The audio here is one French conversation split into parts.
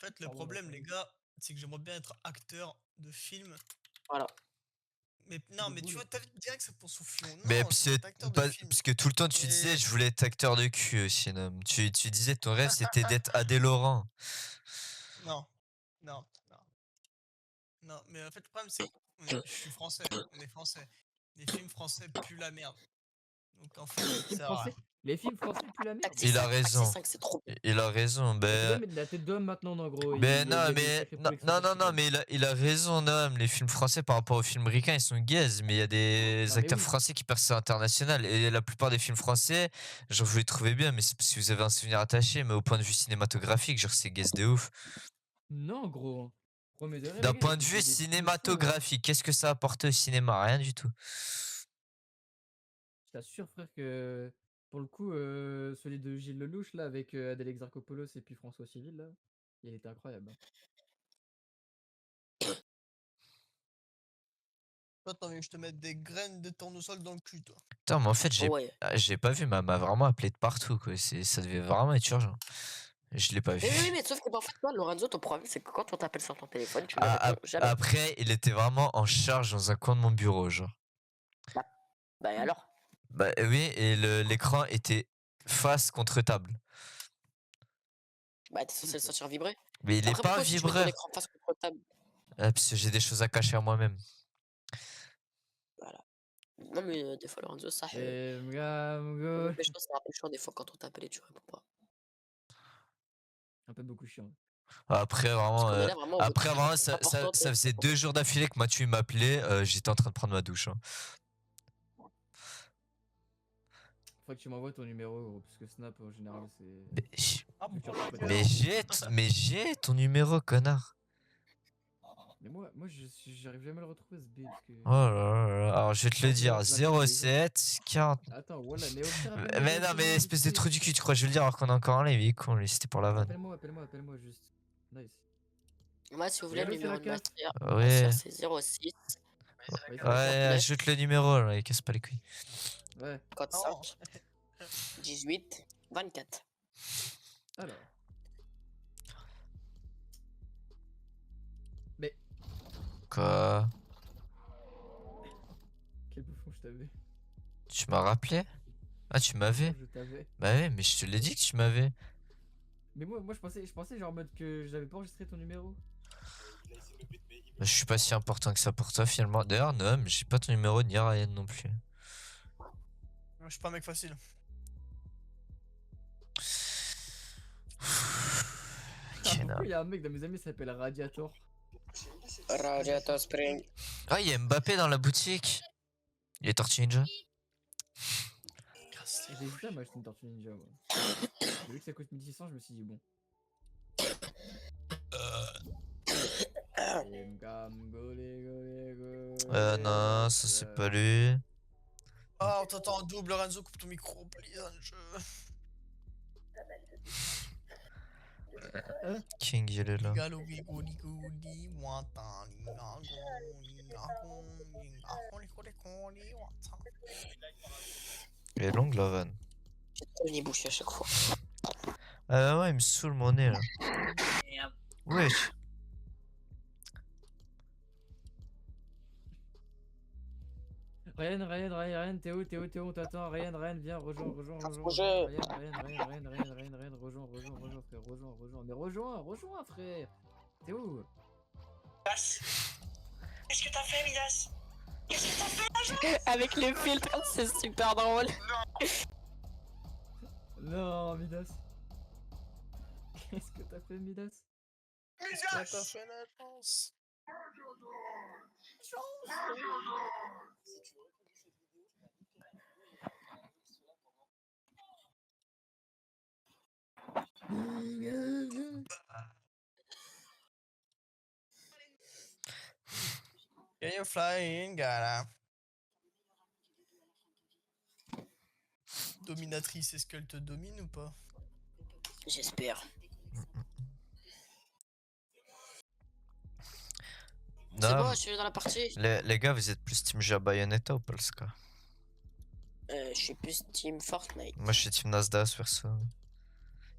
En fait, le Pardon, problème, les pardon. gars, c'est que j'aimerais bien être acteur de film. Voilà. Mais non, De mais tu vois, boule. t'as direct, ça pense au fion. Mais Non, je veux être acteur de film. parce que tout le temps tu disais Et je voulais être acteur de cul aussi, Nom. Tu disais ton rêve c'était d'être Adé Laurent. non, non, non, non. Mais en fait, le problème, c'est que je suis français. On est français. Les films français puent la merde. Donc en fait, Les films ça sert à rien. français? Les films français puent la merde. Taxi Il a 5, Taxi raison. 5, c'est trop bien. Il a raison. Tu dois mettre de la tête d'homme maintenant, non, gros. Ben Il y non, a des mais sacrées productions non, sorties, quand mais même. il a raison, Noam. Les films français par rapport aux films ricains, ils sont gaze, mais il y a des Non, mais acteurs oui. français qui percent à l'international. Et la plupart des films français, genre, vous les trouvez bien, mais c'est parce que vous avez un souvenir attaché, mais au point de vue cinématographique, genre, c'est gaze de ouf. Non, gros. Premier degré, D'un les gars, point de ils vue font des films de fou, hein. cinématographique, qu'est-ce que ça a apporté au cinéma? Rien du tout. Je t'assure, frère, que pour le coup, celui de Gilles Lelouch, là, avec Adèle Exarchopoulos et puis François Civil, là, il était incroyable, hein. Toi, t'as envie que je te mette des graines de tournesol dans le cul, toi. Putain, mais en fait, Ouais. j'ai pas vu, mais m'a vraiment appelé de partout, quoi. Ça devait vraiment être urgent. Je l'ai pas vu. Oui, mais sauf que, en fait, toi, Lorenzo, ton problème, c'est que quand on t'appelle sur ton téléphone, tu ne Ah, réponds jamais. après, il était vraiment en charge dans un coin de mon bureau, genre. Bah, et alors? Bah oui, et l'écran était face contre table. Bah, t'es censé le sentir vibrer. Mais il est Après, pas pourquoi si tu mets ton vibreur. écran face contre table? Parce que j'ai des choses à cacher à moi-même. Voilà. Non, mais des fois, Lorenzo, ça. Et Mgamgo. C'est un peu chiant des fois quand on t'appelle et tu réponds pas. Un peu beaucoup chiant. Après, Parce vraiment, qu'on est là vraiment en mode, vraiment c'est important ça de faisait répondre. 2 jours d'affilée que Mathieu il m'appelait. J'étais en train de prendre ma douche, hein. Faut que tu m'envoies ton numéro, gros, parce que Snap, en général, c'est. Ah, Le cœur pour qui la bat gueule. Mais j'ai ton numéro, connard. Mais moi, j'arrive jamais à le retrouver, ce B, parce que. Oh là là là. Alors, je vais te le dire, Ordinateur, c'est intelligent. 07 40. Attends, voilà, mais au pire, appelle-moi Mais non, mais directement, espèce de vite trou fait. du cul, tu crois que je vais le dire alors qu'on est encore en live, il est con, lui, c'était pour la vanne. Appelle-moi juste. Nice. Moi, si vous Oui, voulez, le allô, c'est numéro la de CAF. Master, Ouais. c'est 06 Oui, c'est la Ouais, CAF. ajoute le numéro, là, il casse pas les couilles. Ouais, code Non. 5 18 24. alors. Mais. Quoi? Quel bouffon je t'avais. Tu m'as rappelé? Ah, tu m'avais? Je t'avais. Bah ouais, mais je te l'ai dit que tu m'avais. Mais moi je pensais genre en mode que j'avais pas enregistré ton numéro. Bah, je suis pas si important que ça pour toi finalement. D'ailleurs, non, mais j'ai pas ton numéro ni Ryan non plus. Je suis pas un mec facile. Pourquoi il y a un mec dans mes amis qui s'appelle Radiator? Radiator Spring. Ah, il y a Mbappé dans la boutique. Il est Tortue Ninja. J'ai hésité à m'acheter une Tortue Ninja, moi. J'ai vu que ça coûte 1600, je me suis dit bon. Non, ça c'est pas lui. Ah, on t'entend en double, Lorenzo, coupe ton micro, please, un jeu. King, il est là. Elle est longue la vanne. J'ai trop le nez bouché à chaque fois. Ah ouais, il me saoule mon nez là. Wesh. Ryan, Théo, on t'attend. Ryan, viens, rejoins. Projet. Ryan, rejoins, frère, rejoins. Mais rejoins, frère. T'es où? Qu'est-ce que t'as fait, Midas? Qu'est-ce que t'as fait? Avec les filtres, c'est super drôle. Non, Midas. Qu'est-ce que t'as fait, Midas? Qu'est-ce que t'as fait, la chance? Can you fly in, Gara? Dominatrice, est-ce qu'elle te domine ou pas? J'espère. C'est Non, bon, je suis dans la partie. les gars, vous êtes plus Team Bayonetta ou Polska? Je suis plus team Fortnite. Moi je suis Team Nasdaq perso.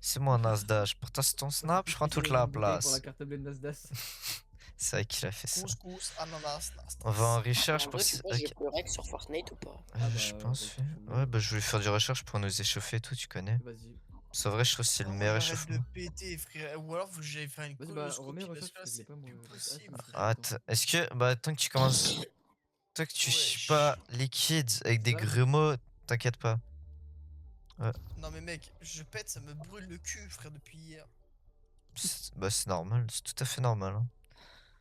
C'est moi Nasdaq, je partage ton snap, je prends toute la Pour la place. carte bleue de Nasdaq. C'est vrai qu'il a fait ça. Couscous, ananas, nastas. On va en recherche En pour... vrai, tu penses que Ok. j'ai plus règle sur Fortnite ou pas? Ah Je bah, pense, vas-y, fait. je me Ouais, mets. bah je voulais faire du recherche pour nous échauffer et tout, tu connais. Vas-y. C'est vrai, je trouve que c'est le Oh, meilleur j'arrête de échauffement. péter, frère. Ou alors, faut que j'aille faire une Vas-y, bah, remets coloscopie parce recherche que là, parce que je l'ai c'est pas moi. plus Ah, si, possible, mais c'est frère. Attends, est-ce que... Bah, tant que tu commences... Tant que tu chies Wesh. pas liquide avec des Ça va? grumeaux, t'inquiète pas. Ouais, Non, mais mec, je pète, ça me brûle le cul, frère, depuis hier. bah c'est normal, c'est tout à fait normal. Hein.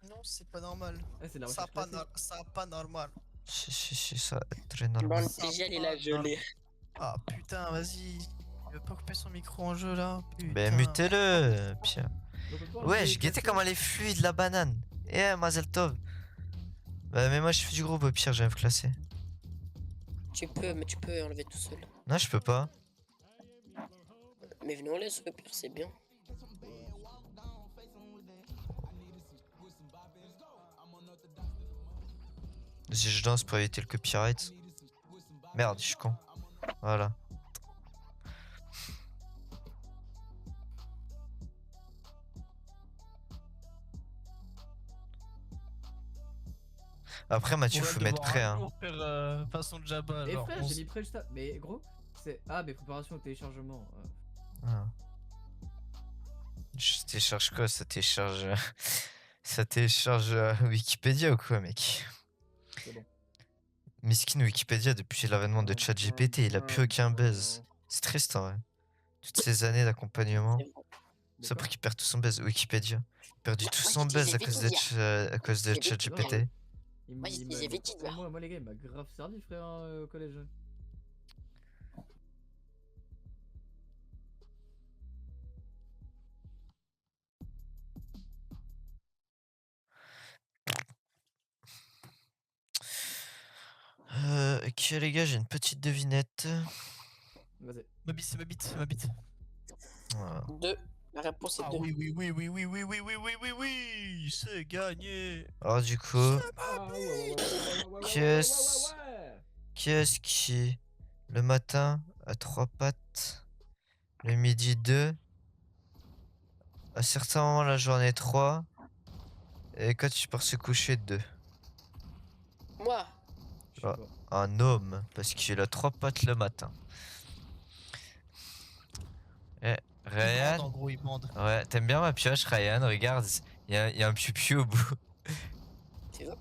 Non, c'est pas normal. Ah, c'est de la Ça recherche pas, classique. ça pas normal. Si, ça va être très Bon, normal. le Ça TGL, il pas a gelé. Ah putain, vas-y. Il veut pas couper son micro en jeu là. Ben Putain. mutez-le, Pierre. On peut pas Ouais, enlever je guettais classique. comment elle est fluide la banane. Eh, Mazel Tov. Bah, mais moi je fais du groupe au pire, j'aime classer. Tu peux, mais tu peux enlever tout seul. Non, je peux pas. Mais venez, on laisse au pire, c'est bien. Si je danse pour éviter le copyright. Merde, je suis con. Voilà. Après, Mathieu, faut mettre prêt. Hein. Faire façon Jabba. Et genre, frère, on j'ai s- mis prêt juste à... Mais gros, c'est... Ah, mais préparation au téléchargement. Ah. Je télécharge quoi? Ça télécharge. Ça télécharge Wikipédia ou quoi, mec? C'est bon. Miskin Wikipédia, depuis l'avènement de ChatGPT, il a plus aucun buzz. C'est triste en vrai. Toutes ces années d'accompagnement, C'est bon. c'est pour qu'il perd tout son buzz. Wikipédia. Il a perdu tout Moi, son buzz j'utilisais à cause de Wikipédia. ChatGPT. Moi, j'utilisais Wikipédia. Moi, les gars, il m'a grave servi, frère, au collège. Ok les gars, j'ai une petite devinette. Vas-y. Ma bite, c'est ma bite, c'est ma bite. Voilà. 2. La réponse est Ah 2. oui, oui, oui, oui, oui, oui, oui, oui, oui, oui, oui, c'est gagné. Alors du coup, Qu'est-ce- qu'est-ce qui, le matin, a 3 pattes, le midi 2, à certains moments la journée 3, et quand tu pars se coucher 2? Moi, Je sais Ah. pas. Un homme, parce qu'il a 3 pattes le matin. Eh, Il bande, Ryan? en gros, il bande. Ouais, t'aimes bien ma pioche, Ryan? Regarde, il y a un piou-piou au bout. tu vois.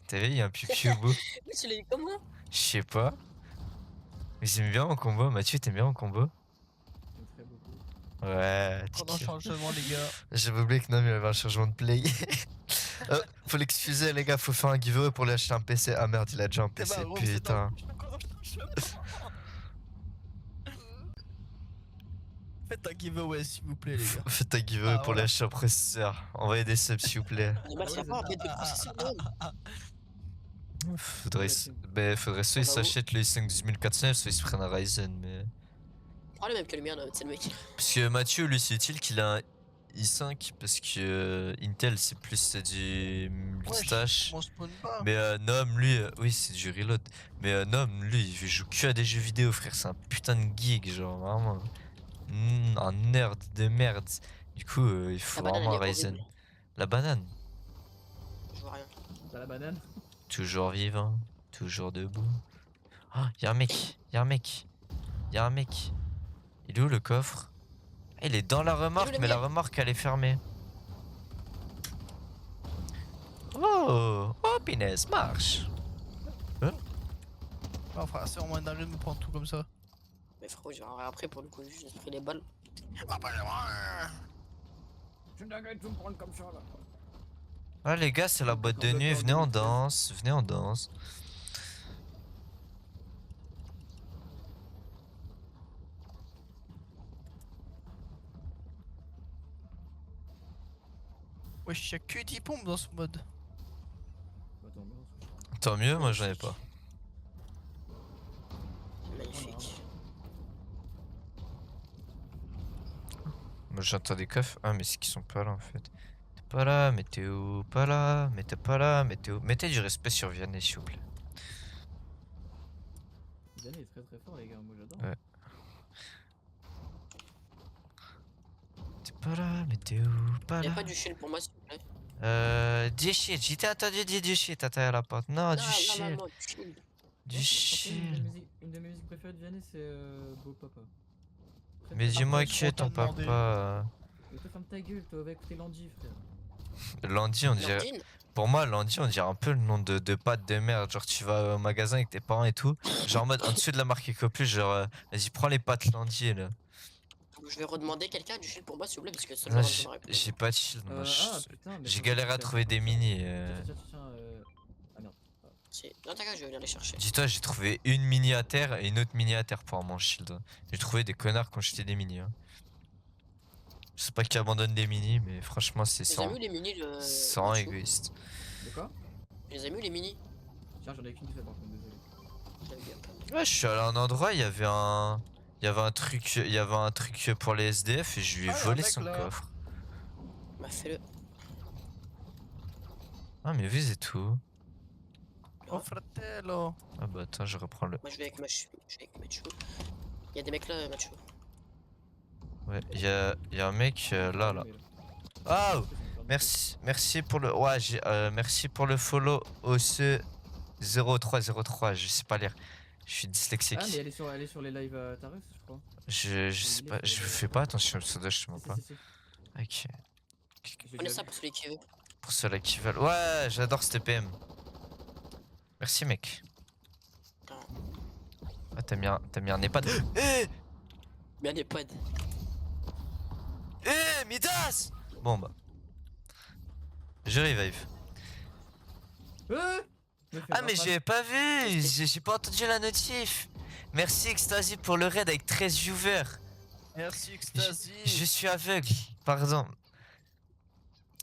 T'as vu, il y a un piou-piou au bout. Mais tu l'as eu comment? Je sais pas. Mais j'aime bien mon combo. Mathieu, t'aimes bien mon combo? J'aime très beaucoup. Ouais, tu Pendant le kiffes. changement, les gars. J'avais oublié que Nom il avait un changement de play. Faut l'excuser les gars, faut faire un giveaway pour lui acheter un PC. Ah merde, il a déjà un Eh PC, bah, gros, c'est putain. Faites un giveaway, s'il vous plaît, les gars. Faites un giveaway Ah, pour lui voilà. acheter un processeur. Envoyez des subs s'il vous plaît. Mais il y a pas un bête de processeur, non? Faudrait, Ouais, faudrait soit il Bravo. s'achète le i5 12409, soit il se prenne un Ryzen. Mais... Prends le même que le mien, c'est le mec. Parce que Mathieu, lui, c'est utile qu'il a un i5 parce que Intel c'est plus du multitâche. On spawn pas. Mais Nom, lui, oui, c'est du reload. Mais Nom, lui, il joue que à des jeux vidéo, frère. C'est un putain de geek, genre, vraiment. Un nerd de merde. Du coup, il faut banane, vraiment un elle est Ryzen. horrible. La banane, Je vois rien. T'as la banane? toujours vivant, toujours debout. Ah, y'a un mec, y'a un mec, y'a un mec. Il est où le coffre? Ah, il est dans la remorque, le mais la mien remorque elle est fermée. Oh, happiness marche. Ah, frère, c'est vraiment dingue de me prendre tout comme ça. Mais frérot, je vais en après pour le coup, j'ai pris les balles. Ah, bah, ouais. C'est dingue de tout me prendre comme ça, là. Ah les gars, c'est la boîte de nuit, venez on danse, venez on danse. Wesh, y'a que 10 pompes dans ce mode. Attends, mais Tant mieux, moi j'en ai pas. Magnifique. Moi j'entends des coffres. Ah mais c'est qu'ils sont pas là en fait. T'es pas là, mais t'es où? Pas là, mais t'es pas là, mais t'es où? Mettez du respect sur Vianney s'il vous plaît. Vianney est très très fort, les gars. Moi, j'adore. Ouais. pas là, mais t'es où? Pas Y'a là. pas du shield pour moi, s'il vous plaît. Du shit, j'ai entendu dire du shit à la porte. Non, du Non, shit. non, du shield. Du Moi, franchement, shit. une de mes musiques préférées de Vianney, c'est Beau Papa. Très, Mais très dis-moi bien. Après, que ton on t'a demandé. papa. Mais toi, ferme ta gueule, toi, va écouter Landy, frère. Landy, on dirait. Nordine. Pour moi, Landy, on dirait un peu le nom de pâte de merde. Genre, tu vas au magasin avec tes parents et tout. Genre, en mode, en dessous de la marque Ecopus, genre, vas-y, prends les pâtes Landy, là. Je vais redemander quelqu'un du shield pour moi, s'il vous plaît, parce que seul Non, Lorenzo m'a répondu. j'ai pas de shield, moi. Putain, mais J'ai faut galéré à faire trouver des mini. Tiens, Ah merde. Si. Non, t'inquiète, je vais venir les chercher. Dis-toi, j'ai trouvé une mini à terre et une autre mini à terre pour mon shield. J'ai trouvé des connards qui ont jeté des mini. Hein. Je sais pas qui abandonne des mini, mais franchement, c'est Les sans, amis, les mini, le. sans Mathieu égoïste. De quoi? Les amis, les mini. Tiens, j'en ai qu'une seule par contre, désolé. J'avais bien pas. Ouais, je suis allé à un endroit, il y avait un. Il y avait un truc pour les SDF et je lui ai Ah, y a un volé mec son là. coffre. Bah, fais-le. Ah, mais vous êtes où? Oh fratello. Ah bah attends, je reprends le. Moi, je vais avec Mathieu. Y'a des mecs là, Mathieu. Ouais, il y a un mec là. Ah, merci pour le. Ouais, merci pour le follow OC 0303. Je sais pas lire. Je suis dyslexique. Ah, mais elle est sur les lives à Tarus, je crois. Je sais pas, je fais pas attention, ça doit justement pas. Si. Ok. J'ai Prenez déjà ça vu. pour celui qui veut. Pour ceux-là qui veulent. Ouais, j'adore ce TPM. Merci mec. Ah, t'as mis un EHPAD. Eh Bien des pods. Midas. Bon bah. Je revive. Ah mais j'ai pas vu, j'ai pas entendu la notif. Merci Ecstasy pour le raid avec 13 viewers. Merci Ecstasy. Je suis aveugle, pardon.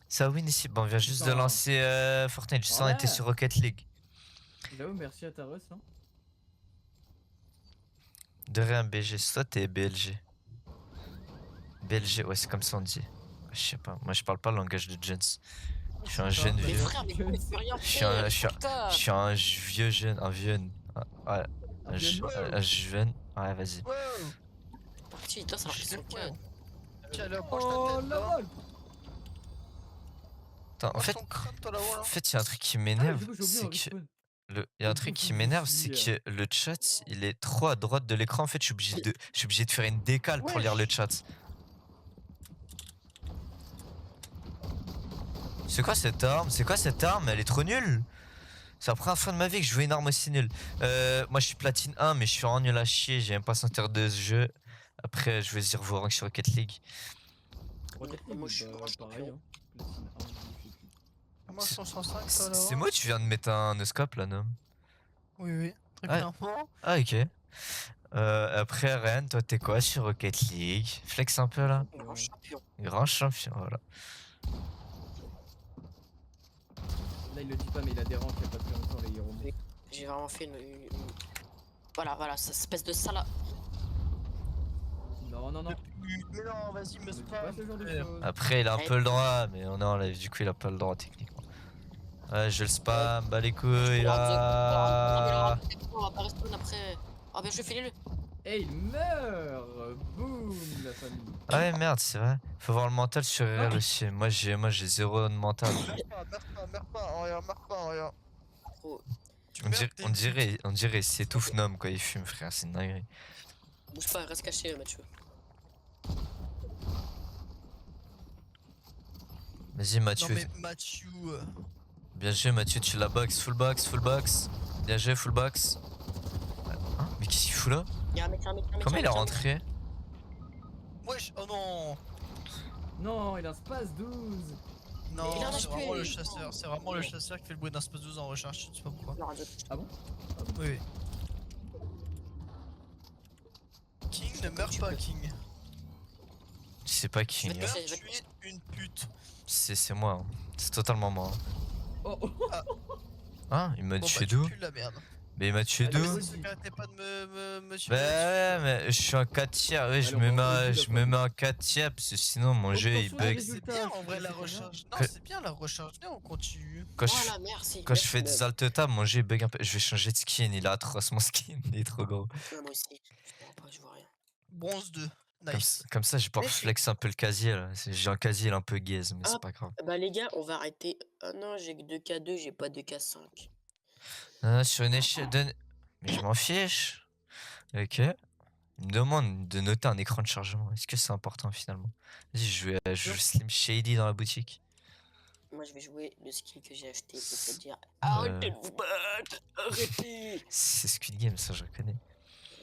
Ça win ici. Bon, on vient juste de Putain. lancer Fortnite. Je sens Voilà. était sur Rocket League. J'avoue, merci à Tarus. Hein. De rien BG, soit t'es BLG. BLG, ouais, c'est comme ça on dit. Je sais pas, moi je parle pas le langage de Jones. Je suis un jeune Mais vieux. frère, mais comment tu peux rien Je suis faire? je suis un vieux jeune, un vieux. Ouais, un jeune. Ouais, vas-y. Wow. Petit, toi, ça marche sur le cadre. Tiens, allez, approche Oh, ta tête la là. balle. Attends, en Mange fait, ton crâne, toi là-haut là. il y a un truc qui Ah, m'énerve, du coup, j'ai oublié c'est un que respawn. il y a un truc qui m'énerve, c'est que le chat, il est trop à droite de l'écran. En fait, je suis obligé de faire une décale pour lire le chat. C'est quoi cette arme? C'est quoi cette arme? Elle est trop nulle. C'est la première fois de ma vie que je vois une arme aussi nulle. Moi, je suis platine 1, mais je suis vraiment nul à chier. J'ai même pas 100 heures de ce jeu. Après, je vais dire vos ranks sur Rocket League. Moi, je suis pareil. Hein. Platine 1, je sais plus. Moi, je suis en 105, toi là-haut. C'est moi, tu viens de mettre un no-scope là, non? Oui, très Ouais. bien. Ah, ok. Après, Ren, toi, t'es quoi sur Rocket League? Flex un peu là. Grand champion. Grand champion, voilà. Là, il le dit pas, mais il a des rangs il y a pas très longtemps, les héros. J'ai vraiment fait une. Voilà, cette espèce de sale. Non. Mais non, vas-y, me Ne dis spam. pas ce genre de frère. choses. Après, il a un peu le droit, mais non, là, du coup, il a pas le droit techniquement. Ouais, je le spam, bah les couilles, là. On va pas respawn après. Ah, ben, je vais filer le. Et il meurt. Boum, la famille. Ah ouais, merde, c'est vrai. Faut voir le mental sur RL aussi. Moi, j'ai zéro de mental. Meurs pas, regarde, meurs pas, regarde. Gros, Tu On meurs, dirait, il s'étouffe Nom quand il fume, frère, c'est une dinguerie. bouge pas, reste caché, Mathieu. Vas-y, Non Mathieu. mais Mathieu. Bien joué, Mathieu, tu la box, full box. Bien joué, full box. Hein, mais qu'est-ce qu'il fout là? Y'a un mec. Comment il est rentré? Wesh, oh non. Non, il a un space 12. Non, Il a un c'est HP. vraiment le chasseur. C'est vraiment le chasseur qui fait le bruit d'un space 12 en recherche, je sais pas pourquoi. Ah bon? Oui. King ne meurt pas, King. C'est pas qui. C'est vais- pas je vais- tuer une pute. C'est moi. Hein. C'est totalement moi. Hein, Oh. il m'a Bon, tué bah, tu d'où? pues de la merde. Mais il m'a tué Allez, d'où? vas-y. Mais c'est que t'arrêtais pas de me tuer. Bah ouais, mais je suis en 4 tiers, ouais, je Allez, me on va mets, reculer, je quoi. me mets en 4 tiers parce que sinon mon jeu il Attention, bug. les C'est résultats, bien je en vrai la sais pas recharge. Non, Que- c'est bien la recharge. Viens, on continue. Quand Voilà, merci. quand je fais des alt tab, mon jeu il bug un peu. Je vais changer de skin, il est atroce mon skin, il est trop gros. Ouais, moi aussi. Je vois pas, je vois rien. Bronze 2. Nice. Comme ça, je vais pouvoir Ouais, je suis- flex un peu le casier là. J'ai un casier un peu gaze, mais c'est Ah, pas grave. bah les gars, on va arrêter. Ah non, j'ai que 2K2, j'ai pas 2K5. Ah, sur une échelle de. Mais je m'en fiche. Ok. Il me demande de noter un écran de chargement. Est-ce que c'est important finalement? Vas-y, je joue Slim Shady dans la boutique. Moi, je vais jouer le skill que j'ai acheté, c'est-à-dire Euh, arrêtez de vous battre, arrêtez. c'est Squid Game, ça je reconnais.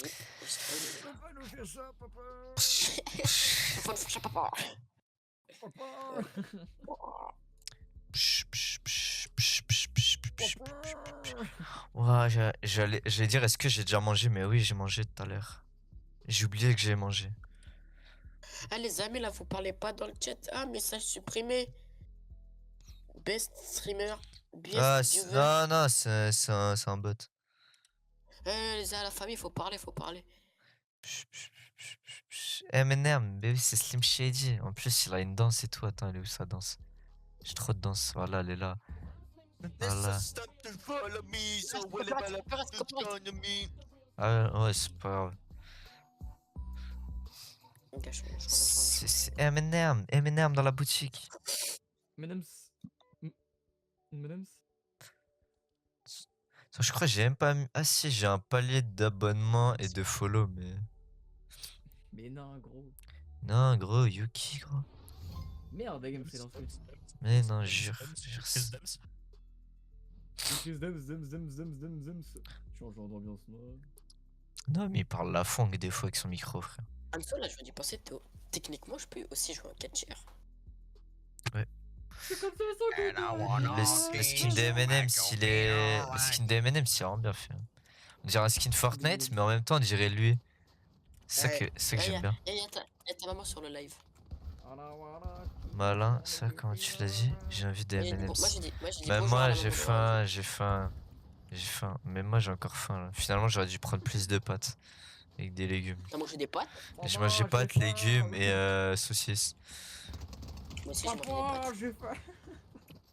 Oui, et spoiler. Papa nous fait ça, papa. Faut le faire, papa. Papa. Psh, psh, psh, psh, psh, psh, psh, psh. Papa. Ouais, j'allais dire est-ce que j'ai déjà mangé, mais oui, j'ai mangé tout à l'heure. J'ai oublié que j'ai mangé. Ah les amis, là, vous parlez pas dans le chat. Ah, message supprimé. Best streamer, Ah, best viewer. non, non, c'est un bot. Les à la famille, faut parler, faut parler. Psh, psh, psh, psh, psh. Eminem, baby, c'est Slim Shady. En plus, il a une danse et tout. Attends, elle est où sa danse? J'ai trop de danse. Voilà, elle est là. Voilà. Ah ouais, c'est pas grave. Ok, C'est Eminem dans la boutique. Mesdames. Mesdames. Attends, je crois que j'ai même pas mis. Ah si, j'ai un palier d'abonnement et de follow, mais. Mais non, gros. Non, gros, Yuki, gros. Merde, la game s'est lancée. Mais non, jure. Chris Dems, changeant d'ambiance, moi. Non, mais il parle la funk des fois avec son micro, frère. Anso, là, je veux d'y penser, techniquement, je peux aussi jouer en catcher. C'est comme ça, sans que Le skin de M&M's, il est. Le skin de M&M's, c'est vraiment bien fait. On dirait un skin Fortnite, mais en même temps, on dirait lui. C'est ça que j'aime bien. Y'a ta maman sur le live. Malin, ça, comment tu l'as dit? J'ai envie de Moi, M&M's. j'ai dit Même bonjour à moi, la j'ai maman de faim, j'ai faim. J'ai faim. Mais moi, j'ai encore faim, là. Finalement, j'aurais dû prendre plus de pâtes. Avec des légumes. T'as mangé des pâtes? J'ai mangé pâtes, légumes et saucisses. Moi aussi, j'ai mangé des Papa, pâtes. j'ai faim.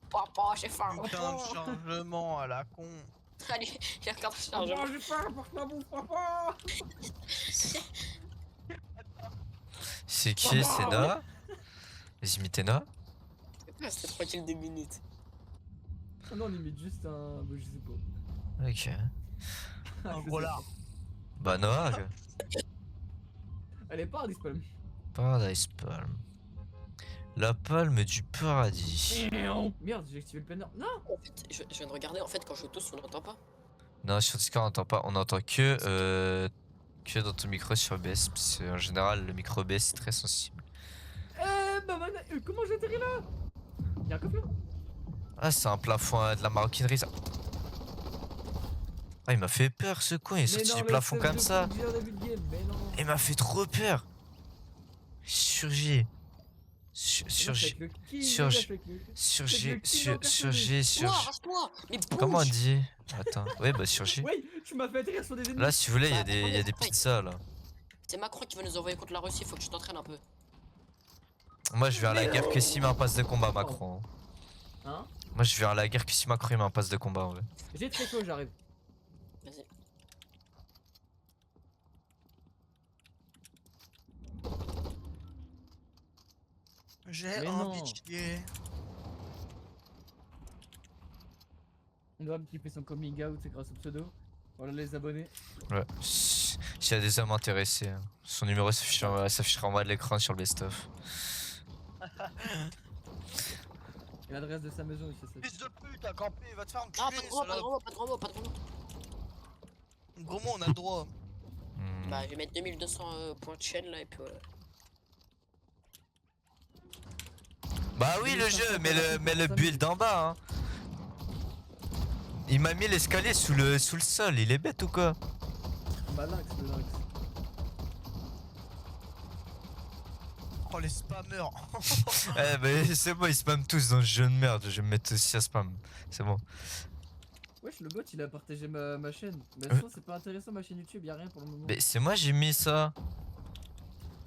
Papa, j'ai faim. Putain de chargement à la con. Allez, j'ai encore un chargement. Papa, j'ai faim, porte ma bouffe, papa. C'est qui? C'est Noah? Vas-y, imitez Noah. C'était tranquille 2 minutes. Ah non, on limite juste un. Bah, je sais pas. Ok. Ah, Un je gros sais lard. Bah, Noah, quoi. pas. Elle est pas à dispel. Paradise Palm. La palme du paradis. Merde, j'ai activé le planeur. Non. En fait, je viens de regarder, en fait, quand je tousse, on n'entend pas. Non, sur Discord, on n'entend pas. On entend que dans ton micro sur OBS. Parce que, en général, le micro OBS est très sensible. Bah, comment j'atterris là? Y'a un coffre là? Ah, c'est un plafond de la maroquinerie, ça. Ah, il m'a fait peur, ce con. Il est sorti du plafond comme ça. Il m'a fait trop peur. Surgé. Surgé. Toi, arrache-toi. Mais bouge. Comment on dit? Attends. Ouais, bah surgé. Ouais, tu m'as fait atterrir sur des ennemis. Là, si vous voulez, Bah, il y a des pizzas là. C'est Macron qui veut nous envoyer contre la Russie, faut que tu t'entraînes un peu. Moi, je vais à la guerre que s'il met un passe de combat, Macron. Hein? Moi, je vais à la guerre que si Macron il met un passe de combat, en vrai. J'ai très chaud, j'arrive. Vas-y. J'ai Mais envie non. de chier. On doit qui fait son coming out, c'est grâce au pseudo. Voilà les abonnés. Ouais. S'il y a des hommes intéressés, hein. Son numéro s'affichera en bas de l'écran sur le best-of. Et l'adresse de sa maison aussi, c'est Fils de pute, t'as campé, va te faire Non, pas enculer, de gros, pas de salope. gros, pas de gros mots, pas de gros mots. Gros mot, on a le droit. Hmm. Bah, je vais mettre 2200 points de chaîne là et puis voilà. Bah oui, le jeu, mais le build en bas, hein. Il m'a mis l'escalier sous le sol, il est bête ou quoi? Malinx, le lynx. Oh les spammers. Eh bah c'est bon, ils spamment tous dans ce jeu de merde, je vais me mettre aussi à spam. C'est bon. Wesh, le bot il a partagé ma chaîne. Mais sinon, c'est pas intéressant ma chaîne YouTube, y'a rien pour le moment. Mais c'est moi j'ai mis ça.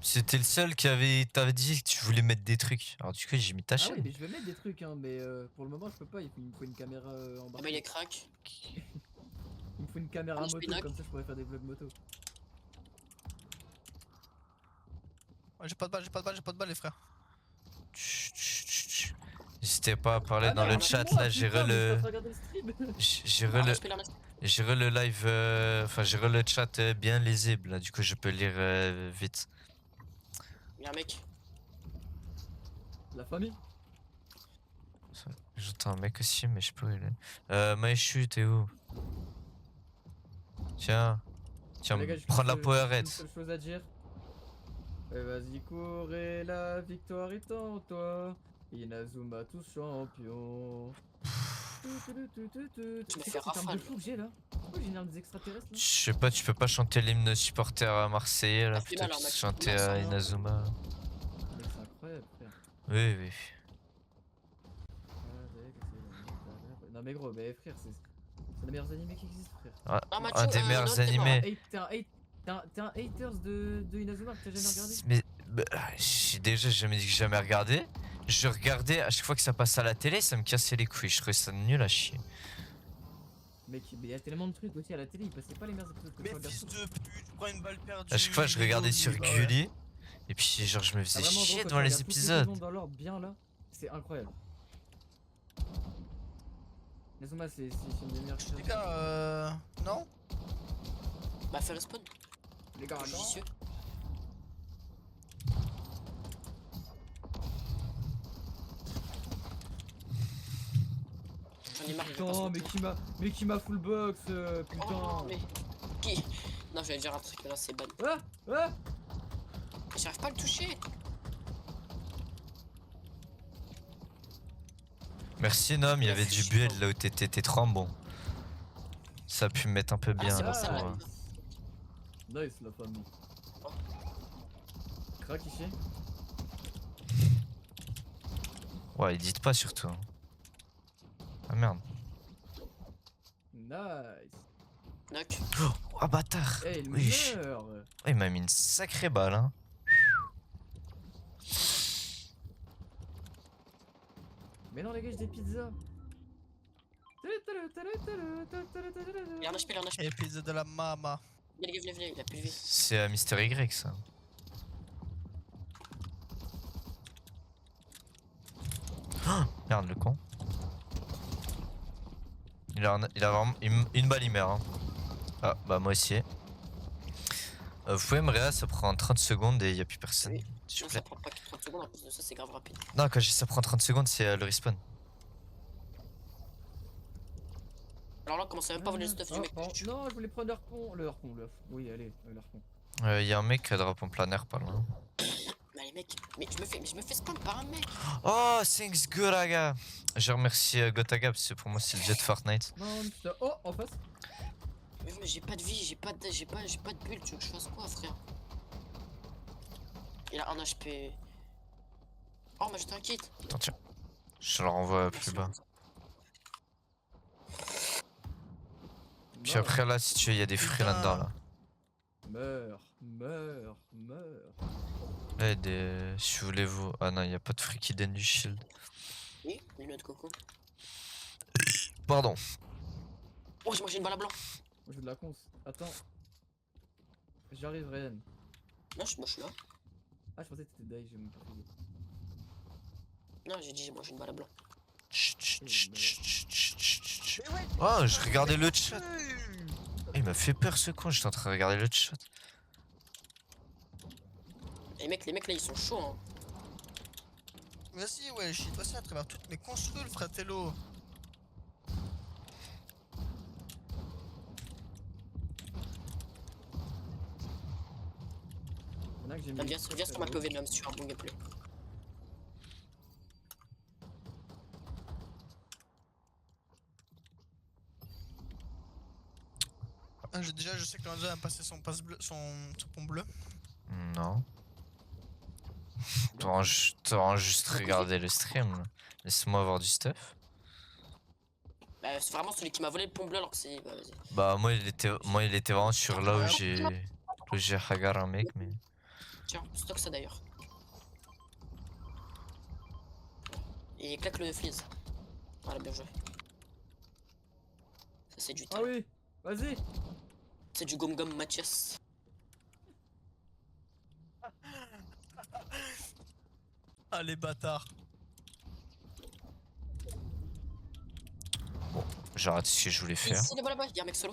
C'était le seul qui t'avait dit que tu voulais mettre des trucs. Alors du coup j'ai mis ta Ah chaîne. oui, mais je vais mettre des trucs, hein, mais pour le moment je peux pas, il me faut une caméra Ah bah, il embarquée. est crack. Il me faut une caméra Allez, moto, Spinac. comme ça je pourrais faire des vlogs moto. Ouais, j'ai pas de balles, j'ai pas de balles, les frères. Chut, chut, chut, chut. N'hésitez pas à parler Ah dans non, le c'est chat, moi, là, j'ai putain, mais je suis en le... train de regarder le stream. J'ai Un le... HP, un HP. J'ai le live, enfin j'ai le chat bien lisible, là, du coup je peux lire vite. Il y a un mec. La famille. J'entends un mec aussi, mais je sais pas où il est. Maïchu, t'es où? Tiens, tiens, Les gars, j'ai prends de la une powerette. seule chose à dire. Vas-y, courez, la victoire est en toi. Inazuma, tous champions. Tu me C'est fais quoi cette arme de rafale. fou que j'ai là? Pourquoi j'ai une arme des extraterrestres Je là? sais pas, tu peux pas chanter l'hymne supporter marseillais là Ça fait plutôt mal, que hein, mec. chanter Non, ça va. Inazuma. Mec, c'est incroyable, frère. Oui, oui. Non, mais gros, mais frère, c'est les meilleurs animés qui existent, frère. Ah, Ah, un Mathieu, des meilleurs non, t'es mort. animés. T'es un haters de Inazuma que t'as jamais regardé? Mais bah, j'ai déjà jamais dit que j'ai jamais regardé. Je regardais à chaque fois que ça passait à la télé, ça me cassait les couilles. Je trouvais ça nul à chier. Mec, mais y a tellement de trucs aussi à la télé, ils passaient pas les meilleurs épisodes que Mais tu regardes. fils de pute, tu prends une balle perdue. À chaque fois, je il est regardais mauvais, sur bah ouais. Gulli. Et puis, genre, je me Ah, faisais vraiment, gros, chier quand devant tu les regardes toutes les épisodes. saisons dans l'ordre bien là, c'est incroyable. Inazuma, c'est une des meilleures choses. Les gars, non? Bah, fais respawn. Les gars, non. Judicieux. J'en ai marre, je vais pas Putain, sauter. mais qui m'a full box, putain. Oh, mais. Qui? Non, j'allais dire un truc, mais là, c'est ban. Ah, ah. J'arrive pas à le toucher. Merci, Nom, il y avait du build là où t'étais trop bon. Ça a pu me mettre un peu bien c'est là bon, ça pour, va. Nice la famille. Crac ici. Ouais, édite pas surtout. Ah merde. Nice. Knock. Oh bâtard. Eh, il Oui. meurt. Oh, il m'a mis une sacrée balle hein. Mais non les gars, j'ai des pizzas. Il y a un HP, il y a un HP. Et pizza de la mama. Venez, il a plus de vie. C'est Mister Y ça. Oh, merde le con. Il a vraiment une balle il meurt. Hein. Ah bah moi aussi. Vous pouvez me réa, ça prend 30 secondes et il y a plus personne. Oui. S'il Non, vous ça plaît. prend pas que 30 secondes, en plus de ça, c'est grave rapide. Non, quand je dis ça prend 30 secondes, c'est le respawn. Alors là, commencez même pas à voler le stuff du mec. Non, je voulais prendre le harpon. Oui, allez, le harpon. Il y a un mec qui a drop en plein air par là. Mais les mecs, mais je me fais spam par un mec. Oh, thanks Goraga. Je remercie Gotaga parce que pour moi c'est le jet Fortnite. Non, putain. Oh, en face. Mais j'ai pas de vie, j'ai pas de bulle, tu veux que je fasse quoi, frère? Il a un HP. Oh, mais j'étais un kit. Attends, tiens. Je le renvoie plus bas. Puis Non. après là, si tu veux, il y a des fruits là-dedans là. Meurs. Là, il y a des... Si vous voulez vous... Ah non, il n'y a pas de fruits qui donnent du shield. Oui, une noix de coco. Pardon. Oh, j'ai mangé une balle à blanc. Moi j'ai de la cons. Attends. J'arrive, Ryan. Non, moi je suis là. Ah, je pensais que t'étais die, j'ai même pas fait gaffe. Non, j'ai dit j'ai mangé une balle à blanc. Chut, chut, chut, chut, chut, chut, chut, chut. Oh, je regardais le chat. Oh, il m'a fait peur ce con, j'étais en train de regarder le chat. Les mecs là, ils sont chauds, hein. Vas-y, ouais, je suis passé à travers toutes mes consoles, fratello. Y'en a que j'ai Ah, mis. viens sur ma POV, même si tu as un bon gameplay. Ah, je sais que Lorenzo a passé son passe bleu, son pont bleu. Non. T'auras juste regardé le stream. Là. Laisse-moi avoir du stuff. Bah, c'est vraiment celui qui m'a volé le pont bleu alors que c'est. Bah, vas-y. Bah moi il était vraiment sur là où j'ai hagar un mec mais. Tiens, stock ça d'ailleurs. Et claque le freeze. Voilà, bien joué. Ça, c'est du Ah talent. oui, vas-y. C'est du gom-gom Mathias. Ah, les bâtards. J'ai raté ce que je voulais faire. Ici, là-bas, il y a un mec solo.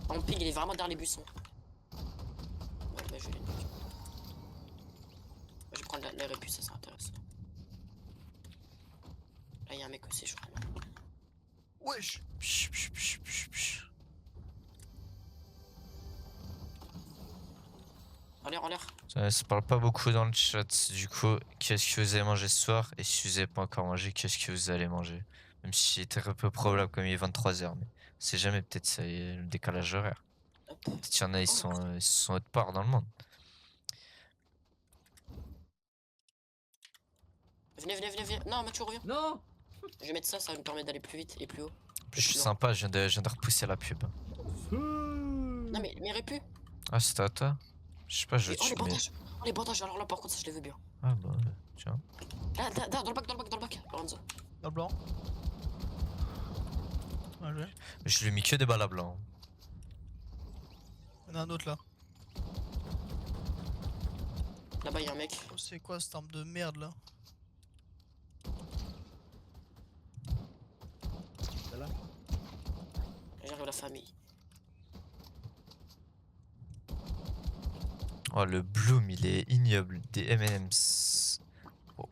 En ping, il est vraiment derrière les buissons. Ouais, bah, je vais les knock. Je vais prendre la répus, ça c'est intéressant. Là, il y a un mec aussi, je crois. Wesh. Psh, psh, psh, psh, psh. En l'air. Ça parle pas beaucoup dans le chat. Du coup, qu'est-ce que vous avez mangé ce soir? Et si vous avez pas encore mangé, qu'est-ce que vous allez manger? Même si c'est très peu probable comme il est 23h, mais c'est jamais, peut-être ça y est le décalage horaire. Hop. Peut-être qu'il y en a, ils Oh. sont autre part dans le monde. Venez. Non, Mathieu, reviens. Non. Je vais mettre ça, ça va me permettre d'aller plus vite et plus haut. Je suis Non. sympa, je viens de repousser la pub. Non, mais répus. Ah, c'était à toi? Je sais pas, je Oh, les tue, mais. bandages. Oh, les bandages, alors là, par contre, ça, je les veux bien. Ah, bah, tiens. Là, dans le bac, Lorenzo. Dans le blanc. Bien joué. Je lui ai mis que des balles à blanc. Il y en a un autre là. Là-bas, il y a un mec. Oh, c'est quoi cette arme de merde là? Là. J'arrive à la famille. Oh, le Bloom, il est ignoble. Des M&M's. Oh.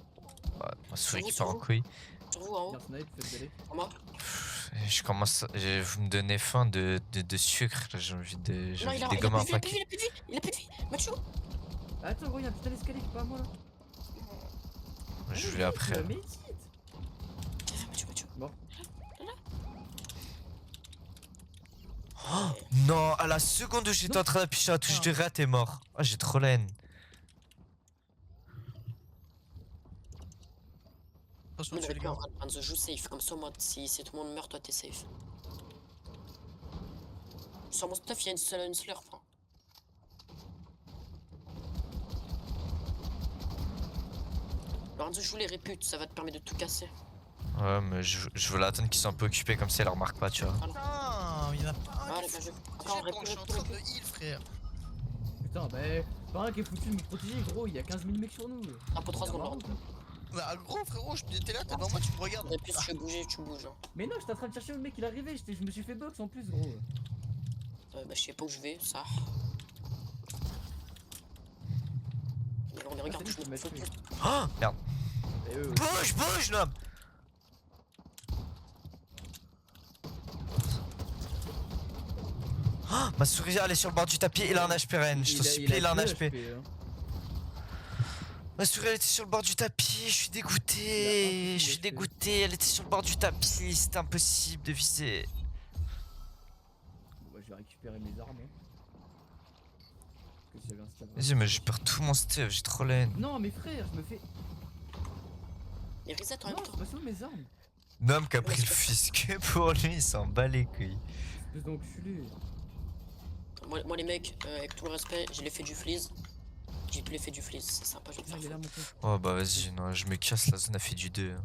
Ah, ma souris qui part en couille. Sur vous, en Il y a haut. un snipe, faites y aller. En bas. Je commence. Vous me donnez faim de sucre. Là, j'ai envie de. J'ai Non, envie il a de dégommer un plus de vie, paquet. il a plus de vie. Mathieu. Attends, gros, il y a un putain d'escalier qui est pas à moi là. Je Allez, vais après. vite, médite. Mathieu. Bon. Oh, non, à la seconde où j'étais en train d'appuyer sur la touche de rat, t'es mort. Ah, j'ai trop la haine. Attention Mais dessus les gars. Lorenzo, joue safe. Comme ça, moi, si tout le monde meurt, toi, t'es safe. Sur mon stuff, il y a une slurp. Hein. Lorenzo, joue les réputes, ça va te permettre de tout casser. Ouais, mais je veux l'attendre qu'ils soient un peu occupés comme ça, ils la remarquent pas, tu vois. Putain, il y en a pas un Ah, qui les gars, fout- encore J'ai je suis en train de heal frère. Putain, bah, pas un qui est foutu de me protéger, gros, il y a 15 000 mecs sur nous. Ah, pour 3 secondes, marrant, Lorenzo. Bah gros frérot, t'es là, t'es devant moi, tu me regardes. Et puis, si tu veux bouger, tu bouges. Hein. Mais non, j'étais en train de chercher le mec, il arrivait, je me suis fait box en plus, gros. Bah, je sais pas où je vais, ça. Mais on est regarde, salut, je tu me m'as fous tué. Oh, merde. Et eux, Bouge, Noam. Oh, ma souris, elle est sur le bord du tapis, il a un HP Ren. Je te supplie, il a un 2 HP. hein. Ma souris, elle était sur le bord du tapis, je suis Il a un dégoûté. peu Je suis de dégoûté, elle était sur le bord du tapis, c'était impossible de viser. Bon, bah, je vais récupérer mes armes. Hein. Parce que si j'avais un stab- Vas-y, mais je perds tout mon stuff, j'ai trop la haine. Non, mais frère, je me fais. Et reset en Non, même c'est temps. pas sur mes armes. Noam qui a pris le fils que pour lui, il s'en bat les couilles. Espèce d'enculé. Moi, les mecs, avec tout le respect, j'ai l'effet du freeze. J'ai plus l'effet du freeze, c'est sympa, je vais me Ah, faire il est là, foutre. mon pote. Oh bah vas-y, non, je me casse, la zone a fait du 2. Hein.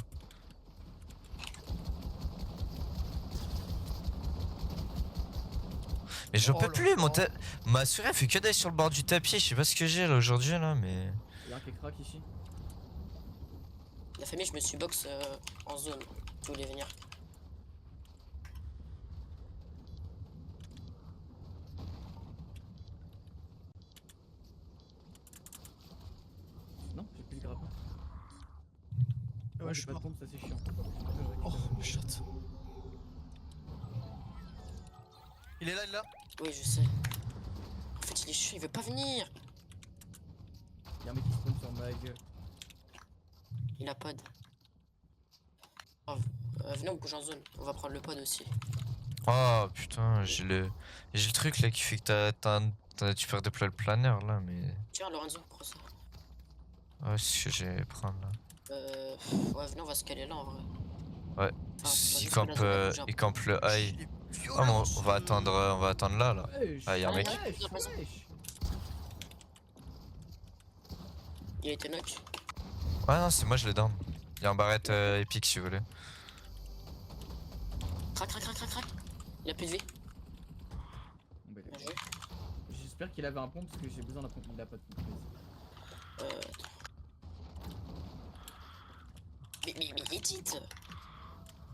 Mais j'en Oh peux là plus, là. ma souris elle fait que d'aller sur le bord du tapis, je sais pas ce que j'ai là aujourd'hui là, mais. Il y a un qui craque ici. La famille, je me suis box en zone. Tu voulais venir. Non, j'ai plus le grappin. Ouais, je J'ai suis pas de mort. pompe, ça c'est chiant. Oh, chat. Il est là. Oui, je sais. En fait, il est chiant, il veut pas venir. Il y a un mec qui spawn sur ma gueule. Il a pod. Oh, venez, on bouge en zone. On va prendre le pod aussi. Oh putain, j'ai le truc là qui fait que tu peux redéployer le planeur là, mais. Tiens, Lorenzo, prends ça. Ouais, c'est ce que j'ai prendre là. Ouais, venez, on va se caler là en vrai. Ouais, Enfin, il juste campe, que la zone, elle bouge un il peu. campe le high. Il est Ah, mais violent, on va attendre là là. Wesh, Ah, y a un mec. wesh. Il a été knock. Ouais, non, c'est moi, je l'ai down. Il y a un barrette épique si vous voulez. Crac. Il a plus de vie. Bon, bah, Bien joué. j'espère qu'il avait un pompe parce que j'ai besoin d'un pompe. Il a pas de pompe. Euh, Mais édite.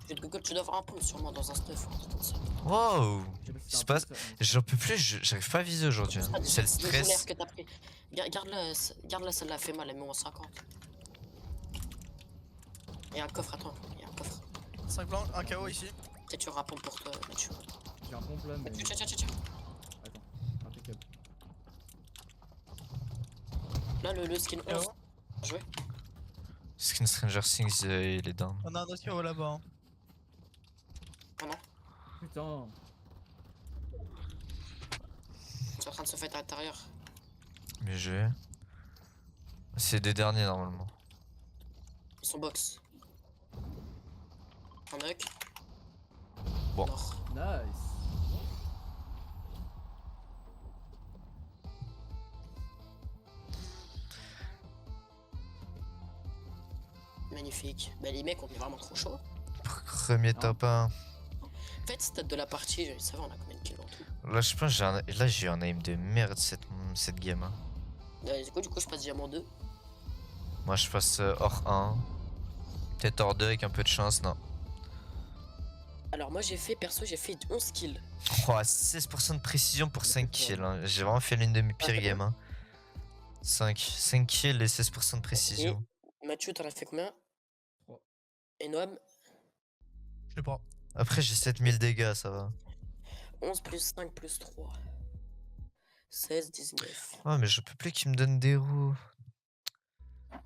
Je de Google, tu dois avoir un pont sûrement dans un stuff. Un truc comme ça. Wow! Je sais pas si Il c'est se un passe. peu ça, mais- J'en peux plus, j'arrive pas à viser aujourd'hui. Ça, C'est le de l'air stress. que t'as pris. Garde-la, garde-la, celle-là fait mal, elle met en 50. Il y a un coffre, attends, il y a un coffre. 5 blancs, un KO ici. Peut-être tu auras un pont pour toi, Mathieu. J'ai un pompe là, mais. Tiens, tiens, tiens, tiens. Attends, impeccable. Là, le skin 11. KO. Joué. Skin Stranger Things, il est down. On a un autre KO là-bas. Hein. Ah non, Putain. c'est en train de se faire à l'intérieur. Bien joué. C'est des derniers normalement. Ils sont box. Un knock. Bon. Mort. Nice. Magnifique. Bah, les mecs, on est vraiment trop chaud. Premier top 1. En fait, stade de la partie, ça va, on a combien de kills en tout? Là, je pense que là, j'ai eu un aim de merde cette game. Hein. Du coup, je passe diamant 2. Moi, je passe hors 1. Peut-être hors 2 avec un peu de chance, non. Alors, moi, perso, j'ai fait 11 kills. Oh, 16% de précision pour On a 5 fait trois, kills. Hein. J'ai vraiment fait l'une de mes pires c'est games. Hein. 5 kills et 16% de précision. Mathieu, t'en as fait combien? Trois. Et Noam? Je sais pas. Après, j'ai 7000 dégâts, ça va. 11 plus 5 plus 3. 16, 19. Oh, mais je peux plus qu'il me donne des roues.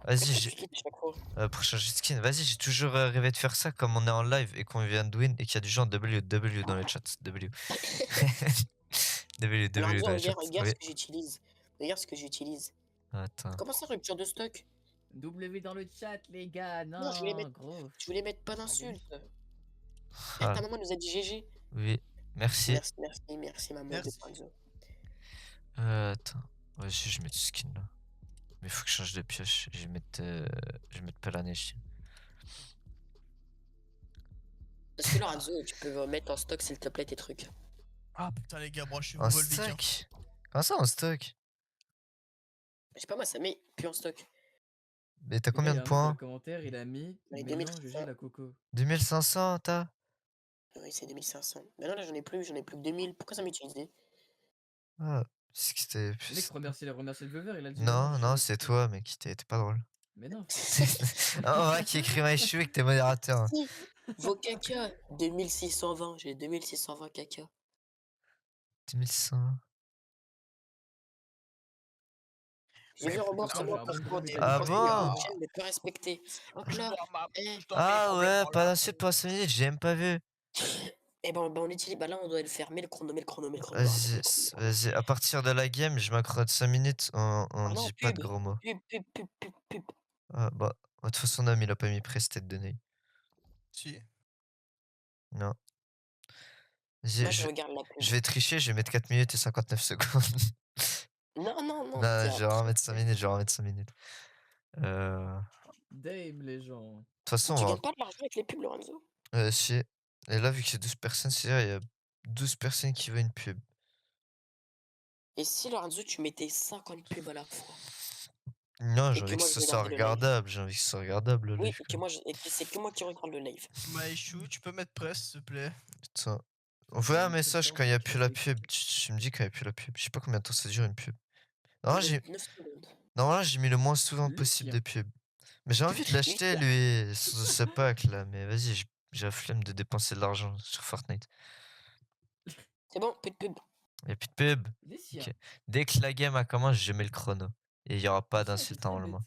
Vas-y, j'ai. Chaque fois. Prochain jet skin. Vas-y, j'ai toujours rêvé de faire ça comme on est en live et qu'on vient de win et qu'il y a du genre WW dans le chat. W. Alors, WW dans le chat. regarde Oui. ce que j'utilise. Regarde ce que j'utilise. Attends. Comment ça, rupture de stock? W dans le chat, les gars. Non, Non, je voulais mettre- gros. Je voulais mettre pas d'insultes. Ah, Ta maman nous a dit GG. oui. Merci. Merci, maman. Merci. de Panzo. Attends. Vas-y, je vais mettre ce skin là. Mais faut que je change de pioche. Je vais mettre Pelanesh. Est-ce que Lorenzo, tu peux mettre en stock, s'il te plaît, tes trucs? Ah putain, les gars, moi je suis En Volvic. Hein. stock? Comment ça en stock? Je sais pas, moi, ça met plus en stock. Mais t'as combien Il y de a un mec dans points? le commentaire, il a mis. Mais Mais non, 2300. GG la coco. 2500 t'as? Oui, c'est 2500. Mais non, là, j'en ai plus que 2000. Pourquoi ça m'utilise? Ah, c'est que c'était Le plus. mec remercie le veuver, il a dit. Non, non, c'est toi, mec. T'es pas drôle. Mais non. Ah, ouais, qui écrit my shoe et que t'es modérateur. Hein. Si, vos caca, 2620. J'ai 2620 caca. 2100. J'ai vu remboursement Ah, par bon, contre. ah bon? Chaîne ne peut respecter. Donc là, Ah ouais, pas d'insulte pour 5 minutes, j'ai même pas vu. et ben, on utilise. Bah là, on doit le faire. Mets le chrono. Vas-y, vas-y, à partir de la game, je m'accorde 5 minutes, on Pardon, dit pas de pub. gros mots. Pub. Ah bah, de toute façon, Nam, il a pas mis presse tête de nez. Si. Non. Vas-y, Moi, je regarde la pub. je vais tricher, je vais mettre 4 minutes et 59 secondes. Non. Non, t'es je vais un- remettre 5 minutes, je vais remettre 5 minutes. De Dame, les gens. toute façon, Tu on va... gagnes pas de l'argent avec les pubs, Lorenzo? Si. Et là, vu qu'il y a 12 personnes, c'est-à-dire il y a 12 personnes qui veulent une pub. Et si, Lorenzo, tu mettais 50 pubs à la fois? Non, Et j'ai que envie que moi, ce je soit regardais le live. regardable, j'ai envie que ce soit regardable le Oui, live. et que et que c'est que moi qui regarde le live. Maïchou, tu peux mettre presse, s'il te plaît. Putain. Envoie un une message question quand il n'y a qui plus la fait- pub. Tu me dis quand il n'y a plus la pub. Je sais pas combien de temps ça dure une pub. Non, j'ai 9 secondes. j'ai mis le moins souvent Le possible chien. de pub. Mais j'ai envie de l'acheter lui, ce pack là. Mais vas-y, j'ai la flemme de dépenser de l'argent sur Fortnite. C'est bon, plus de pub. Il n'y a plus de pub. Des siens. Ok. Dès que la game a commencé, je mets le chrono. Et il n'y aura pas Des siens, d'insulte c'est très normalement.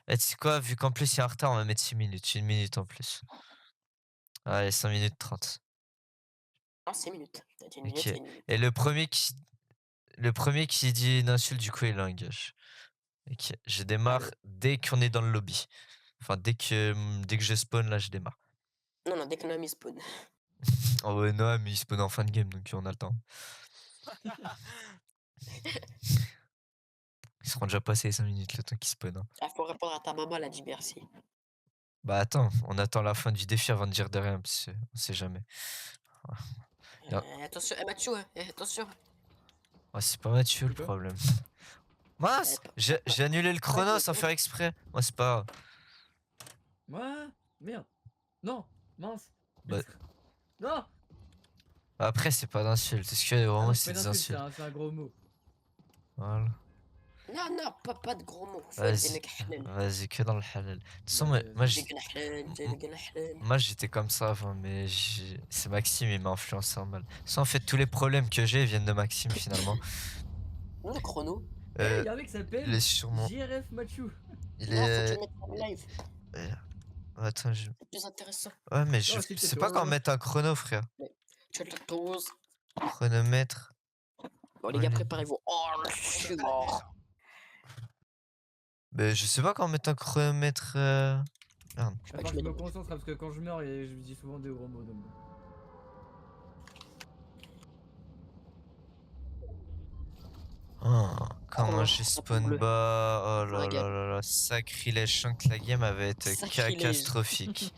bête. Et tu sais quoi, vu qu'en plus il y a un retard, on va mettre 6 minutes. 1 minute en plus. Allez, 5 minutes 30. Ah, 6 minutes. T'as dit une Ok. minute, c'est une minute. Et le premier qui dit une insulte, du coup, il engage. Ok. Je démarre Allez. dès qu'on est dans le lobby. Enfin, dès que je spawn, là, je démarre. Non, dès que Noam il spawn. Oh ouais, non, mais il spawn en fin de game, donc on a le temps. Ils seront déjà passés les 5 minutes, le temps qu'ils spawn. Hein. Ah, faut répondre à ta maman, elle a dit merci. Bah attends, on attend la fin du défi avant de dire de rien, parce qu'on sait jamais. Bien. Attention, Mathieu, attention. Oh, c'est pas Mathieu le Quoi problème. Mince, j'ai annulé le chrono sans faire exprès. Moi, c'est pas grave. Ouais, merde. Non, mince. Bah- Non. Après, c'est pas d'insulte. Est-ce que Ah non, vraiment c'est c'est pas des une insulte, insultes? c'est un gros mot. Voilà. Non, pas de gros mots. faut Vas-y, des mecs halal. vas-y, que dans le halal. De toute façon, Bah, moi, Des gars halal, des gars halal. moi, j'étais comme ça avant, mais c'est Maxime, il m'a influencé en mal. Ça, en fait, tous les problèmes que j'ai viennent de Maxime, finalement. Où le chrono? il Euh, y a un mec qui il s'appelle est sur mon... JRF Machu. Il Non, faut que tu est... le mettes en live. euh, Attends, C'est plus intéressant. Ouais, mais Non, je s'il te sais plaît, pas quand ouais. mettre un chrono, frère. Tu le poses. Chronomètre. Bon, les gars, Ouais. préparez-vous. Oh, je suis mort. Mais je sais pas quand mettre un chronomètre. Merde. Je sais pas Attends, que je je mets me des- concentre parce que quand je meurs, je dis souvent des gros mots. Donc... Oh, comment Oh, j'ai un spawn bleu. bas. Oh là Regarde. là là là. Sacrilège. Je sens que la game elle va être Sacrilège. catastrophique.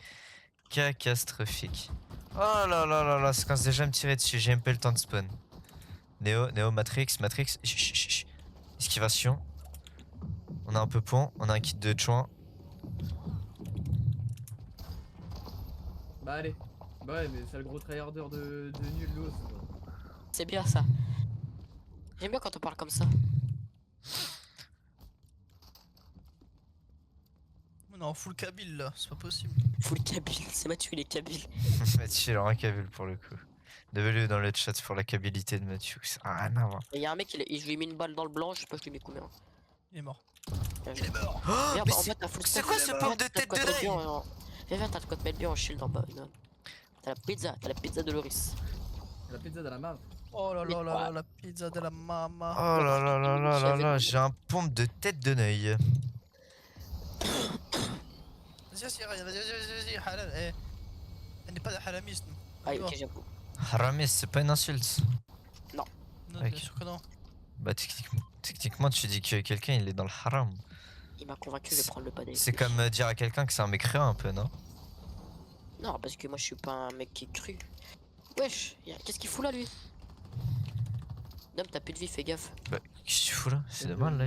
Catastrophique. Oh là là là là. Ça commence déjà à me tirer dessus. J'ai même pas eu le temps de spawn. Néo, Matrix. Chut, chut, chut, chut. Esquivation. On a un peu pont. On a un kit de chouin. Bah allez. Bah ouais, mais c'est le gros tryharder de nul l'os. C'est bien ça. J'aime bien quand on parle comme ça. On est en full Kabyle là, c'est pas possible. Full Kabyle. C'est Mathieu, il est Kabyle. Mathieu, il aura Kabyle pour le coup. Devez-le dans le chat pour la kabilité de Mathieu. Ça a rien à voir. Il y a un mec, je lui ai mis une balle dans le blanc, je sais pas, je lui ai mis combien. Il est mort. Bien Il joué. est mort. Oh, Regarde, mais en fait, t'as full c'est stuff. quoi ce Viens, pompe de T'as tête quoi de te mettre dingue? bien Viens, t'as de quoi te mettre bien en shield en bas. Regarde. T'as la pizza de Loris. La pizza dans la marque. Oh là là là là, la pizza de la mama. Oh là là là là là là, Avec- j'ai un pompe de tête de neuil. Vas-y, vas-y, halal. Eh, elle n'est pas de halamiste. nous. Ah, D'accord. ok, j'avoue. Haramis, c'est pas une insulte. Non, Ok. bien sûr que non. Bah techniquement tu dis que quelqu'un il est dans le haram. Il m'a convaincu, je vais prendre le pas des. C'est comme dire à quelqu'un que c'est un mécréant un peu, non? Non, parce que moi je suis pas un mec qui est cru. Wesh, qu'est-ce qu'il fout là lui? Dom, t'as plus de vie, fais gaffe. Bah qu'est-ce que tu fous là? C'est de mal là.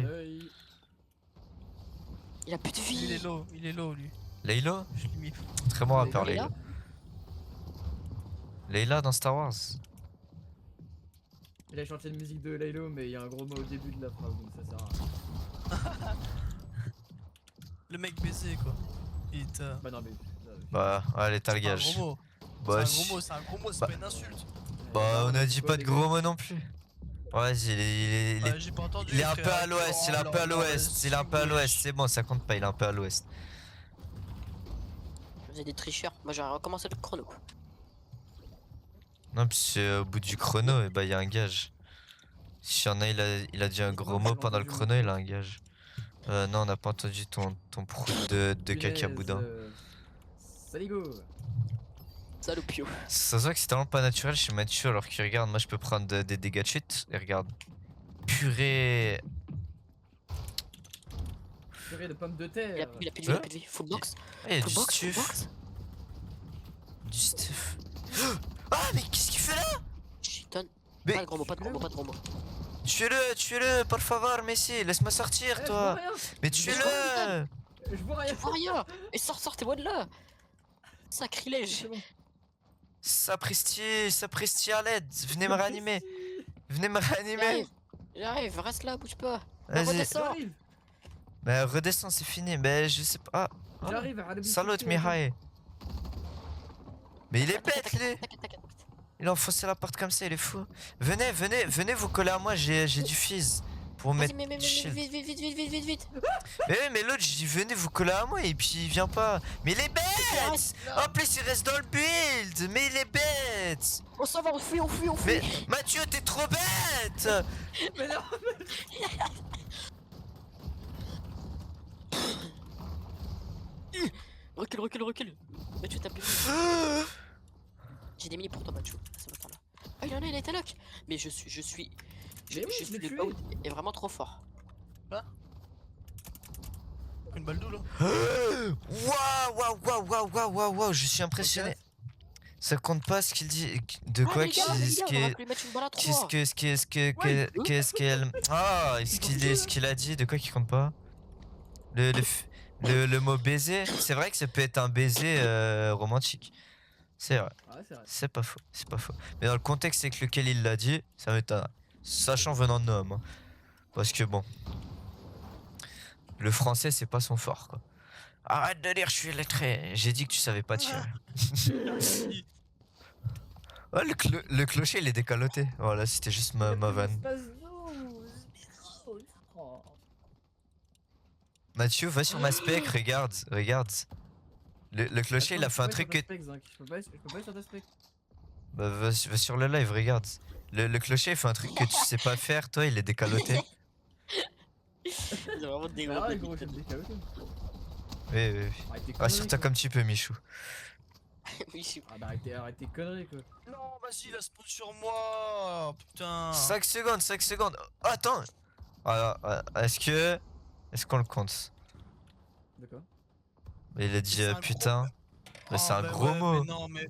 Il a plus de Il est vie. low, lui. Laylo? Je l'ai mis. Très bon rappeur Layla Laylo. Layla dans Star Wars. Il a chanté une musique de Laylo, mais il y a un gros mot au début de la phrase, donc ça sert à rien. Le mec baisé quoi. Il t'a. Bah non, mais. Bah allez t'as le C'est pas un gage. gros mot. Bah, C'est un gros mot, c'est Bah- pas une insulte. bah on a dit pas de gros mots non plus. Vas-y il est J'ai pas entendu. il est un peu frère. à l'ouest, il est un peu à l'ouest, il est un peu à l'ouest, c'est bon ça compte pas, il est un peu à l'ouest. Vous êtes des tricheurs. Moi j'aurais recommencé le chrono. Non puis c'est au bout du chrono et bah il y a un gage. Si y en a il a dit un gros mot pendant le chrono, il a un gage. Non on n'a pas entendu ton prout de caca boudin. Saligo. Salopio. Ça se voit que c'est tellement pas naturel chez Mathieu alors qu'il regarde, moi je peux prendre des dégâts de chute et regarde. Purée. Purée de pommes de Il a terre. plus de vie, il a plus de vie. Full box. Ah, il y a Full du box, full stuff. box. Du stuff. Ah mais qu'est-ce qu'il fait là? Chiton. Mais- Pas de gros mots, pas de gros mots, pas de gros mots. Tuez-le, por favor, Messi, laisse-moi sortir Eh, je vois toi. rien. Mais tuez-le. Je vois rien. Tu vois rien. Et sortez-moi de là. Sacrilège. C'est bon. Sapristi à l'aide, venez me réanimer. Venez me réanimer. J'arrive, reste là, bouge pas. Vas-y. Redescends. J'arrive. Bah redescends, c'est fini. Mais je sais pas. Ah, J'arrive à salut Mihai. Mais il est bête lui. T'inquiète. Il a enfoncé la porte comme ça, il est fou. Venez vous coller à moi, j'ai du fizz. Pour Vas-y, mettre mais du shield. vite. Mais oui, mais l'autre, je dis venez vous coller à moi et puis il vient pas. Mais il est bête. En plus, il reste dans le build. Mais il est bête. On s'en va, on fuit. Mais Mathieu, t'es trop bête. Mais non. Recule. Mathieu, t'as plus de vie. J'ai des mini pour toi, Mathieu. Ça va par là. Ah, il était lock. Mais je suis. Mais oui, je l'ai le tué. baud est vraiment trop fort. Une balle d'eau là. Waouh, je suis impressionné. Ça compte pas ce qu'il dit. De quoi les gars, qu'il les ce gars, qui on va est. lui mettre une balle à Qu'est-ce trois. qu'elle. Ah, ce qu'il est, ce qu'il a dit, de quoi qu'il compte pas? Le Le mot baiser, c'est vrai que ça peut être un baiser romantique. C'est vrai, Ah, c'est vrai. c'est pas faux, c'est pas faux. Mais dans le contexte avec lequel il l'a dit, ça m'étonne. Sachant venant de homme. Hein. Parce que bon. Le français, c'est pas son fort, quoi. Arrête de dire, je suis lettré. J'ai dit que tu savais pas tirer. Merci. Oh, le clocher, il est décaloté. Voilà, c'était juste ma vanne. Mathieu, va sur ma spec, regarde, regarde. Le clocher, il a fait un truc que. Je peux pas aller sur ta spec. Bah, va sur le live, regarde. Le clocher, il fait un truc que tu sais pas faire, toi, il est décaloté. C'est vraiment des Ah gros ouais, gros, bêtises. je vais me décaler. Oui, oui, oui. Arrête tes conneries, Rassure-toi quoi. comme tu peux, Michou. Oui, je suis- Ah bah arrête tes conneries, quoi. Non, vas-y, la spawn sur moi. Putain. 5 secondes, 5 secondes. Oh, attends. Alors, est-ce qu'on le compte? D'accord. Il a dit c'est un gros- putain. Mais c'est Oh, un bah gros ouais, mot. Mais non, mais.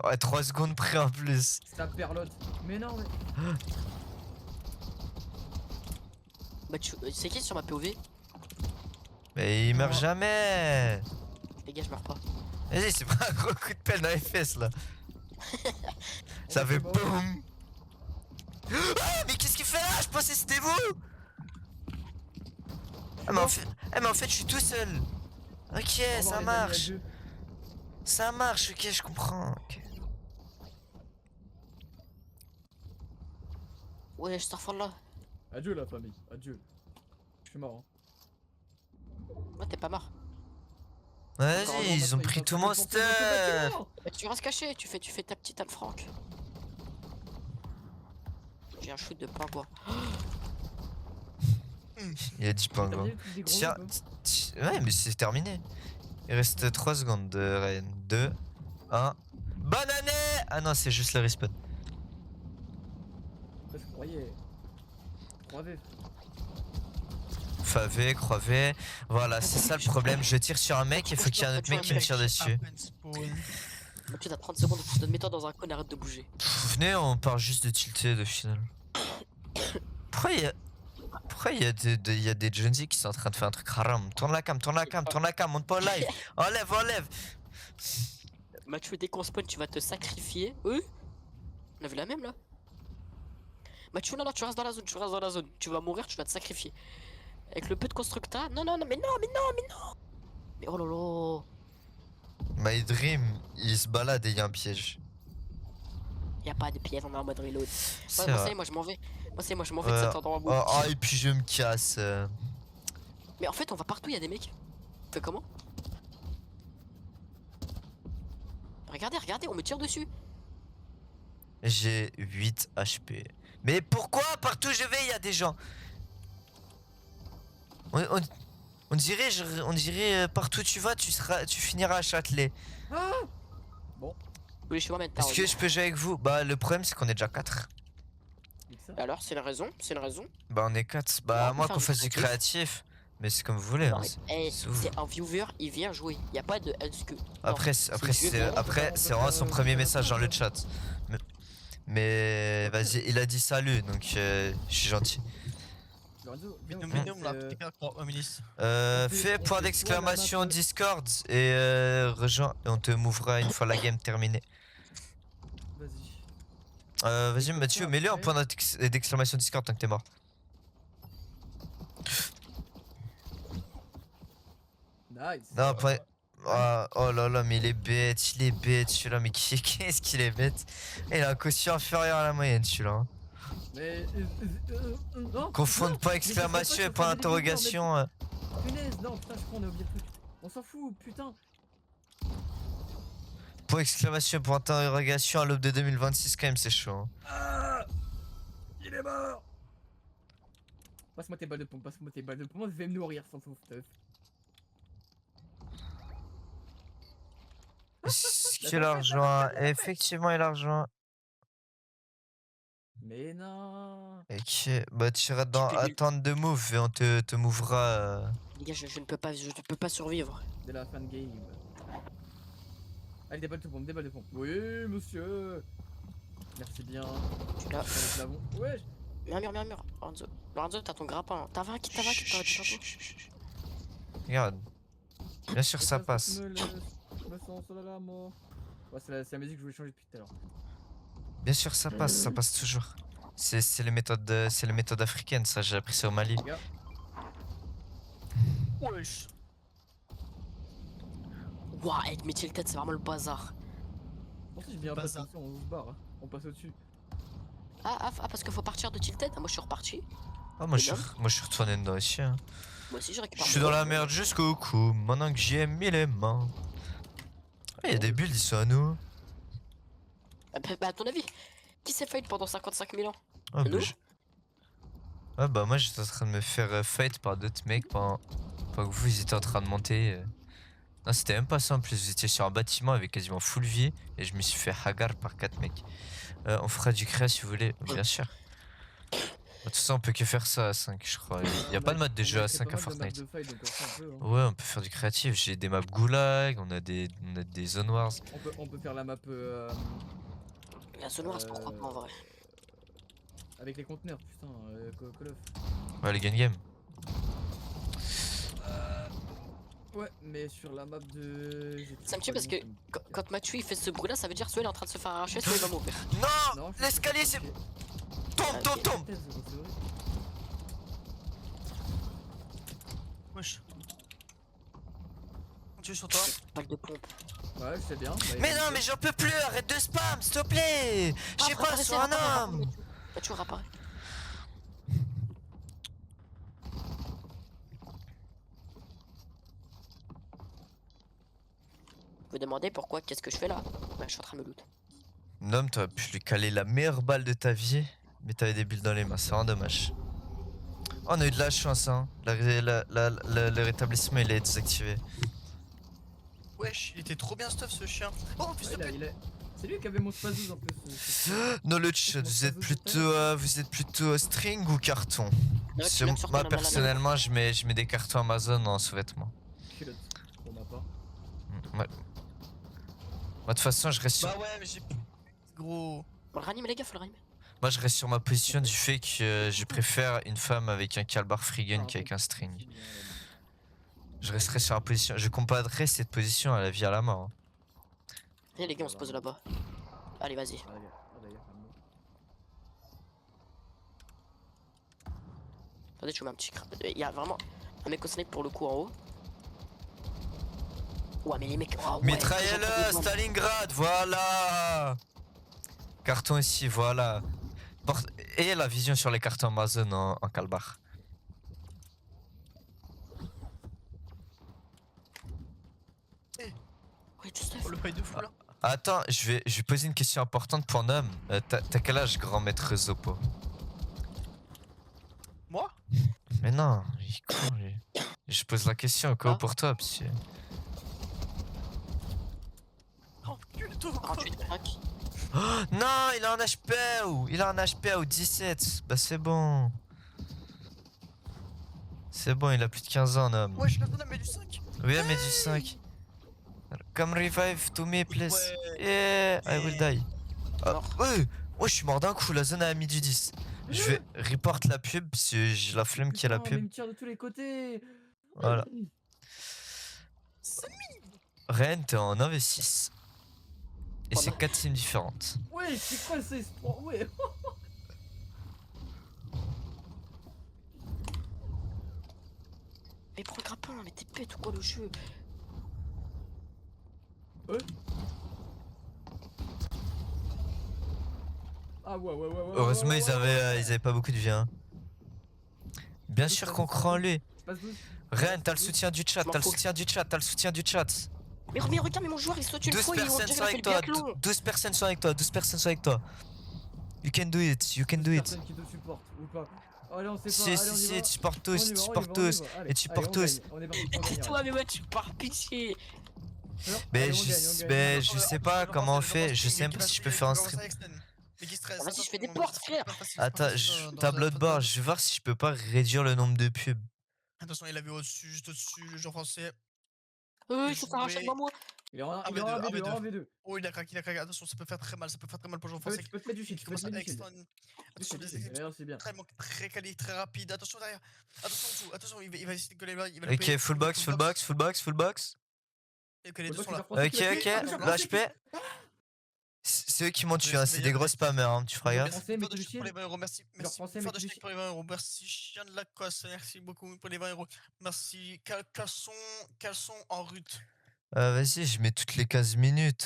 Ouais, 3 secondes près en plus. C'est ta perlotte. Mais non, mais. Bah, c'est qui sur ma POV? Mais il meurt Non. jamais. Les gars, je meurs pas. Vas-y, c'est pas un gros coup de pelle dans les fesses là. Ça fait bon. boum. Ah, mais qu'est-ce qu'il fait là? Je pensais que c'était vous. Ah, mais en fait, je suis tout seul. Ok, Au revoir, ça les amis, marche. adieu. Ça marche, ok, je comprends. Ok. Ouais, je sors là. Adieu la famille, adieu. Je suis mort. Hein. Ouais, t'es pas marre. Vas-y, ils ont pris tout mon stuff. Bah, tu restes caché, tu fais ta petite Anne Frank. J'ai un shoot de pingouin. Il a dit pingouin. Tiens, ouais, mais c'est terminé. Il reste 3 secondes de Ryan. 2, 1. Banané! Ah non, c'est juste le respawn. Je croyais. Croyais. Favé, croivé. Voilà, c'est ça le problème. Je tire sur un mec, il faut qu'il y ait un autre mec qui me tire dessus. Bah, tu as 30 secondes, mets-toi dans un coin, arrête de bouger. Venez, on part juste de tilter de final. Pourquoi il y a des Jonesy qui sont en train de faire un truc haram? Tourne la cam, monte pas au live. Enlève. Mathieu, dès qu'on spawn, tu vas te sacrifier. On a vu la même là? Mathieu, non, tu restes dans la zone, tu vas mourir, tu vas te sacrifier. Avec le peu de constructa. Non, mais non! Mais oh lolo! My dream, il se balade et il y a un piège. Y'a pas de piège, on est en mode reload. C'est Moi, ça y vrai. est, moi je m'en vais. De cet endroit. Oh, et puis je me casse. Mais en fait, on va partout, y'a des mecs. On fait comment? Regardez, on me tire dessus. J'ai 8 HP. Mais pourquoi partout où je vais, il y a des gens? On dirait partout où tu vas, tu finiras à Châtelet. Ah. Oui, je suis moi, Est-ce que je peux jouer avec vous? Bah, le problème, c'est qu'on est déjà 4. Alors, c'est une raison. Bah, on est 4. Non, Bah, on moi, peut qu'on faire fasse du du créatif. Mais c'est comme vous voulez. Non, Hein, mais, c'est vous. c'est un viewer, il vient jouer. Y'a pas de est-ce que. Après, c'est vraiment son premier message dans le chat. Mais vas-y, il a dit salut, donc je suis gentil. Fais point d'exclamation Discord et rejoins. Et on te mouvera une fois la game terminée. Vas-y. Vas-y Mathieu, mets-le en point d'exclamation Discord tant que t'es mort. Nice. Non, point... oh là là, mais il est bête celui-là, mais qu'est-ce qu'il est bête. Il a un quotient inférieur à la moyenne celui-là. Hein. Mais non. Confondre point exclamation et point d'interrogation. Punaise, non, putain, je crois qu'on a oublié le truc. On s'en fout, putain. Point exclamation et point d'interrogation à l'aube de 2026 quand même, c'est chaud. Hein. Ah, il est mort. Passe-moi tes balles de pompe, je vais me nourrir sans ton stuff. Est-ce qu'il a rejoint? Effectivement, il a rejoint. Mais non. Ok, bah tu iras dans attente de move et on te mouvera. Les gars, je ne peux pas survivre. De la fin de game. Allez, des balles de pompe. Oui, monsieur. Merci bien. Tu l'as. Ouais. Mur. Lorenzo, t'as ton grappin. T'as 20 qui t'arrête. Regarde. Bien sûr, ça passe. Me sens sur la mort. Ouais, c'est la musique que je voulais changer depuis tout à l'heure. Bien sûr, ça passe toujours. C'est les méthodes africaines, ça, j'ai appris ça au Mali. Les gars, Wesh. Ouah, avec mes tilted, c'est vraiment le bazar. je pense que j'ai bien Bazar. passé, on se barre. Hein. On passe au-dessus. Parce qu'il faut partir de tilted. Ah, moi je suis reparti. Ah, moi, Et je non. moi, je suis retourné dedans aussi. Hein. Moi aussi je Je récupère. suis mon dans la œuf. merde jusqu'au cou, maintenant que j'y ai mis les mains. Ah, y a des bulles, ils sont à nous. Bah, à ton avis, qui s'est fight pendant 55 000 ans? Ah, bah, Nous? ah, bah, moi, j'étais en train de me faire fight par d'autres mecs pendant que vous étiez en train de monter. Non, c'était même pas ça en plus. Vous étiez sur un bâtiment avec quasiment full vie et je me suis fait hagar par 4 mecs. On fera du créa si vous voulez, bien sûr. De toute façon, on peut que faire ça à 5, je crois. Y a pas de mode de jeu à 5 à Fortnite. De fight, donc on fait un peu, hein. Ouais, on peut faire du créatif. J'ai des maps goulag, on a des zone wars. On peut faire la map La zone noire, c'est pourquoi pas en vrai. avec les conteneurs, putain, Call of. Ouais, les gun game. Ouais, mais sur la map de. Ça me tue parce que quand Mathieu il fait ce bruit là, ça veut dire soit il est en train de se faire arracher, soit il va mourir. Non, l'escalier c'est. Tombe. Wesh. Tu es sur toi. Balle de pompe. Ouais, je sais bien. Mais non, mais j'en peux plus, arrête de spam, s'il te plaît. J'ai pas sur un homme. Mathieu réapparaît. Vous demandez pourquoi, qu'est-ce que je fais là? Bah, je suis en train de me loot. Nom, t'aurais pu lui caler la meilleure balle de ta vie, mais t'avais des bulles dans les mains, c'est vraiment dommage. Oh, on a eu de la chance, hein. Le rétablissement il est désactivé. Wesh, il était trop bien stuff ce chien. Oh, fils de pute. C'est lui qui avait mon spazouz en plus. Non, le chat, vous êtes plutôt string ou carton? Là, Sur- tu viens de sortir Moi la malade. personnellement, je mets des cartons Amazon en sous-vêtements. Culotte, pour ma part. Moi, de toute façon, je reste sur. Bah ouais, mais j'ai. Gros. Faut le ranimer les gars, faut le ranimer. Moi, je reste sur ma position du fait que je préfère une femme avec un calbar free gun qu'avec un string. Je resterai sur ma position. Je comparerai cette position à la vie à la mort. Hein. Viens les gars, on se pose là-bas. Allez, vas-y. Attendez, je mets un petit crâne. Il y a vraiment un mec au snipe pour le coup en haut. Ouais, mais les mecs. Oh, ouais, Mitraille-le, Stalingrad, voilà. Carton ici, voilà. Et la vision sur les cartons Amazon en calbar. Ouais, du stuff. Oh, le paille de fou là. Attends, je vais poser une question importante pour Nom. T'as quel âge, grand maître Zopo? Moi? Mais non, il est con, lui. Je pose la question au cas où Ah. pour toi, parce que... Oh, putain, quoi. 48 crack. Oh, non, il a un HP ou il a un HP ou 17. Bah c'est bon. C'est bon, il a plus de 15 ans, Nom. Wesh, la zone, mais du 5. Oui, mais du 5. Come revive to me, please. Ouais. Yeah, I will die. Ah, Mort. ouais, je suis mort d'un coup, la zone a mis du 10. Je vais report la pub, parce que j'ai la flemme qu'il y ait la Putain, mais il pub. me tire de tous les côtés. Voilà. Ren, t'es en 9v6. Et c'est 4 teams différentes. Ouais, c'est quoi ça, espoir? Ouais. Mais prends le grappin, mais t'es bête ou quoi le jeu? Ah ouais. Heureusement, ils avaient pas beaucoup de vie. Hein. Bien sûr qu'on croit en lui. Spazouz. Ren, t'as le soutien du chat, Je m'en t'as le fous. soutien du chat, t'as le soutien du chat. Mais regarde, mais mon joueur il saute une 12 fois, il on personnes dirait sont qu'il a fait avec le toi, biathlon. 12 personnes sont avec toi, 12 personnes sont avec toi. You can do it, you can do it. Personne qui te supporte ou pas. Allez, on sait pas. Si, Allez, si, on y si, va. tu supportes On y tous, va, tu on y supportes va, on y tous. va. Allez, Et tu allez, portes on tous. gagne, on est parti, on Et gagne, toi, mais ouais, tu pars pitié. alors. Mais Allez, on je, gagne, on gagne. mais je sais pas comment on fait, je sais même pas si je peux faire un stream. Ah, vas-y, je fais des portes, frère. Attends, tableau de bord, je vais voir si je peux pas réduire le nombre de pubs. Attention, il avait au-dessus, juste au-dessus, le joueur français. Il faut faire un chat devant moi. Il est en Un il est en V2, un 1v2, en V2. 1v2. Oh, il a craqué. Attention, ça peut faire très mal. Ça peut faire très mal pour le joueur français. Tu peux te mettre du shield, Qui tu peux te commence à mettre du shield. extendre. Du Attention, shield, des du shield. exécutions Ouais, c'est bien. très quali, très rapide. Attention derrière. Attention en dessous. Attention, il va essayer de coller là. Il va le Ok, payer. full box, full box, full box, full box. Et que les Faut deux pas sont que là. le français Ok, qui va tuer. ok, Le Attention, français qui- l'HP. C'est eux qui m'ont tué, Vas-y, hein, vas-y, c'est des gros vas-y. spammers, hein, tu feras Le gaffe. français, mais Faire de tu le chèque pour les shield. 20 €. Merci. Le Merci. français, Faire mais de tu le chèque pour les 20 €. Merci, chien de la cosse. Merci beaucoup pour les 20 €. Merci. Caleçon en rut. Vas-y, je mets toutes les 15 minutes.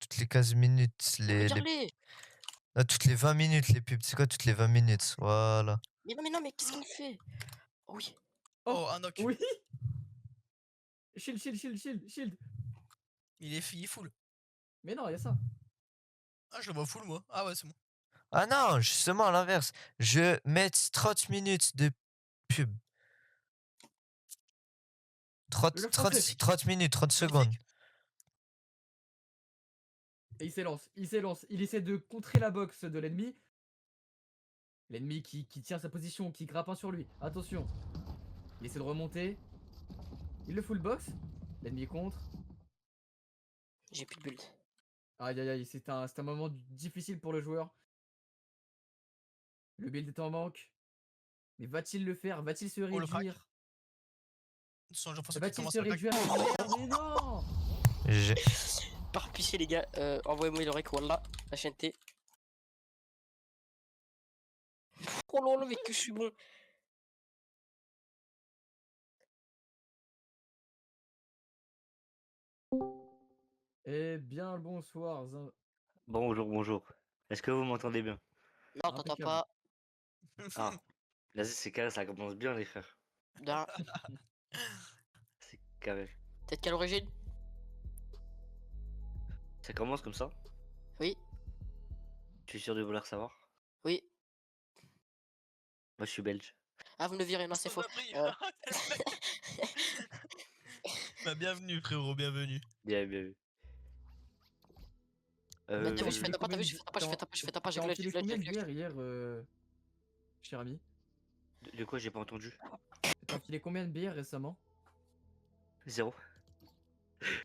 Toutes les 15 minutes. Mais regarde-les. Toutes les 20 minutes, les pubs. C'est quoi, toutes les 20 minutes? Voilà. Mais non, mais qu'est-ce qu'il me fait? Oui. Oh, un knock. Oui. Shield, shield, shield, shield, shield. Il est full. Mais non, il y a ça. Ah, je le vois full, moi. Ah ouais, c'est bon. Ah non, justement, à l'inverse. Je mets 30 minutes de pub. 30, Le 30, français. 30 minutes, 30 secondes. Et il s'élance, il s'élance. Il essaie de contrer la box de l'ennemi. L'ennemi qui tient sa position, qui grappe un sur lui. Attention. Il essaie de remonter. Il le full box. L'ennemi contre. J'ai plus de build. Aïe aïe aïe, c'est un moment difficile pour le joueur. Le build est en manque. Mais va-t-il le faire? Va-t-il se Oh, le crack. réduire? Son jeu français qui Va-t-il commence se à craquer. réduire à la merde? Mais non! J'ai- Par pitié, les gars, envoyez-moi le rec, wallah, la chaîne T. Oh là là, mais que je suis bon. Eh bien, le bonsoir. Bonjour, bonjour. Est-ce que vous m'entendez bien? Non, t'entends Impeccable. pas. Ah, là c'est carré, ça commence bien les frères. D'un. C'est carré. Peut-être quelle origine? Ça commence comme ça? Oui, Tu es sûr de vouloir savoir? oui. Moi je suis belge. Ah, vous me le virez, non, c'est faux. Bah, bienvenue, frérot, bienvenue. Bien, bien vu. Bah, t'as vu, je fais T'as ta pas, t'as vu, combien je fais ta pas, je fais ta pas, je fais ta pas, j'ai T'as glitch, enfilé j'ai glitch, combien j'ai de glitch. bières hier, cher ami? De quoi j'ai pas entendu? T'as enfilé combien de bières récemment? 0.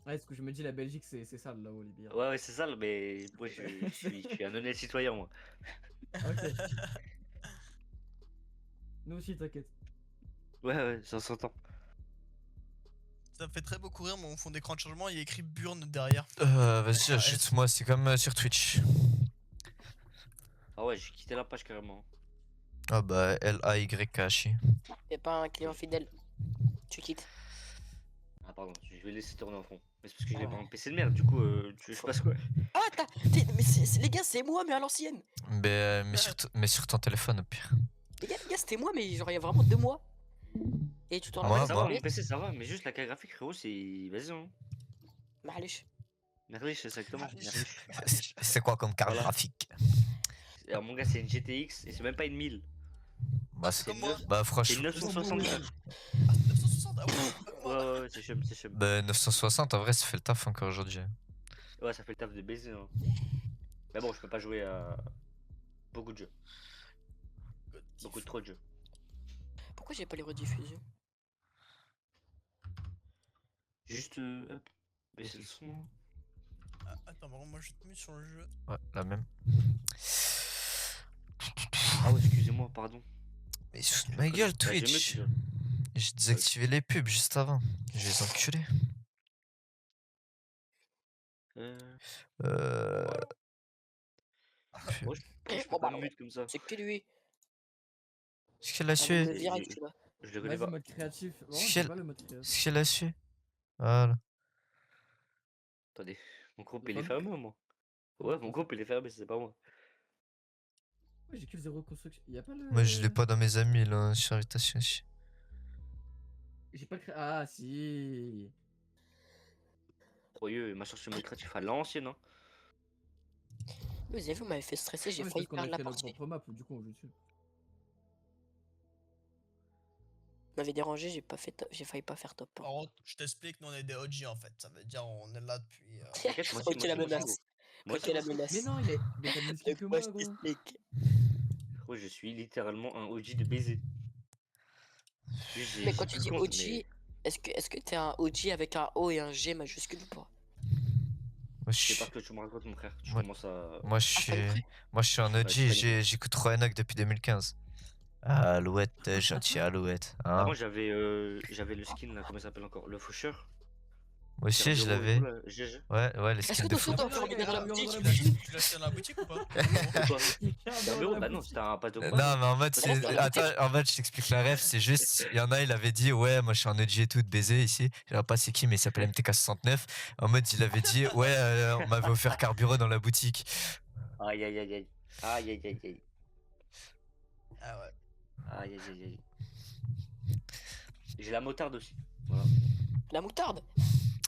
Ouais, ce que je me dis, la Belgique, c'est sale là-haut, les bières. Ouais, ouais, c'est ça, mais moi je suis un honnête citoyen, moi. Ok. Nous aussi, t'inquiète. Ouais, ouais, ça s'entend. Ça me fait très beaucoup rire, mon fond d'écran de changement, il y a écrit Burn derrière. Vas-y, Ah, ajoute-moi, c'est comme sur Twitch. Ah ouais, j'ai quitté la page carrément. Ah bah, L-A-Y-K-H-I. T'es pas un client fidèle. Tu quittes. Ah pardon, je vais laisser tourner en fond. Mais c'est parce que j'ai pas un PC de merde, du coup, tu veux que je passe quoi? Ah, mais les gars, c'est moi, mais à l'ancienne. Mais sur ton téléphone, au pire. Les gars, c'était moi, mais genre, il y a vraiment 2 mois. Et tu t'en Moi, rappelles? Ça moi. va, mon PC ça va, mais juste la carte graphique, frérot, c'est. Vas-y, hein. معلش. Merci, c'est exactement. C'est quoi comme carte Voilà. graphique? Alors, mon gars, c'est une GTX et c'est même pas une 1000. Bah, c'est comme moi. bah C'est franchement. une 960. Ah, c'est 960, ah ouais, comme moi. Ouais, ouais, c'est chum, c'est chum. Bah, 960, en vrai, ça fait le taf encore aujourd'hui. Ouais, ça fait le taf de baiser. Hein. Mais bon, je peux pas jouer à beaucoup de jeux. Beaucoup trop de jeux. Pourquoi j'ai pas les rediffusions? Juste, hop, baisser le son. Ah, attends, par contre, moi je te mets sur le jeu. Ouais, la même. Ah ouais, excusez-moi, pardon. Mais sous ma gueule, Bah, j'ai mieux Twitch. déjà. J'ai désactivé les pubs juste avant. Je vais les enculer. Euh... Moi, je peux pas me mute comme ça. C'est qui lui? Est-ce qu'elle a On su? me vire, celui-là. Je le connais Vas-y, pas. mode créatif. Vraiment, Est-ce j'aime qu'elle pas le mode créatif. est-ce qu'elle a su? Voilà. Attendez, mon groupe Le il est fameux- fermé, moi. Ouais, mon groupe il est fermé, c'est pas moi. Ouais, j'ai que le zéro construction. Y'a pas le. Moi, je l'ai pas dans mes amis, là, sur invitation aussi. J'ai pas créé. Ah, si. Croyeux, il m'a cherché le mode créatif à l'ancienne, hein. Vous avez vu, vous m'avez fait stresser, j'ai Ouais, c'est failli parce qu'on a perdre la créé notre partie. propre map, du coup, on joue dessus. Vous m'avez dérangé, j'ai failli pas faire top 1. Par contre, je t'explique, nous on est des OG en fait. Ça veut dire on est là depuis. T'inquiète, moi aussi, Ok, la moi aussi, menace. Moi Ok, aussi, la moi aussi. menace. Mais non, il est. Mais t'as mieux skill que moi, gros. Gros, je suis littéralement un OG de baiser. Juste, Mais j'ai quand tu plus dis le compte, OG, Est-ce que t'es un OG avec un O et un G majuscule ou pas? Moi, je Je sais suis, pas ce que tu me racontes, mon frère. Tu Ouais. commences à. moi, je Ah, suis, t'as compris? moi, je suis un OG, je connais j'écoute trop Enoch depuis 2015. Alouette, gentil Alouette. Hein. Avant, j'avais le skin là, comment ça s'appelle encore? Le faucheur. Moi aussi, je Carburant et l'avais. tout, là, GG. Ouais, les Est-ce skins que de toi fou. aussi t'as envie de dans la Carburant boutique? dans la boutique. Tu l'as acheté dans la boutique ou pas? Quoi Carburant Carburant, dans la bah non, boutique. c'était un pâte au Non, poivre. mais en mode, Ouais, dans la attends, en mode, je t'explique la ref, c'est juste, il y en a, il avait dit, ouais, moi je suis un OG et tout, de baiser ici. Je sais pas c'est qui, mais il s'appelle MTK69. En mode, il avait dit, ouais, on m'avait offert carburant dans la boutique. Aïe aïe aïe aïe. Aïe aïe aïe aïe. Ah ouais. Aïe aïe aïe aïe. J'ai la motarde aussi. Voilà. La moutarde?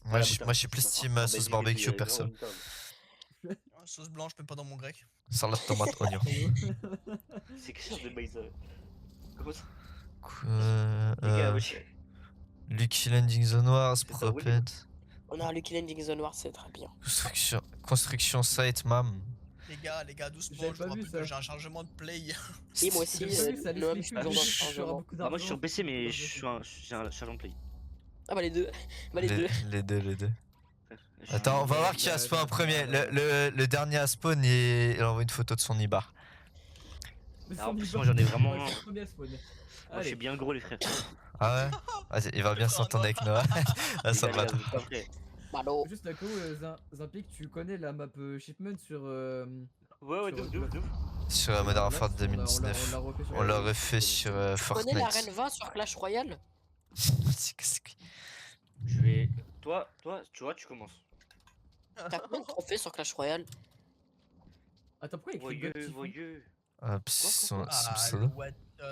Moi, La je moutarde, suis plus c'est team pas- en sauce Belgique et tout, il y barbecue, a vraiment perso. une moutarde. Sauce blanche, mais pas dans mon grec. Salade, tomate, oignon. C'est quelque chose de maïs. Comment ça? Les Euh, gars, euh, wesh. Lucky Landing Zone Wars, C'est ça, Willy. Proped. On a un Lucky Landing Zone Noir, c'est très bien. Construction site, mam. Les gars, doucement, J'avais je pas vous vu rappelle ça. que j'ai un chargement de play. Et moi aussi, J'ai pas vu que ça allait Noam, se je suis cliquer, toujours dans le sur chargement. beaucoup Bah, moi je suis sur d'argent. PC, mais j'ai un chargement play. Ah bah les deux. Bah les deux. Les deux. Je suis- Attends, on va Ouais, voir qui a bah, spawn en bah, premier. bah, Le dernier à spawn, il envoie une photo de son Ibar. Mais Alors, son parce que niveau- moi, j'en ai vraiment- Ouais, c'est le premier à spawn. Moi je Allez. suis bien gros, les frères. Ah ouais Il va bien s'entendre avec Noah. Ah, ça Les va. gars, vous êtes pas prêts. Bah non. Juste à coup, Zimpic, tu connais la map Shipment sur. Ouais, ouais, Sur- de ouf. Sur Modern Warfare Max, 2019. on l'a refait sur. On l'a refait sur Tu connais Fortnite. l'arène 20 sur Clash Royale? C'est que- Je vais. Toi, tu vois, tu commences. T'as combien de trophées sur Clash Royale? Attends, pourquoi il écrit God Voyeux, Typhon voyeux. Ah, son Ah, pseudo. what the...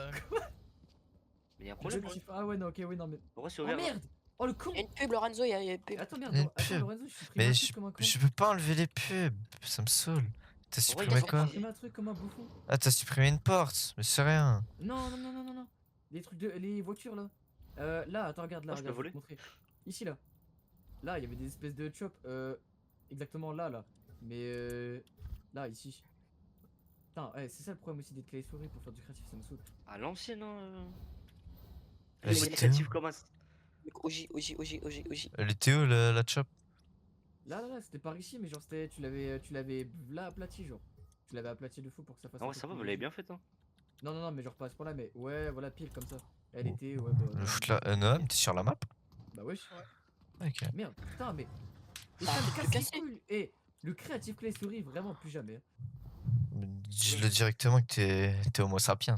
Mais y'a un God problème, ouais. Typhon. Ah ouais, non, ok, oui, non, mais. Pourquoi c'est Oh ouvert là merde! Oh le con! Il y a une pub, Lorenzo, il y a une pub. Attends, merde, Il y a une attends, pub. Lorenzo, je suis Mais un truc comme un con. je peux pas enlever les pubs, ça me saoule. T'as Pourquoi il supprimé a quoi supprimé un truc comme un bouffon. Ah, t'as supprimé une porte, mais c'est rien. Non. Les trucs de. Les voitures là. Là, attends, regarde là. Oh, je peux regarde, vais te voler montrer. Ici là. Là, il y avait des espèces de chop. Exactement là. Mais là, ici. Putain, ouais, c'est ça le problème aussi des clés souris pour faire du créatif, ça me saoule. À l'ancienne, hein. Elle Le était mode créatif où commence. Mec, OG. Elle était où la chop Là, c'était par ici, mais genre, tu l'avais là aplati, genre. Tu l'avais aplati de fou pour que ça fasse. Ah un ouais, peu ça va, plus vous l'avez léger. bien fait, hein. Non, mais genre pas à ce point-là, mais ouais, voilà, pile comme ça. Elle Oh. était, ouais, bah. Le foot là, Noam, t'es sur la map Bah, wesh. Ok. Merde, putain, mais. Ah, Ça me tu casse le les cassais. couilles. Et le créatif clé souris, vraiment plus jamais. Dis-le directement que t'es Homo sapiens.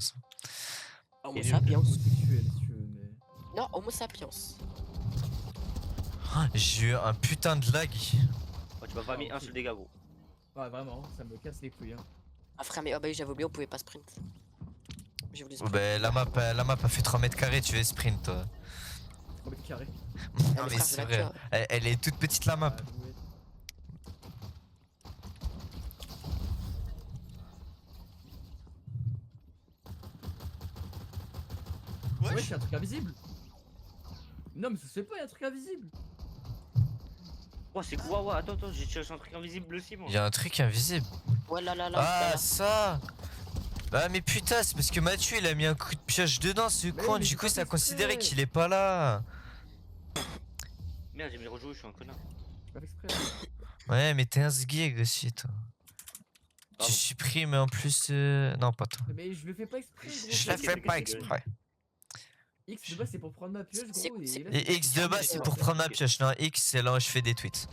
Homo Et sapiens. Homosexuel, si tu veux, mais. Non, Homo sapiens. J'ai eu un putain de lag. Oh, tu m'as pas mis un seul dégât, gros. Ouais, vraiment, ça me casse les couilles. Hein. Ah frère, mais oh bah oui, j'avais oublié, on pouvait pas sprint. J'ai voulu Oh, sprint. bah, la map a fait 3 mètres carrés, tu veux sprint toi. 3 mètres carrés. Ah, Non mais mais frère, c'est j'ai la vrai, cœur. elle est toute petite la map. Ah, joué. Ouais, Wesh, c'est un truc invisible. Non, mais ça se fait pas, y a un truc invisible. Oh, c'est quoi, ouais, attends, j'ai cherché un truc invisible aussi, moi. Il y a un truc invisible. Ouais, là. Ah là. ça. Bah mais putain, c'est parce que Mathieu il a mis un coup de pioche dedans ce Mais con, oui, mais du j'ai coup pas ça a fait considéré exprès. qu'il est pas là. Merde, j'ai mis rejouer, je suis un connard. J'ai pas fait exprès. Ouais mais t'es un sgig aussi toi. Tu Pardon. supprimes en plus... Non pas toi. Mais je le fais pas exprès, gros. Je sais la que fais c'est pas que- exprès. X de base, c'est pour prendre ma pioche, C'est- gros. c'est- Et là, Et X de base c'est pour prendre ma pioche, non X c'est là où je fais des tweets.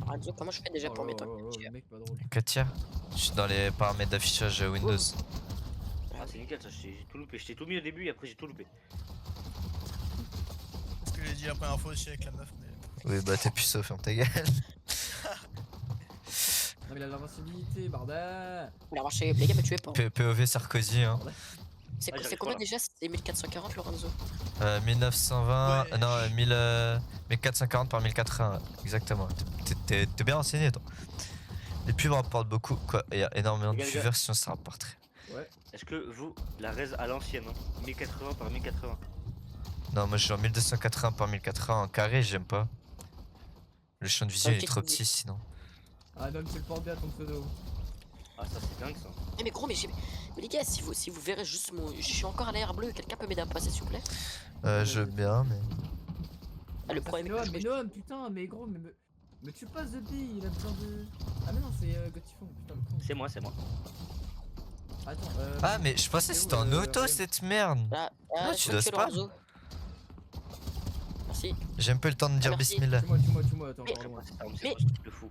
Lorenzo, comment je fais déjà pour mettre un le mec, pas drôle. 4 tiers. Je suis dans les paramètres d'affichage Windows. Ah, c'est nickel, ça, j'ai tout loupé. J'étais tout mis au début et après j'ai tout loupé. c'est ce que j'ai dit la première fois aussi avec la meuf, mais... Oui bah t'es puceau, ferme ta gueule. Non, mais il a l'invincibilité, bordel. Il a marché, les gars, me tuez pas. POV Sarkozy hein. C'est Ah, j'arrive combien pas, là. déjà? C'est 1440, Lorenzo? 1920... Ouais. Non 1440 par 1080, exactement. T'es bien renseigné toi. Les pubs rapportent beaucoup, quoi. Il y a énormément de Les gars, viewers sinon ça rapporterait. Ouais. Est-ce que vous, la raise à l'ancienne, hein, 1080 par 1080? Non, moi je suis en 1280 par 1080 en carré, j'aime pas. Le champ de vision Ok, il est trop tu dis. petit sinon. Ah non, tu le portes bien ton pseudo. Ah, ça c'est dingue ça. Eh mais gros, mais les gars, si vous verrez juste mon... Je suis encore à l'air bleu, quelqu'un peut m'aider à passer s'il vous plaît? Je veux bien, mais. Ah, le Ça, problème c'est est Noam, que mais je- Noam, putain, mais gros, mais tu passes de billes, il a besoin de. Ah, mais non, c'est Gotifon, putain, le con. C'est moi, c'est moi. Attends, Ah, mais je pensais que c'est où, c'était en auto Ryan cette merde. Ah, Ah, tu dois tuer spam. Lorenzo. Merci. J'ai un peu le temps de dire merci. bismillah. Tue-moi, attends, Mais- encore loin. C'est Mais- moi, c'est le fou.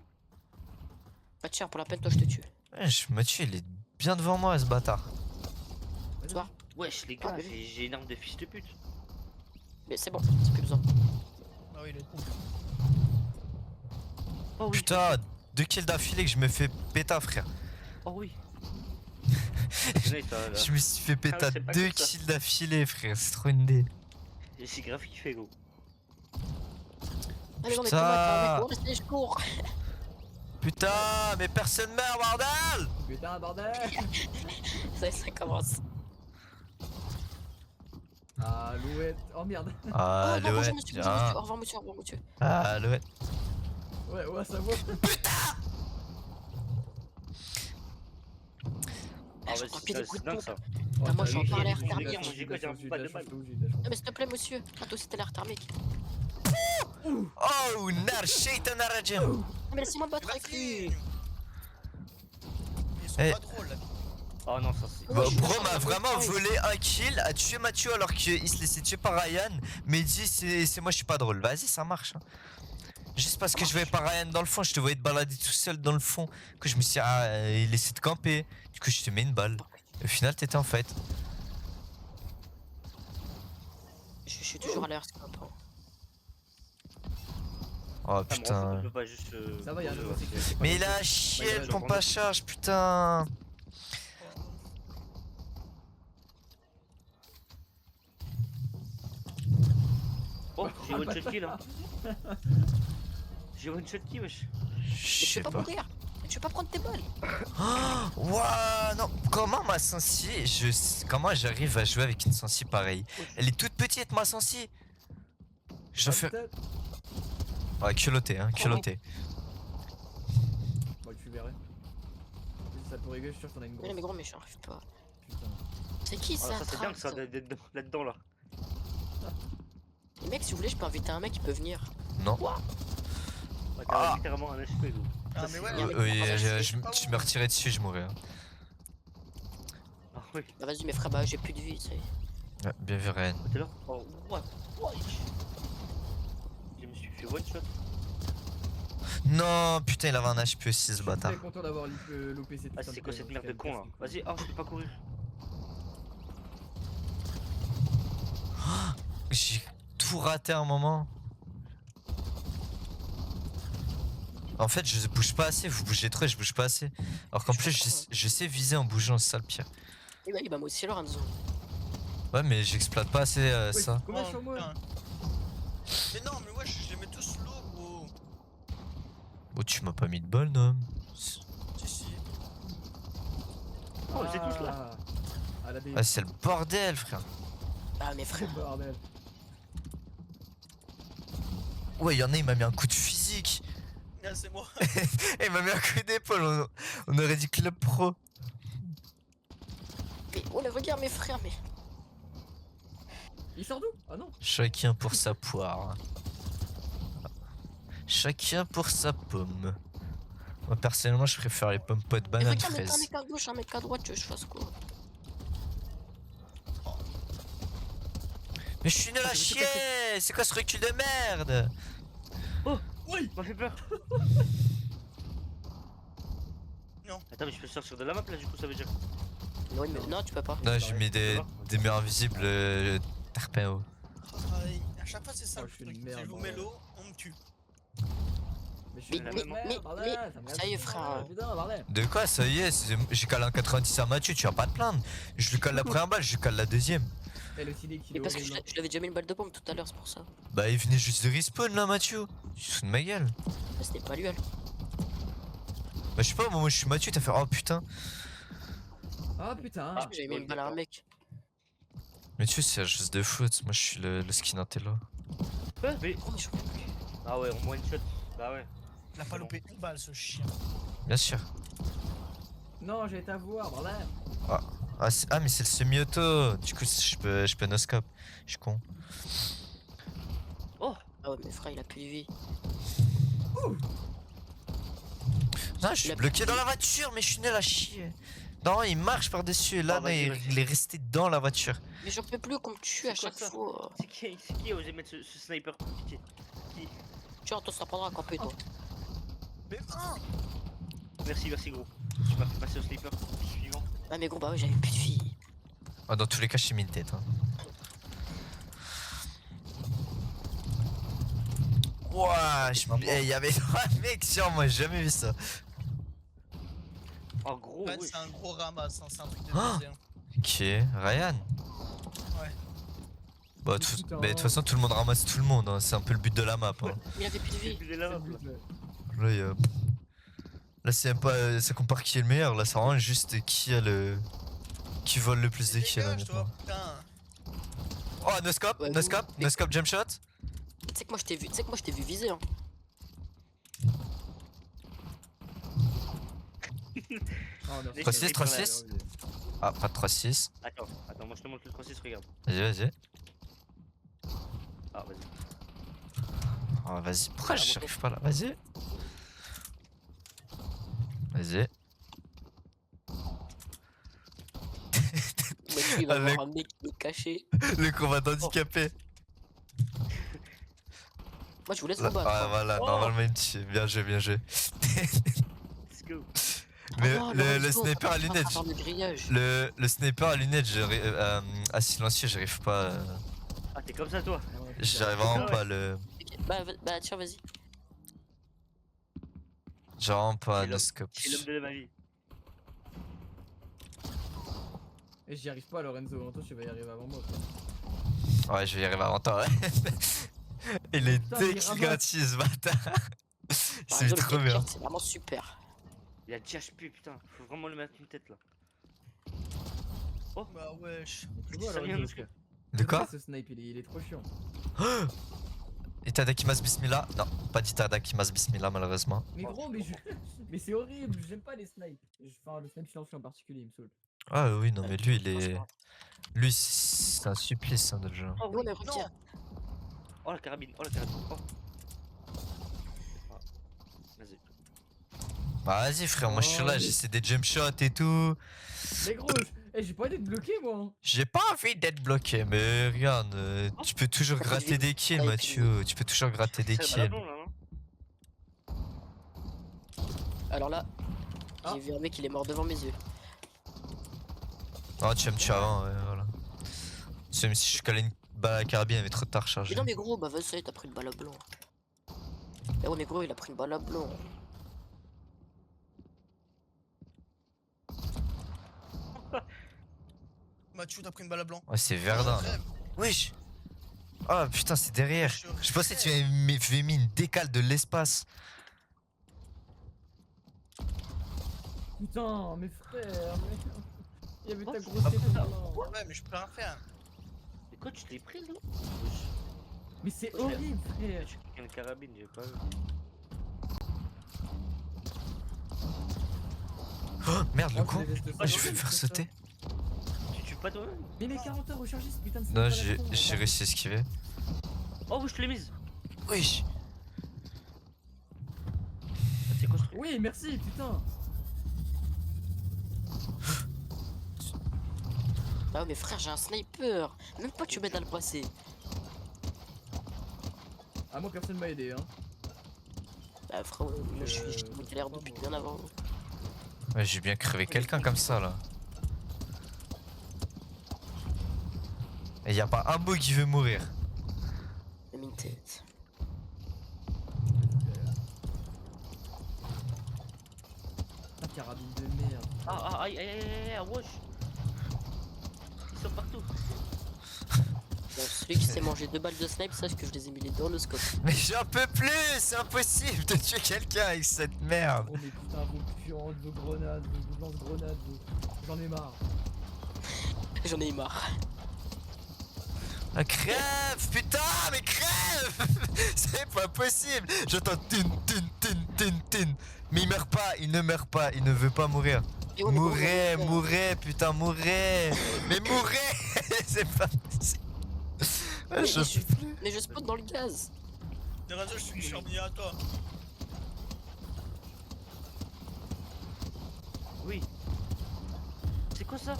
Pas de cher pour la peine, toi je te tue. Ouais, je me tue, il est bien devant moi ce bâtard. Vas-y, Toi. Wesh, les Ah, gars, mais- j'ai une arme de fils de pute. Mais c'est bon, c'est plus besoin. Ah oui, il est con. Oh oui. Putain, 2 kills d'affilée que je me fais péta, frère. Oh oui. Nice, là. Je me suis fait péta c'est pas 2 comme ça. kills d'affilée, frère. C'est trop une dé. Et c'est grave kiffé, gros. Allez, non, mais Putain. comment restez, je cours. Putain, mais personne meurt, bordel! Putain, bordel! Ça commence. Alouette. Oh merde. Ah, oh, non, bonjour ouais. monsieur, bonjour monsieur. Au revoir monsieur, au revoir monsieur. Ah, ouais. Ouais, ça vaut. Ah, j'ai ouais, encore pris des c'est coups de dingue pompe. ça. Ah, moi, je suis en oui, parler oui, à oui, terme. oui, j'ai quoi, j'ai un pas de balle. Non, mais s'il te plaît monsieur, toi aussi t'as l'air tard mec. Oh, nar shaitan rajim. Non, mais laissez-moi me battre avec lui. Ils sont Eh. pas drôles là. Oh non, ça c'est. Ouais, je suis Bro méchant, m'a mais vraiment pareil. volé un kill, a tué Mathieu alors qu'il se laissait tuer par Ryan. Mais il dit c'est moi je suis pas drôle. Vas-y, ça marche. Hein. Juste parce que je voyais pas Ryan dans le fond, je te voyais te balader tout seul dans le fond. Que je me suis dit, ah, il essaie de camper. Du coup, je te mets une balle. Au final, t'étais en fait. Je suis toujours à l'air, c'est comme Oh Ça me rend fou, putain. je peux pas juste. Ça va, y'a un poser, nouveau ouais. sécurité. Mais il a chié Ouais, le ouais, pompe à charge, putain. Oh, j'ai one shot kill là. J'ai one shot kill, wesh. Mais Je tu sais veux pas pas. mourir. Mais tu veux pas prendre tes balles. Ouah, non. Comment ma sensi, comment j'arrive à jouer avec une sensi pareille? Elle est toute petite, ma sensi. Je dois faire. Ouais, culotté, hein, culotté. Bon, tu verrais. Ça pourrait rigoler, je suis sûr que t'en as une Mais grosse. non, mais gros, mais j'arrive pas. Putain. C'est qui Ah, ça ça c'est dingue ça Trax d'être là-dedans là. Les mecs, si vous voulez, je peux inviter un mec qui peut venir. Non. Ouais, Ah. t'as littéralement un HP, gros. Ah, Ça, mais c'est- ouais, mais- Oui, Ah, je me retirais dessus, je mourrais. Hein. Ah oui. Bah vas-y, mes frères, bah j'ai plus de vie, ça y est. Ouais, bien vu, Ryan. T'es là? Oh, what? Je me suis fait one shot. Non, putain, il avait un HP aussi, ce Je suis bâtard. très content d'avoir loupé cette Ah, putain c'est de quoi play, cette hein, merde de c'est con là? quand même Vas-y, oh, je peux pas courir. J'ai tout raté à un moment. En fait, je bouge pas assez, vous bougez trop et je bouge pas assez. Alors qu'en Je plus, comprends. je sais viser en bougeant, c'est ça le pire. Et bah moi aussi, Lorenzo. Ouais, mais j'exploite pas assez Ouais, ça. combien Oh, sur moi? putain. Mais non, mais wesh, je les mets tous low, gros. Oh, tu m'as pas mis de bol, non? Si, si. Oh, vous êtes tous là. Ah, la dé. Ah, c'est le bordel, frère. Ah, mes frères. Bordel. Ouais, y en a, il m'a mis un coup de physique. Ah, c'est moi. Et il m'a mis un coup d'épaule. On aurait dit club pro. Mais oh là, regarde mes frères, mais. Il sort d'où? Ah non. Chacun pour sa poire. Chacun pour sa pomme. Moi, personnellement, je préfère les pommes potes Mais banane regarde, mais t'as un fraise. mec à gauche, un mec à droite, tu veux que je fasse quoi? Mais je suis nul à chier. C'est quoi ce recul de merde? Oui, m'a fait peur. Non. Attends, mais je peux sortir de la map là, du coup, ça veut dire. Non, mais non, tu peux pas. Non, j'ai mis des murs invisibles Tarpeo. À chaque fois, c'est ça Oh, le je suis truc. une merde, Si je joue bordel. mélo, on me tue. Mais je suis Mais- une mais- merde, bordel, ça me ça y est, reste- frère. Putain, bordel. De quoi, ça y est, j'ai calé un 90 à Mathieu, tu vas pas te plaindre. Je lui colle la première balle, je lui colle la deuxième. Elle aussi des kilos. Mais parce que horribles. je l'avais déjà mis une balle de bombe tout à l'heure, c'est pour ça. Bah, il venait juste de respawn là, Mathieu. Tu te fous de ma gueule. Ça, c'était pas lui, elle. Bah, je sais pas, moi je suis Mathieu, t'as fait oh putain. Ah putain. Ah. J'avais mis une balle à un mec. Mais tu sais, c'est juste de foot, moi je suis le skin intello. Mais. Oh, mais je reviens plus. Ah ouais, on one shot. Bah ouais. Il a pas loupé une balle, ce chien. Bien sûr. Non, j'ai été à voir, bordel. Ah, mais c'est le semi-auto. Du coup, je peux no-scope. Je suis con. Oh, Ah Ah ouais, mais frère, il a plus de vie. Non, je suis Il a bloqué plus dans de la voiture, mais je suis nul à chier. Non, il marche par-dessus et là, Ah, vas-y, non, vas-y. il est resté dans la voiture. Mais j'en peux plus qu'on me tue C'est à quoi chaque ça fois. C'est qui a osé mettre ce sniper Pitié. Qui Tu vois, toi, ça prendra à camper, toi. Mais un. Merci gros. Tu m'as fait passer au sniper. Suivant. Ah, mais gros, bah ouais, j'avais plus de vie. Ah, dans tous les cas, je suis mis une tête. Hein. Ouah, il y avait 3 mecs sur moi, j'ai jamais vu ça. Oh gros, Van, wesh. c'est un gros ramasse, hein, c'est un truc de Ah. baiser, hein. Ok, Ryan. Ouais. Bah, Putain. mais de toute façon, tout le monde ramasse tout le monde, hein. C'est un peu le but de la map. Hein. Il avait plus de vie. Il est là, C'est le hop, là. but, ouais. Là, là c'est même pas. Ça compare qui est le meilleur, là, c'est vraiment juste qui a le. Qui vole le plus de Mais kills, dégage, toi, honnêtement. putain. Oh, no scope, Ouais, no vous- scope, mais- no scope jump shot. Tu sais que moi, je t'ai vu viser, hein. Oh, merci. 3-6, 3-6. Janvier. Ah, pas de 3-6. Attends, moi je te montre le 3-6, regarde. Vas-y. Ah, vas-y. Oh, vas-y. Pourquoi Ah, j'y bon, arrive pas là? Vas-y. Vas-y. Bah, tu, il va Avec- avoir un mec qui est caché. Le combattant handicapé. Moi, je vous laisse Là, vous battre. ah, hein. voilà, Oh. normalement il tue. Bien joué, bien joué. Let's go. Mais Ah non, le let's go, sniper à faut pas lunettes. avoir le grillage. Le sniper à lunettes, à silencieux, j'arrive pas. Ah, t'es comme ça, toi. Ah ouais, J'arrive putain. vraiment ouais. pas à le. Ok, bah tiens, vas-y. J'ai vraiment pas à C'est no l'homme- scope. C'est l'homme de ma vie. Et j'y arrive pas, Lorenzo. Toi, tu vas y arriver avant moi. quoi. Ouais, je vais y arriver avant toi, ouais. Il est Putain, mais il dès qu'il ramasse. gratuit ce bâtard. Par C'est exemple, trop le bien. Deadshot, c'est vraiment super. Il a 10 HP, putain. Faut vraiment lui mettre une tête là. Bah wesh. Tu vois, Ça vient Lorenzo, de- frère. De quoi? Ce snipe, il est trop chiant. Itadakimasu Bismillah? Non, pas d'Itadakimasu Bismillah malheureusement. Mais gros, mais c'est horrible. J'aime pas les snipes. Enfin, le snipe silencieux en particulier, il me saoule. Ah oui, non mais lui il Non, c'est est. pas Lui c'est un supplice hein, de le jeu. Oh, grave. Ouais, mais Non. reviens. Oh la carabine, oh la carabine. Oh. Ah. Vas-y. Bah vas-y frère, moi je suis là, Oh, mais- j'essaie des jump shots et tout. Mais gros, j'ai pas envie d'être bloqué, moi. hein. J'ai pas envie d'être bloqué, mais regarde, tu peux toujours T'as pas gratter de des kills Ouais, Mathieu, tu peux toujours gratter des C'est le kills. ballon, là, non Alors là, Ah. j'ai vu un mec, il est mort devant mes yeux. Oh tu vas me tuer avant, ouais voilà. C'est même si je calais une balle à la carabine, elle est trop tard Mais chargée. non, mais gros, bah vas-y, ça y est, t'as pris une balle à blanc. Eh ouais, mais gros, il a pris une balle à blanc. Mathieu, t'as pris une balle à blanc. Ouais c'est Verdun. Je rêve. Wesh. Oh putain c'est derrière. Je pensais que tu avais mis une décale de l'espace. Putain, mes frères. Il y avait ta Oh, grosse ah, tête putain. dedans. Ouais, mais je peux rien faire. Mais quoi, tu t'es pris là Mais c'est horrible, frère. J'ai pris une carabine, j'ai pas vu. Oh merde le Oh, con. je déteste ça. Je vais me faire sauter. Tu tues pas toi-même Mais mes 40 heures rechargées, ce putain de Non sniper à la con, j'ai là. réussi à esquiver. Oh oui, je te l'ai mise. Wesh. Ça s'est construit. Oui, merci, putain. Ah ouais, mais frère, j'ai un sniper. Même pas tu m'aides à le passer. Ah, moi, personne m'a aidé, hein. Bah frère, moi je suis Euh, galère depuis bien avant. Ouais, j'ai bien crevé quelqu'un comme ça là. Et y a pas un mot qui veut mourir. Même une tête. Ah, carabine de merde. Ah, aïe, aïe, aïe, aïe, aïe, wesh. Ils sont partout. Bon, celui qui s'est mangé 2 balles de snipe, sache que je les ai mis les deux dans le scope. Mais j'en peux plus, c'est impossible de tuer quelqu'un avec cette merde. Oh, mais putain, vos puants, vos grenades, vos lance-grenades, j'en ai marre. J'en ai eu marre. Ah, crève, putain, mais crève. C'est pas possible. J'entends tin, tin, tin, tin, tin. Mais il meurt pas, il ne meurt pas, il ne veut pas mourir. Et ouais, mais gros, Mourez, ouais, mourez, putain, mourez. Mais mourez. C'est pas possible. Mais Je je- Mais je spot dans le gaz. Lorenzo, je suis revenu à toi. Oui. C'est quoi ça?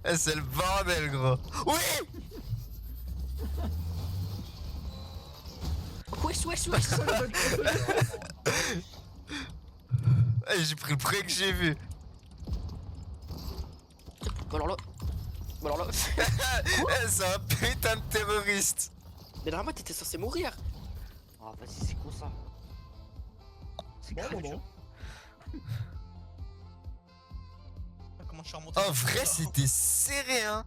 Eh, c'est le bordel, gros. Oui. Wesh, wesh, wesh. Eh, j'ai pris le prêt que j'ai vu. Bah alors là. Bah alors là. Eh, c'est un putain de terroriste. Mais normalement, t'étais censé mourir. Ah, vas-y, c'est quoi ça? C'est Bon, grave, bon, bon. Ah, comment je suis remonté En vrai, c'était serré, hein.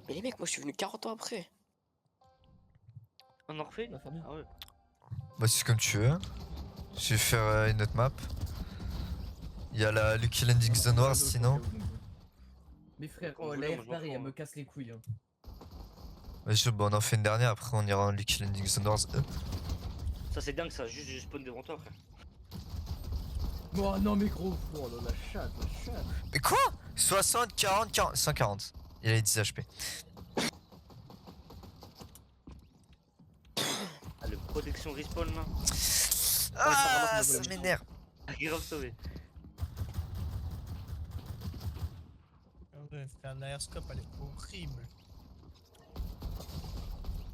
Mais les mecs, moi je suis venu 40 ans après. On en refait? La famille. Ah ouais. Bah, c'est comme tu veux. Je vais faire une autre map. Il y a la Lucky Landing Zone Wars sinon. Mes frères, Comme oh vous la voulez, moi, je m'en pareil, fous, elle hein. me casse les couilles. Hein. Vas-y, bon, on en fait une dernière, après on ira en Lucky Landing Zone Wars. Ça, c'est dingue, ça. Juste, je spawn devant toi, frère. Oh non mais gros, oh là, la chatte, la chatte. Mais quoi? 60, 40, 40, 140. Il a les 10 HP. Ah, le protection respawn là. Ah, ça ça va, m'énerve. Ah, grave sauvé. Ouais, faire un aérscope, elle est horrible.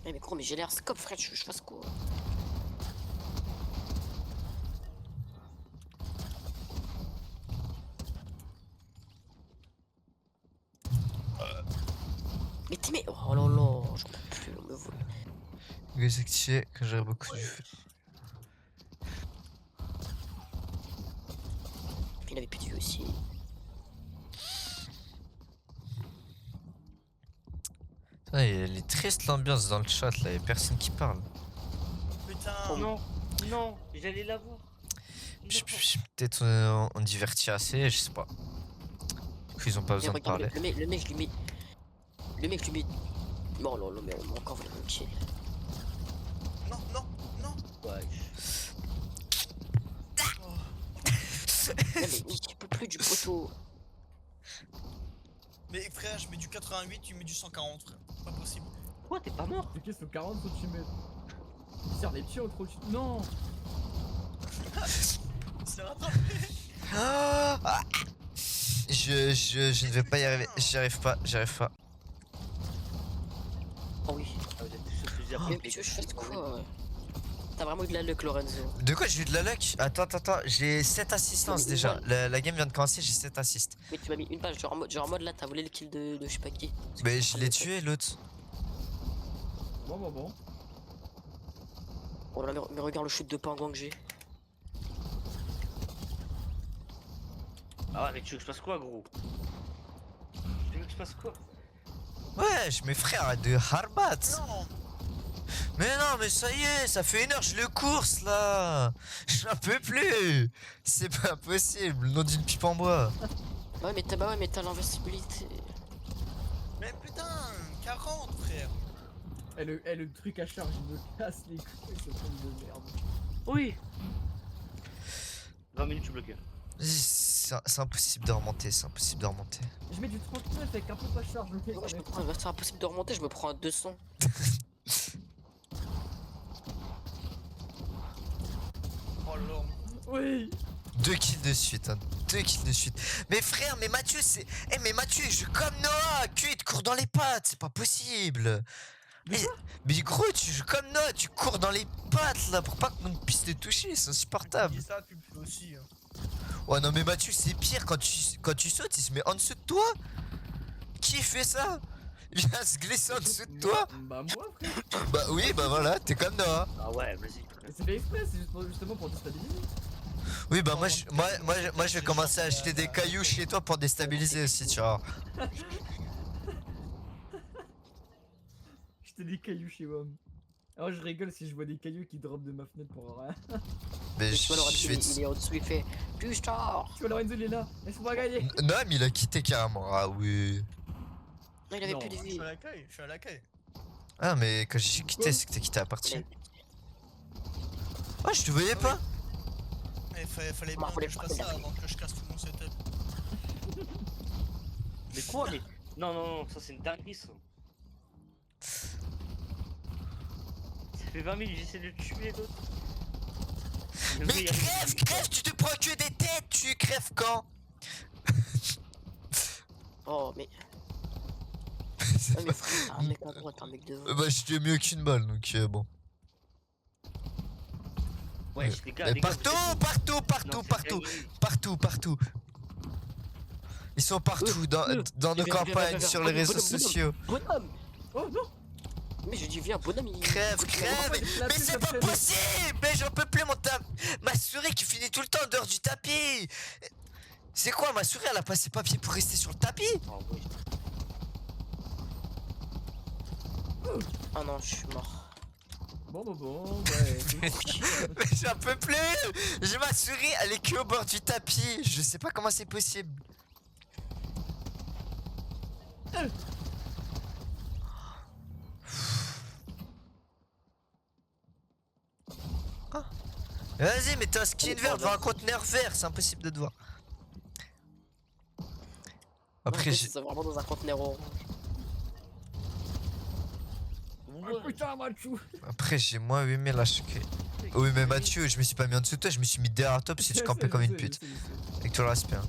Mais gros, mais j'ai l'air scope, frère, je fasse quoi? Mais t'es mais. Oh là là, j'en peux plus, on me vole. Désactivé quand j'aurai beaucoup de feu. Il avait plus de vue aussi. Putain, elle est triste l'ambiance dans le chat là, y'a personne qui parle. Putain. Oh non, non, j'allais l'avoir. Peut-être on divertit assez, je sais pas. Du coup, ils ont pas Mais besoin de regarde, parler. le mec, je lui mets. Le mec, je lui mets. Non, non, non, mais on m'a encore volé mon kill. Non, non, non. Ouais. Oh. Non, mais je peux plus du poteau. Mais frère, je mets du 88, tu mets du 140, frère. Pas possible. Quoi, t'es pas mort? C'est qu'est-ce que 40 faut que tu mettes? Il sert des pieds au trop dessus. Non. C'est rattrapé. Ah, je ne vais pas y arriver, j'y arrive pas, Oh oui. Ah, vous êtes tous au fusil à Mais pompe, les tu veux gars. que je fasse quoi? T'as vraiment eu de la luck, Lorenzo. De quoi j'ai eu de la luck? Attends, j'ai 7 assistances Mais déjà. ouais. La game vient de commencer, j'ai 7 assists. Mais tu m'as mis une page, genre en mode là, t'as volé le kill de je sais pas qui. Mais je l'ai tué l'autre. Bon, bon, bon. Oh là là, mais regarde le shoot de pingouin que j'ai. Ah ouais, mais tu veux que je fasse quoi, gros? Tu veux que je fasse quoi? Wesh, mes frères, arrête de harbat. Non. Mais non, mais ça y est, ça fait 1 heure, je le course là. J'en peux plus. C'est pas possible, le nom d'une pipe en bois. Ouais, mais t'as l'invincibilité. Mais putain, 40, frère. Le truc à charge, il me casse les couilles, ce truc de merde. Oui. 20 minutes, je suis bloqué. C'est impossible de remonter, c'est impossible de remonter. Je mets du 39 avec un peu pas charge, ok? Moi, je me prends, c'est impossible de remonter, je me prends un 200. Oh là là. Oui. 2 kills de suite, hein, 2 kills de suite. Mais frère, mais Mathieu, c'est. Eh, mais Mathieu, je joue comme Noah, tu te cours dans les pattes, c'est pas possible. Mais gros, tu joues comme Noah, tu cours dans les pattes là pour pas qu'on puisse te toucher, c'est Tu insupportable. dis ça, tu le fais aussi. Hein. Ouais, non, mais Mathieu, c'est pire quand tu sautes, il se met en dessous de toi. Qui fait ça? Il vient se glisser en dessous de toi. Bah moi frère. Bah oui, bah voilà, t'es comme Noah. Ah ouais, vas-y. Mais c'est fait exprès, c'est justement pour déstabiliser. Oui, bah moi, je vais commencer à acheter des cailloux chez toi pour déstabiliser aussi, tu vois. J'étais des cailloux chez moi. Alors je rigole si je vois des cailloux qui drop de ma fenêtre pour rien. Mais Mais tu vois, Lorenzo, je vais il est en dessous, il fait putain. Tu vois Lorenzo il est là, laisse-moi gagner. Noam, il a quitté carrément. Ah oui. Non, il avait Non, plus de Je vie. suis à l'accueil, je suis à l'accueil. Ah, mais quand j'ai quitté, c'est que t'as quitté la partie. Ah, je te voyais pas. Mais fallait Bah, bien faut les que je frapper, fasse ça là. avant que je casse tout mon setup. Mais quoi, mais. Non, non, non, ça c'est une dinguerie ça. fait 20 minutes, j'essaie de le tuer l'autre. Mais crève, tu te prends que des têtes, tu crèves quand? Oh, mais. Ouais, mais frère, t'as un mec à droite, un mec devant. Bah j'étais mieux qu'une balle, donc bon. Ouais, les gars, les gars, partout, vous êtes- partout, Non, partout, c'est partout, dingue. partout, partout. Ils sont partout dans nos Viens, viens, campagnes, viens, sur viens. les réseaux Bonhomme, sociaux. Bonhomme. Oh non. Mais je dis, viens, bonhomme, il. Crève, il- crève. la Mais pub, c'est ça pas me fait possible. Mais j'en peux plus, ma souris qui finit tout le temps en dehors du tapis. C'est quoi, ma souris elle a pas ses papiers pour rester sur le tapis? Oh, ouais. Ah non, je suis mort. Bon, ouais. écoute. Mais j'en peux plus. J'ai ma souris, elle est que au bord du tapis. Je sais pas comment c'est possible. Ah. Vas-y, mets un skin Allez, vert devant un bordel. conteneur vert, c'est impossible de te voir. Après, Ouais, j'ai. c'est vraiment dans un conteneur orange. Oh, putain, Mathieu. Après, j'ai moins 8000 HP. Oui, mais Mathieu, je me suis pas mis en dessous de toi, je me suis mis derrière toi parce que tu campais comme une pute. Avec tout le respect. Hein.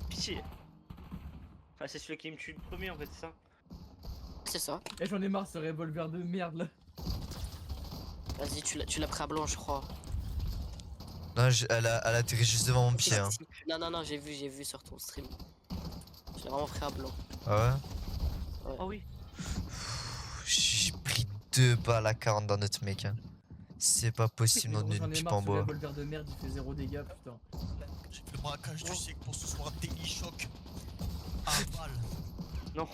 Pitié. Enfin, c'est celui qui me tue le premier en fait, c'est ça. C'est ça. Et j'en ai marre ce revolver de merde là. Vas-y, tu l'as pris à blanc, je crois. Non, elle a atterri juste devant mon pied. Hein. Non, j'ai vu sur ton stream. Je l'ai vraiment pris à blanc. Ah Oh oui. ouais? J'ai pris 2 balles à 40 dans notre mec. Hein. C'est pas possible dans J'en une ai pipe marre en ce bois. revolver de merde, il fait 0 dégâts, putain. J'ai fait le braquage du siècle pour ce soir, Daily Shock. À balle. Non.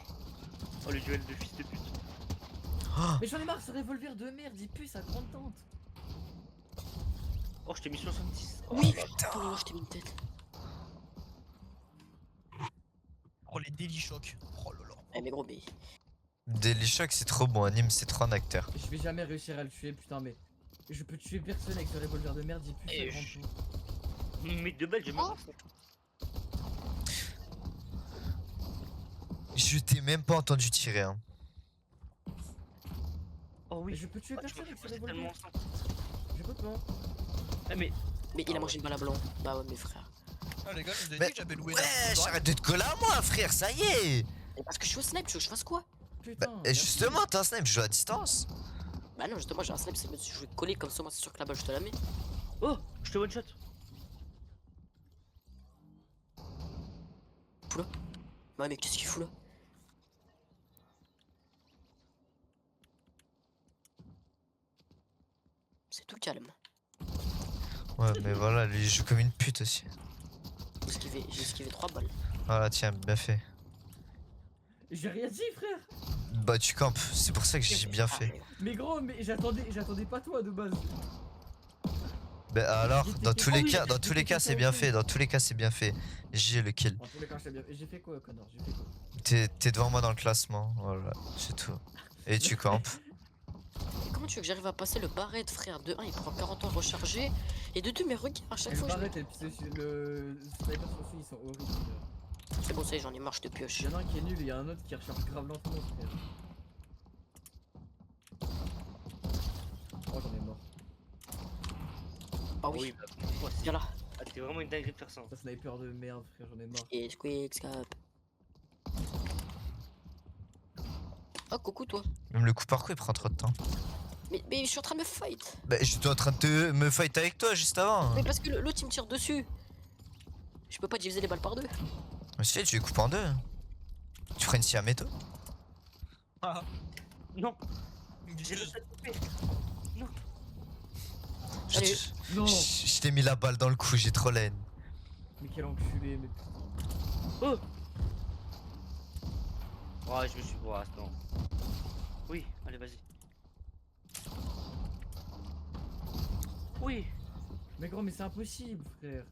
Oh, le duel de fils de pute. Mais j'en ai marre ce revolver de merde, il pue sa grande tante. Oh, je t'ai mis 70. Oh, Oui, là là. putain, oh, je t'ai mis une tête. Oh, les Daily Shock. Oh là là. Eh, mais gros, mais. Daily Shock, c'est trop bon. Anime, c'est trop un acteur. Je vais jamais réussir à le tuer, putain, mais. Je peux tuer personne avec ce revolver de merde, il pue Et sa grande je- tante. Mais de balles, j'ai même pas. Je t'ai même pas entendu tirer. Hein. Oh Mais oui. je peux tuer Ah, tu personne m'as avec ce fait passer revolver. tellement ensemble. Je peux pas. Ah, mais. Mais il Ah a mangé une balle à blanc. Bah ouais, mes frères. Ah, les gars, je vous ai Mais- dit que j'avais loué Ouais, la arrête de te coller à moi, frère, ça y est. Mais parce que je suis au snipe, tu veux que je fasse quoi? Putain. Et merci. justement, t'as un snipe, je joue à distance. Bah non, justement, j'ai un snipe, c'est mieux si je vais coller comme ça, moi c'est sûr que la balle je te la mets. Oh, je te one shot. Ouais, mais qu'est-ce qu'il fout là? C'est tout calme. Ouais, mais voilà, lui il joue comme une pute aussi. J'ai esquivé 3 balles. Voilà, tiens, bien fait. J'ai rien dit, frère. Bah, tu campes, c'est pour ça que j'ai bien Ah, fait. mais- Mais gros, mais j'attendais pas toi de base. Bah, alors, dans tous les oui, cas, dans tous les cas, c'est bien fait. Dans tous les cas, c'est bien fait. J'ai le kill. En tous les cas, j'ai bien. J'ai fait quoi, connard? J'ai fait quoi? T'es devant moi dans le classement, voilà, c'est tout. Et tu campes. Mais comment tu veux que j'arrive à passer le barrette, frère? De 1, il prend 40 ans à recharger. Et de 2, mais regarde, à Et chaque le fois je. barrette et puis le sniper sur celui, ils sont horribles. C'est bon, ça y est, j'en ai marre, je te pioche. Il y en a un qui est nul et il y a un autre qui recharge grave lentement, frère. Oh, j'en ai mort. Ah oui, bah, moi, c'est- viens là. Ah, t'es vraiment une dinguerie de faire ça. Ça sniper de merde, frère, j'en ai marre. Et squeak, scap. Oh, coucou toi. Même le coup par coup, il prend trop de temps. Mais je suis en train de me fight. Bah, j'étais en train de me fight avec toi juste avant. Mais parce que l'autre il me tire dessus. Je peux pas diviser les balles par 2. Mais si, tu les coupes en 2. Tu ferais une siaméto. Ah, Non, une j'ai gueuse. le coupé. Je Allez. Non. je t'ai mis la balle dans le cou, j'ai trop la haine. Mais quel enculé, mais putain. Oh, je me suis. Oh, non. Oui, allez, vas-y. Oui. Mais gros, mais c'est impossible, frère.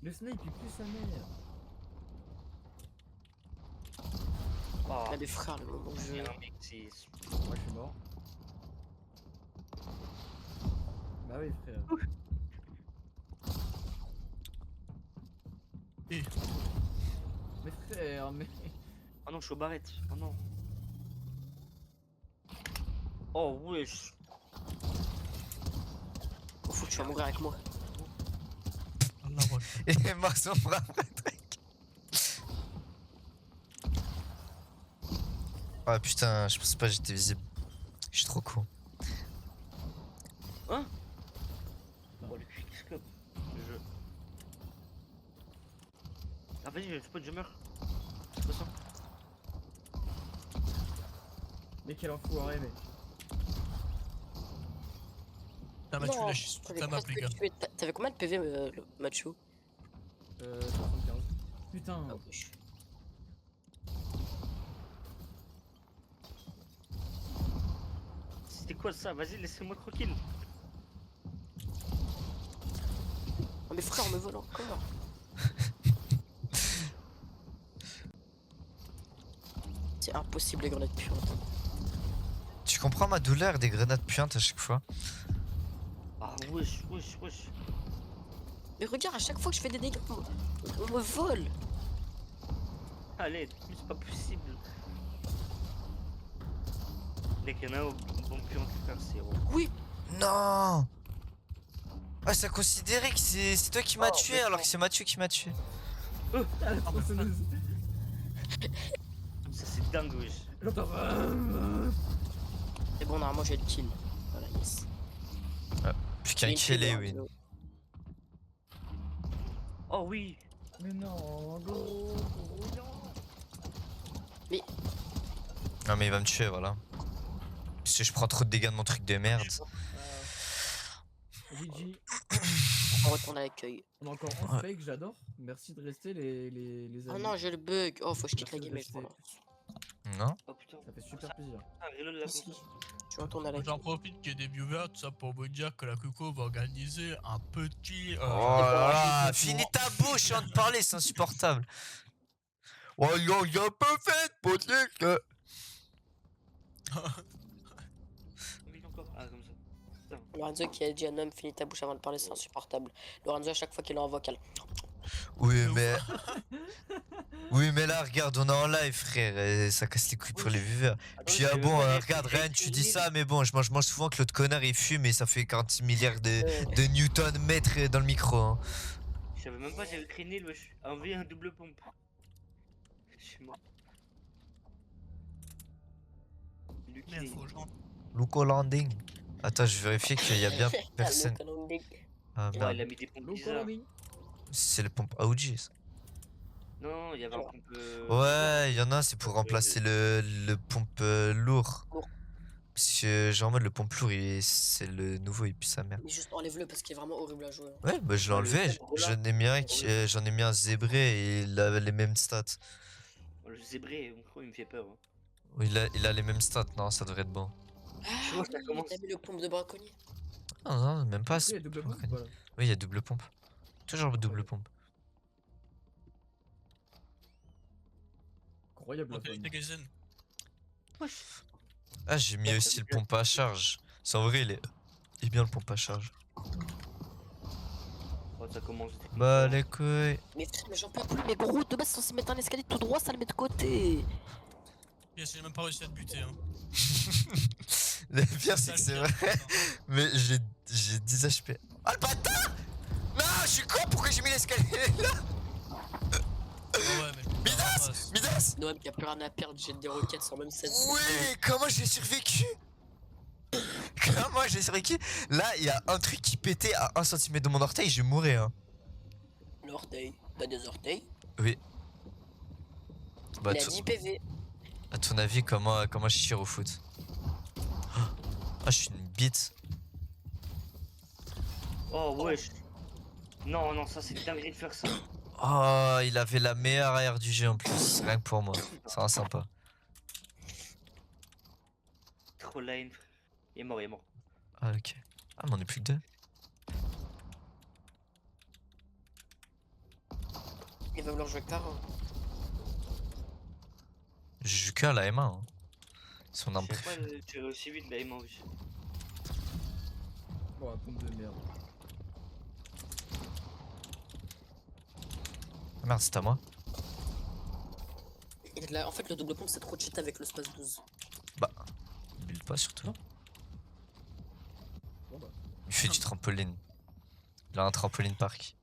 Le snipe il pue sa mère. Oh, Ah, mais frère, le moment où il y je. a un mec, c'est. Moi je suis mort. Bah oui, frère. Et Mais frère, mais. Oh non, je suis au barrette. Oh non. Oh wesh. Oh, faut que tu vas mourir avec moi. Allah Akbar. Et Mars on frappe. Ah putain, je pensais pas que j'étais visible. Je suis trop con. Oh le quickscope. Je... Ah vas-y, je spot, je meurs. C'est pas ça. Mais quel enfoiré, mais. T'as Mathieu lâché toute t'avais la map, presque les gars. T'avais combien de PV, le Mathieu? 75. Putain. Ah, wesh. C'était quoi ça? Vas-y, laissez-moi tranquille. Oh, mais frère, on me vole encore. C'est impossible, les grenades puantes. Tu comprends ma douleur des grenades puantes à chaque fois? Ah wesh, wesh, wesh. Mais regarde, à chaque fois que je fais des dégâts, on me vole. Allez, c'est pas possible. Les canaux vont plus en faire zéro. Oui, Non. Ah, ça considérait que c'est toi qui m'as Oh, tué mais alors non. que c'est Mathieu qui m'a tué. Ah, la Oh, mais tronçonneuse. Ça c'est dingue wesh. J'entends. c'est bon, normalement j'ai le kill. Voilà, yes. Puis qu'un J'ai une kill kill, est hein, win. Oh oui. Mais non, gros, non. Non mais il va me tuer, voilà. Parce que je prends trop de dégâts de mon truc de merde. GG. On retourne à l'accueil. On a encore un fake, j'adore. Merci de rester les Oh amis. non, j'ai le bug. Oh, faut que je quitte la Merci de game, je rester. crois. Non? Oh putain. Ça fait super plaisir. Ah, reload la Si. console. Tu retournes à l'accueil. J'en profite qu'il y ait des viewers, tout ça pour vous dire que la Cuco va organiser un petit. Oh là là, finis ta bouche avant de parler, c'est insupportable. Oh yo, y'a un peu fait, pote que. Oui, encore. Ah, comme ça. Lorenzo qui a dit à un homme, finis ta bouche avant de parler, c'est insupportable. Lorenzo, à chaque fois qu'il est en vocal. Oui, mais. Oui, mais là, regarde, on est en live, frère, et ça casse les couilles pour les viewers. Puis, ah bon, regarde, Ren, tu dis ça, mais bon, je mange souvent que l'autre connard il fume et ça fait 46 milliards de newton mètres dans le micro. Hein. Je savais même pas, j'avais créé nul wesh. Envoyer un double pompe. Je suis mort. Lucky Merde, Lane. faut que je rentre. Luco Landing. Attends, je vais vérifier qu'il y a bien personne. Ah Ouais, il merde, a mis des pompes Loco bizarres. landing. c'est le pompe AOG. Ça. Non, il y avait un pompe. Ouais, il y en a, c'est pour remplacer le pompe lourd. Lourd. Parce que, genre, en mode, le pompe lourd, c'est le nouveau, il pue sa mère. Mais juste enlève-le parce qu'il est vraiment horrible à jouer. Ouais, bah je l'ai Ouais, le enlevé. zèbre, là. J'en ai mis un, j'en ai mis un zébré et il avait les mêmes stats. Le zébré, mon gros, il me fait peur. Hein. Il a les mêmes stats, non, ça devrait être bon. Je vois que ça commence. T'as mis le pompe de braconnier. Non, non, même pas. Oui, il y a c'est double pas pompe, reconnu. voilà. Oui, il y a double pompe. Toujours double pompe. Incroyable la Ok, femme. les Gazen. Ah, j'ai mis aussi le pompe à charge. C'est en vrai, il est bien le pompe à charge. Oh, ça commence. Bah, les couilles. Mais frère, mais j'en peux plus. Mais gros, de base, c'est censé mettre un escalier tout droit, ça le met de côté. Yes, j'ai même pas réussi à te buter. Hein. Le pire, c'est que c'est vrai. Mais j'ai 10 HP. Ah, le bâtard! Non, je suis con, pourquoi j'ai mis l'escalier là? Ouais, mais. Midas! Midas! Noam qui a plus rien à perdre, jette des roquettes sans même 7. Oui, comment j'ai survécu? Comment j'ai survécu? Là, il y a un truc qui pétait à 1 cm de mon orteil, je mourrais. Hein. L'orteil. T'as des orteils. Oui. Bah, Il a 10 PV. à ton avis, comment je tire au foot? Ah, je suis une bite. Oh, wesh. Non, non, ça c'est dinguerie de faire ça. Oh, il avait la meilleure arrière du jeu en plus, rien que pour moi. C'est un sympa. Trop lame. Il est mort, il est mort. Ah, ok. Ah, mais on est plus que 2. Il va vouloir jouer avec Tara. Je joue que à la M1. Hein. Son arme Je sais pas préférée. tirer aussi vite, là, il m'a vu. Oh, la pompe de merde. Ah, merde, c'est à moi. En fait, le double pompe, c'est trop cheat avec le space 12. Bulle pas surtout. fait du trampoline. Il a un trampoline park.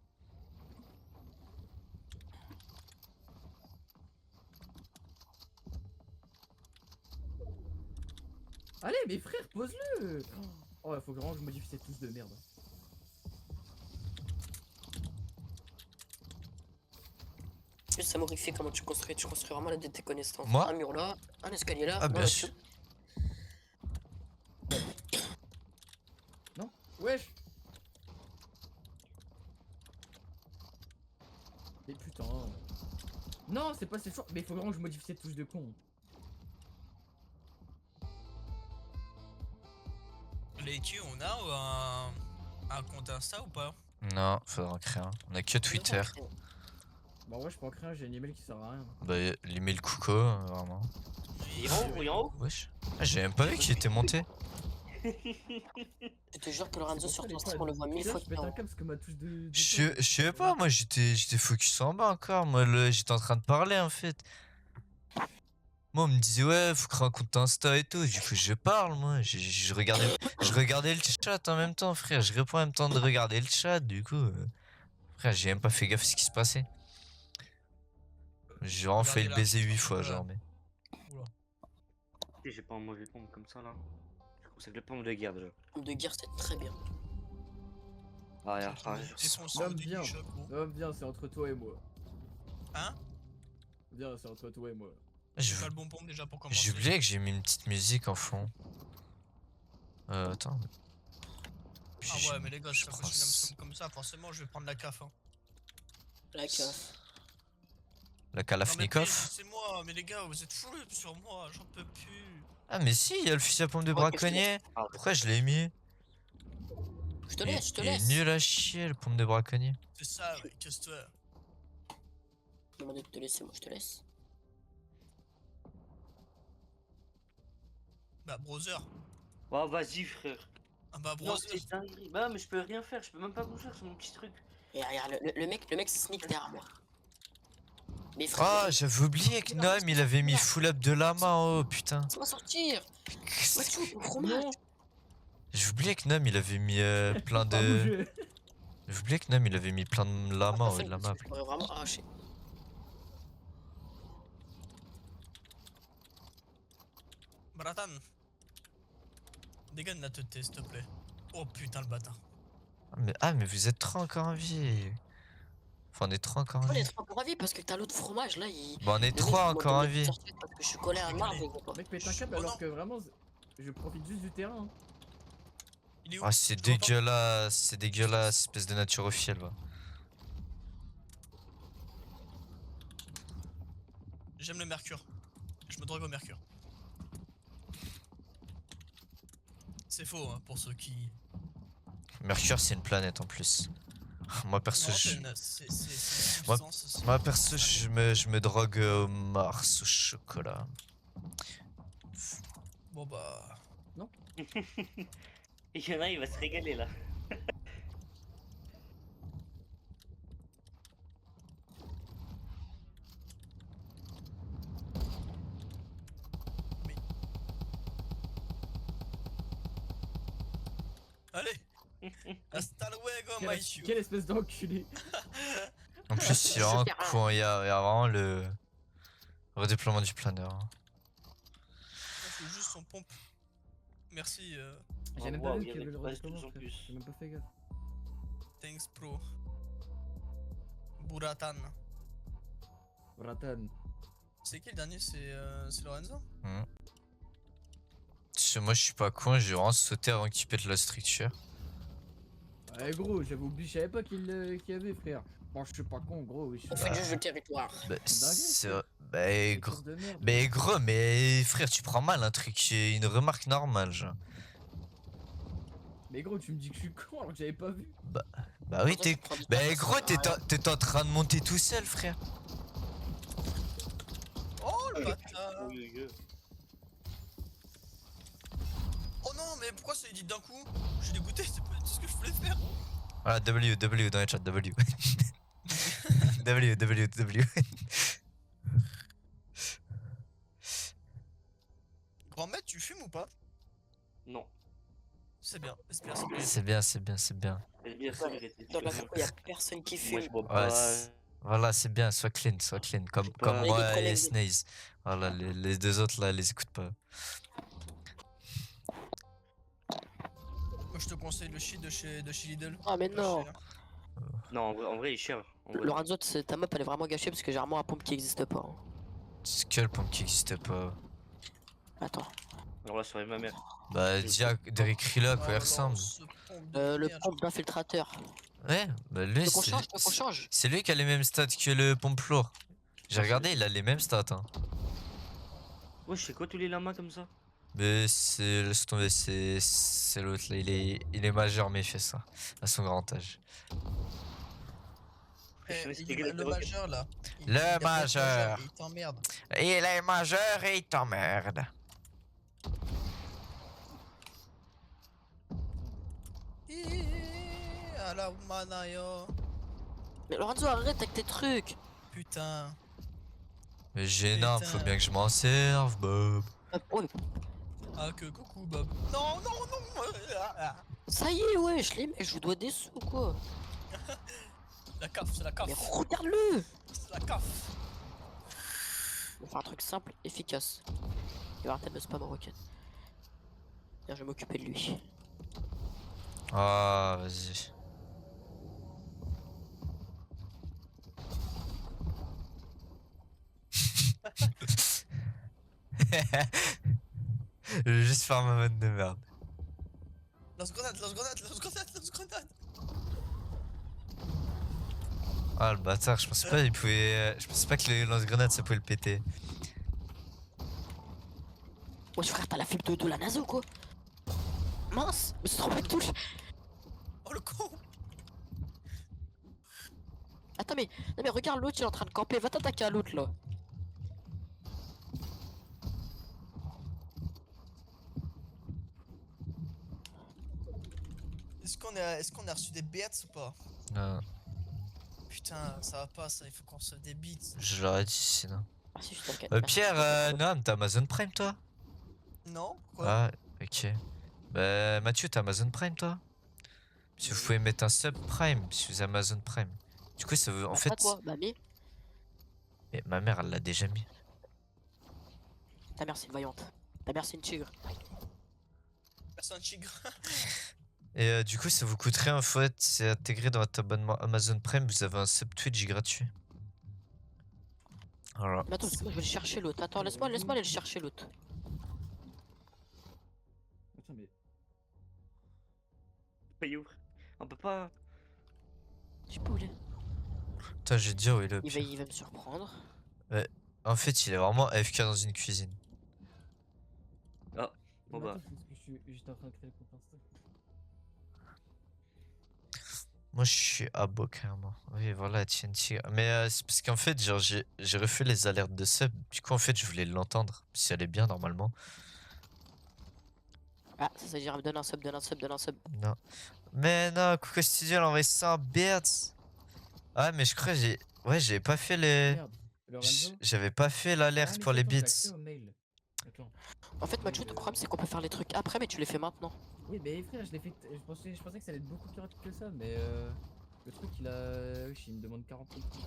Allez, mes frères, pose-le. Oh, il faut vraiment que je modifie cette touche de merde. Plus ça m'horrifie comment tu construis. Tu construis vraiment là de tes connaissances. Moi Un mur là, un escalier là. Ah, non, bien là-dessus. sûr. Non? Wesh. Mais putain. Non, c'est pas cette chose. Mais il faut vraiment que je modifie cette touche de con. Les Q, on a un compte Insta ou pas? Non, faudra en créer un. On a que Twitter. Bah ouais, je peux en créer un, j'ai un email qui sert à rien. Bah, l'email Kuko, vraiment. Il est en haut, il est en haut. Wesh. Ah, j'ai même pas vu qu'il était monté. Je te jure que Lorenzo sur ton stream on le voit 1000 Là, fois je qu'il pète est en un haut. câble parce que ma touche de. Je sais pas, moi j'étais focus en bas encore. Moi j'étais en train de parler en fait. Moi on me disait ouais, faut créer un compte Insta et tout. Du coup je parle moi. Je regardais le chat en même temps, frère. Je réponds en même temps de regarder le chat. Du coup, frère, j'ai même pas fait gaffe à ce qui se passait. J'ai vraiment failli le baiser 8 fois, genre. Mais... Oula. J'ai pas un mauvais pompe comme ça là. Je conseille le pompe de guerre déjà. De guerre, c'est très bien. Ah, yeah, ah, Défoncer L'homme au début, bien. chapeau. Non, viens, c'est entre toi et moi. Hein? Viens, c'est entre toi et moi. C'est pas le bon pompe déjà pour commencer. J'ai oublié que j'ai mis une petite musique en fond. Attends. Ah ouais, mais les gars, si ça continue comme ça, forcément, je vais prendre la CAF. Hein. La CAF. La Non, mais Kalashnikov. c'est moi, mais les gars, vous êtes fous sur moi, j'en peux plus. Ah mais si, il y a le fusil à pompe de Ouais, braconnier. Pourquoi je l'ai mis? Je te laisse, je te Il est laisse. nul à chier le pompe de braconnier. C'est ça, ouais, casse-toi. Demandez de te laisser, moi je te laisse. Bah, brother. Oh, vas-y, frère. Ah bah, Non, brother. c'est dinguerie. Bah, mais je peux rien faire. Je peux même pas bouger sur mon petit truc. Et regarde, le mec sneak derrière moi. Mais frère, Ah, j'avais oublié que Noam il avait mis full up de lama en haut, putain. laisse-moi sortir. Mathieu, ton fromage. Non, J'ai oublié que Noam il avait mis plein pas de. bouger. J'ai oublié que Noam il avait mis plein de lama en haut Enfin, de la map. je pourrais vraiment arracher. Bratan. Dégaine la tête, s'il te plaît. Oh putain, le bâtard. Ah, mais vous êtes trois encore en vie. Enfin, on est trois encore en On est vie. trois pour la vie parce que t'as l'autre fromage là. Bon, on est le mec, trois il m'a encore en demandé de vie. sortir parce que je suis collé à un arbre. Le mec pète un câble Oh alors non. que vraiment, je profite juste du terrain. Hein. Il est où? Ah, c'est Je l'entends. dégueulasse, c'est dégueulasse, espèce de naturophile, va. J'aime le mercure. Je me drogue au mercure. C'est faux, hein, pour ceux qui. Mercure, c'est une planète en plus. Moi perso, Non, je... c'est une Moi- substance, c'est- Moi perso, je me drogue au Mars, au chocolat. Bon bah. Et il y en a, il va se régaler là. Allez! Hasta luego, Quelle, my quelle espèce d'enculé. En plus, il y a un con, il y a vraiment le redéploiement du planeur. Hein. Je fais juste son pompe. Merci, J'ai même Waouh, pas vu il y qu'il y avait avait le pas de redéploiement, plus en frère. plus. J'ai même pas fait gaffe. thanks pro. Buratan. Bratan. C'est qui le dernier? C'est Lorenzo? Moi, je suis pas con, j'ai vraiment sauté avant qu'il pète la structure. Ouais, gros, j'avais oublié, je savais pas qu'il y avait, frère. Bon, je suis pas con, gros. Oui, je On suis fait juste le territoire. Bah, c'est- Bah, Des gros. courses de merde. Mais gros, mais frère, tu prends mal un truc, une remarque normale, genre. Mais gros, tu me dis que je suis con alors que j'avais pas vu. Bah oui, t'es. Bah gros, t'es en train de monter tout seul, frère. Oh le bâtard! Oui, oui, oui. Oh non, mais pourquoi ça dit d'un coup? Je suis dégoûté, c'est pas tout ce que je voulais faire. Voilà, W dans les chats, W. W. Grand maître, tu fumes ou pas? Non. C'est bien, espère, c'est bien. C'est bien, c'est bien, c'est bien. C'est bien ça, vérité. Dans la cour, y'a personne qui Moi, fume. je bois Ouais, pas. voilà, c'est bien, sois clean, sois clean. Comme, pas- comme Avec moi des et collègues. Snaze. Voilà, les deux autres là, les écoute pas. Moi, je te conseille le shit de chez Lidl. Ah, mais Pas non. cher. Non, en vrai, il est cher. En vrai. Lorenzo, ta map elle est vraiment gâchée parce que j'ai vraiment un pompe qui existe pas. Hein. C'est quel pompe qui existe pas? Attends. Alors là, sur ma mère. Bah, dis à Derrick Rilla à quoi il Oh ressemble. non, ce pompe de Le merde. pompe d'infiltrateur. Ouais, bah lui, Faut qu'on change, faut qu'on change. c'est lui qui a les mêmes stats que le pompe lourd. J'ai regardé, il a les mêmes stats. Hein. Ouais, je sais quoi tous les lamas comme ça? Mais c'est, laisse tomber, c'est l'autre là, il est majeur, mais il fait ça à son grand âge. Je sais Eh, pas si t'es gay avec le les roquettes. majeur là. Le il a pas d'être majeur. et il t'emmerde. Il est majeur et il t'emmerde. À la manayo. Mais Lorenzo, arrête avec tes trucs. Putain. Mais gênant, Putain. faut bien que je m'en serve, Bob. Ouais, Ah que coucou Bob. Non, non, non. ça y est, ouais, je l'ai, mais je vous dois des sous quoi. La CAF, c'est la CAF. Mais regarde-le. C'est la CAF. On va faire un truc simple, efficace. Il va arrêter de me spam en rocket. Bien, je vais m'occuper de lui. Ah, vas-y. Je vais juste faire ma mode de merde. Lance grenade, lance grenade, lance grenade, lance grenade. Ah le bâtard, je pensais pas il pouvait. Je pensais pas que le lance-grenade ça pouvait le péter. Wesh frère, t'as la fibre de la NASA ou quoi? Mince, mais c'est trop pas de touche. Oh le con. Attends mais, non mais regarde l'autre, il est en train de camper, va t'attaquer à l'autre là. Est-ce qu'on a reçu des bêtes ou pas? Non, Putain, ça va pas ça, il faut qu'on reçoive des beats. je l'aurais dit sinon. Ah si, je t'inquiète. Pierre, Noam, t'as Amazon Prime toi? Non? Quoi? Ah, ok. Bah Mathieu, t'as Amazon Prime toi? Si vous pouvez mettre un sub Prime si vous avez Amazon Prime. Du coup ça veut. En Pas fait. toi, bah mais Mais ma mère elle l'a déjà mis. ta mère c'est une vaillante. Ta mère c'est une tigre. Personne tigre. Et du coup ça vous coûterait en fait, c'est intégré dans votre abonnement Amazon Prime, vous avez un sub Twitch gratuit. Voilà. Mais attends, parce que moi je vais le chercher l'autre. Attends, laisse-moi aller le chercher l'autre. Attends, mais. Paye ouvre. On peut pas. Je sais pas où il est. Putain, je vais te dire où il est le pire. Il va me surprendre. En fait, il est vraiment AFK dans une cuisine. Bon Mais bah. attends, c'est parce que j'étais en train de créer le compte Insta. Moi, je suis abo carrément. Oui, voilà, TNT. Mais c'est parce qu'en fait, genre, j'ai refait les alertes de sub. Du coup, en fait, je voulais l'entendre. Si elle est bien, normalement. Ah, ça veut dire donne un sub, donne un sub, donne un sub. Non. Mais non, Coco Studio, elle a envoyé 100 bits. Ah, mais je crois que j'ai. Ouais, j'avais pas fait les. Merde, Lorenzo. J'avais pas fait l'alerte Ah, mais pour les attends, j'ai bits. accès au mail. Attends. En fait, Mathieu, ton problème c'est qu'on peut faire les trucs après, mais tu les fais maintenant. Oui, mais frère, je l'ai fait. Je pensais que ça allait être beaucoup plus rapide que ça, mais le truc il a. Oui, il me demande 40 000 trucs.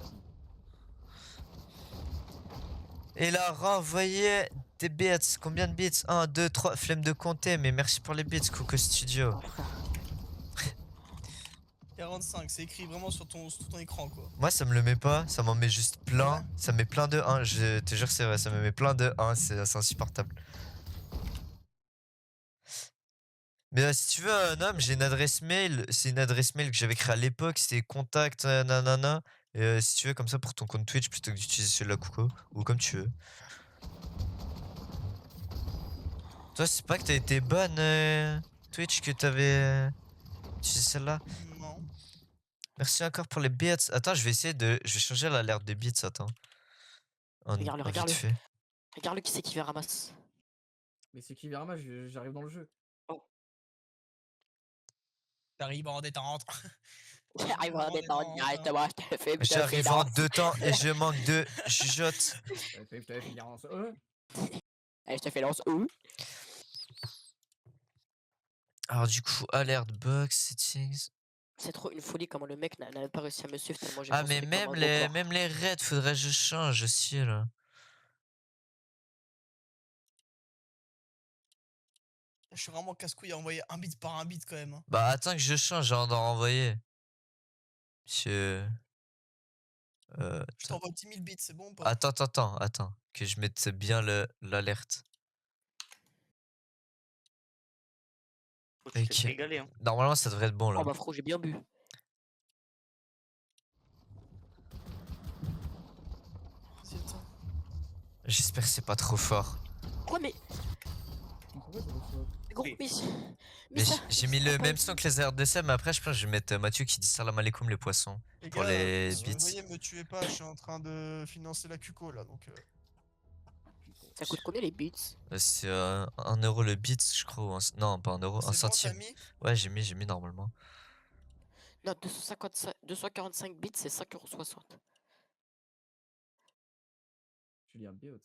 Il a renvoyé des bits. Combien de bits? 1, 2, 3. Flemme de compter, mais merci pour les bits, Coco Studio. Oh, frère. 45, c'est écrit vraiment sur ton écran quoi. Moi, ça me le met pas, ça m'en met juste plein. Ouais. Ça me met plein de 1. Je te jure, c'est vrai, ça me met plein de 1. C'est insupportable. Mais si tu veux, Nom, j'ai une adresse mail. C'est une adresse mail que j'avais créée à l'époque. C'était contact, nanana. Et si tu veux, comme ça, pour ton compte Twitch, plutôt que d'utiliser celui-là, Coco. Ou comme tu veux. Toi, c'est pas que t'as été bonne, Twitch, que t'avais utilisé celle-là? Non. Merci encore pour les bits. Attends, je vais essayer de. Je vais changer l'alerte des bits, attends. Regarde-le, vite regarde-le. fait. Regarde-le qui c'est qui ramasse. Mais c'est qui Verma, j'arrive dans le jeu. T'arrives en détente. J'arrive en détente directement, je te fais une J'arrive en finance. 2 temps et je manque de jugeote. Je t'avais fait finance. Allez, je te fais lance où? Alors du coup, alert box, settings. C'est trop une folie comment le mec n'a même pas réussi à me suivre tellement j'ai Ah mais consommé comme un gros porc. même les raids, faudrait que je change aussi là. Je suis vraiment casse-couille à envoyer un bit par un bit quand même. Hein. Bah attends que je change avant d'en renvoyer. Monsieur. Je Attends. t'envoie 10 000 bits, c'est bon ou pas? Attends. Que je mette bien l'alerte. Oh, tu t'es Ok. régalé, hein. Normalement ça devrait être bon là. Oh bah frérot j'ai bien bu. Vas-y, attends. J'espère que c'est pas trop fort. Quoi mais Pourquoi ça reçoit gros Oui. Mais ça. j'ai mis ça le a pas même été- son que les alertes d'essai, mais après je pense que je vais mettre Mathieu qui dit salam alaikum les poissons. Les Pour gars, les si vous beats. voyez, me tuez pas, je suis en train de financer la Cuco là donc. Ça coûte combien les beats? C'est 1 euro le beat, je crois. Non, pas 1 euro, un C'est bon, t'as centime. mis? Ouais, j'ai mis normalement. Non 245 bits c'est 5,60 €. Julien Biot.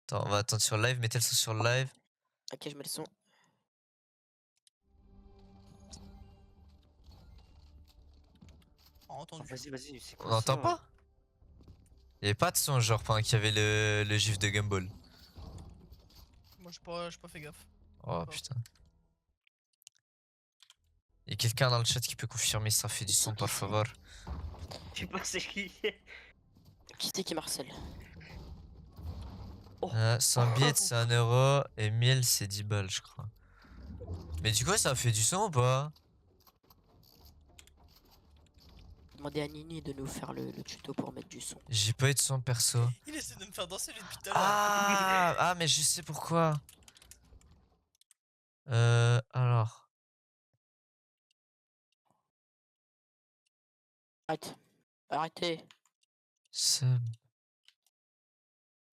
Attends, on va attendre sur live, mettez le son sur live. Ok je mets le son. Ah, entendu. Vas-y, c'est On quoi n'entend ça? pas? Y'avait pas de son genre pendant qu'il y avait le gif de Gumball. Moi j'ai pas fait gaffe. Oh Pas. putain. Y'a quelqu'un dans le chat qui peut confirmer si ça fait du son par favor. Je sais pas c'est qui. Qui c'est qui Marcel? Oh. 100 bits c'est 1 euro et 1000 c'est 10 balles je crois. Mais du coup ça fait du son ou pas? Demandez à Nini de nous faire le tuto pour mettre du son. J'ai pas eu de son perso. Il essaie de me faire danser lui depuis tout à l'heure. Ah mais je sais pourquoi. Alors. Arrêtez. Sub.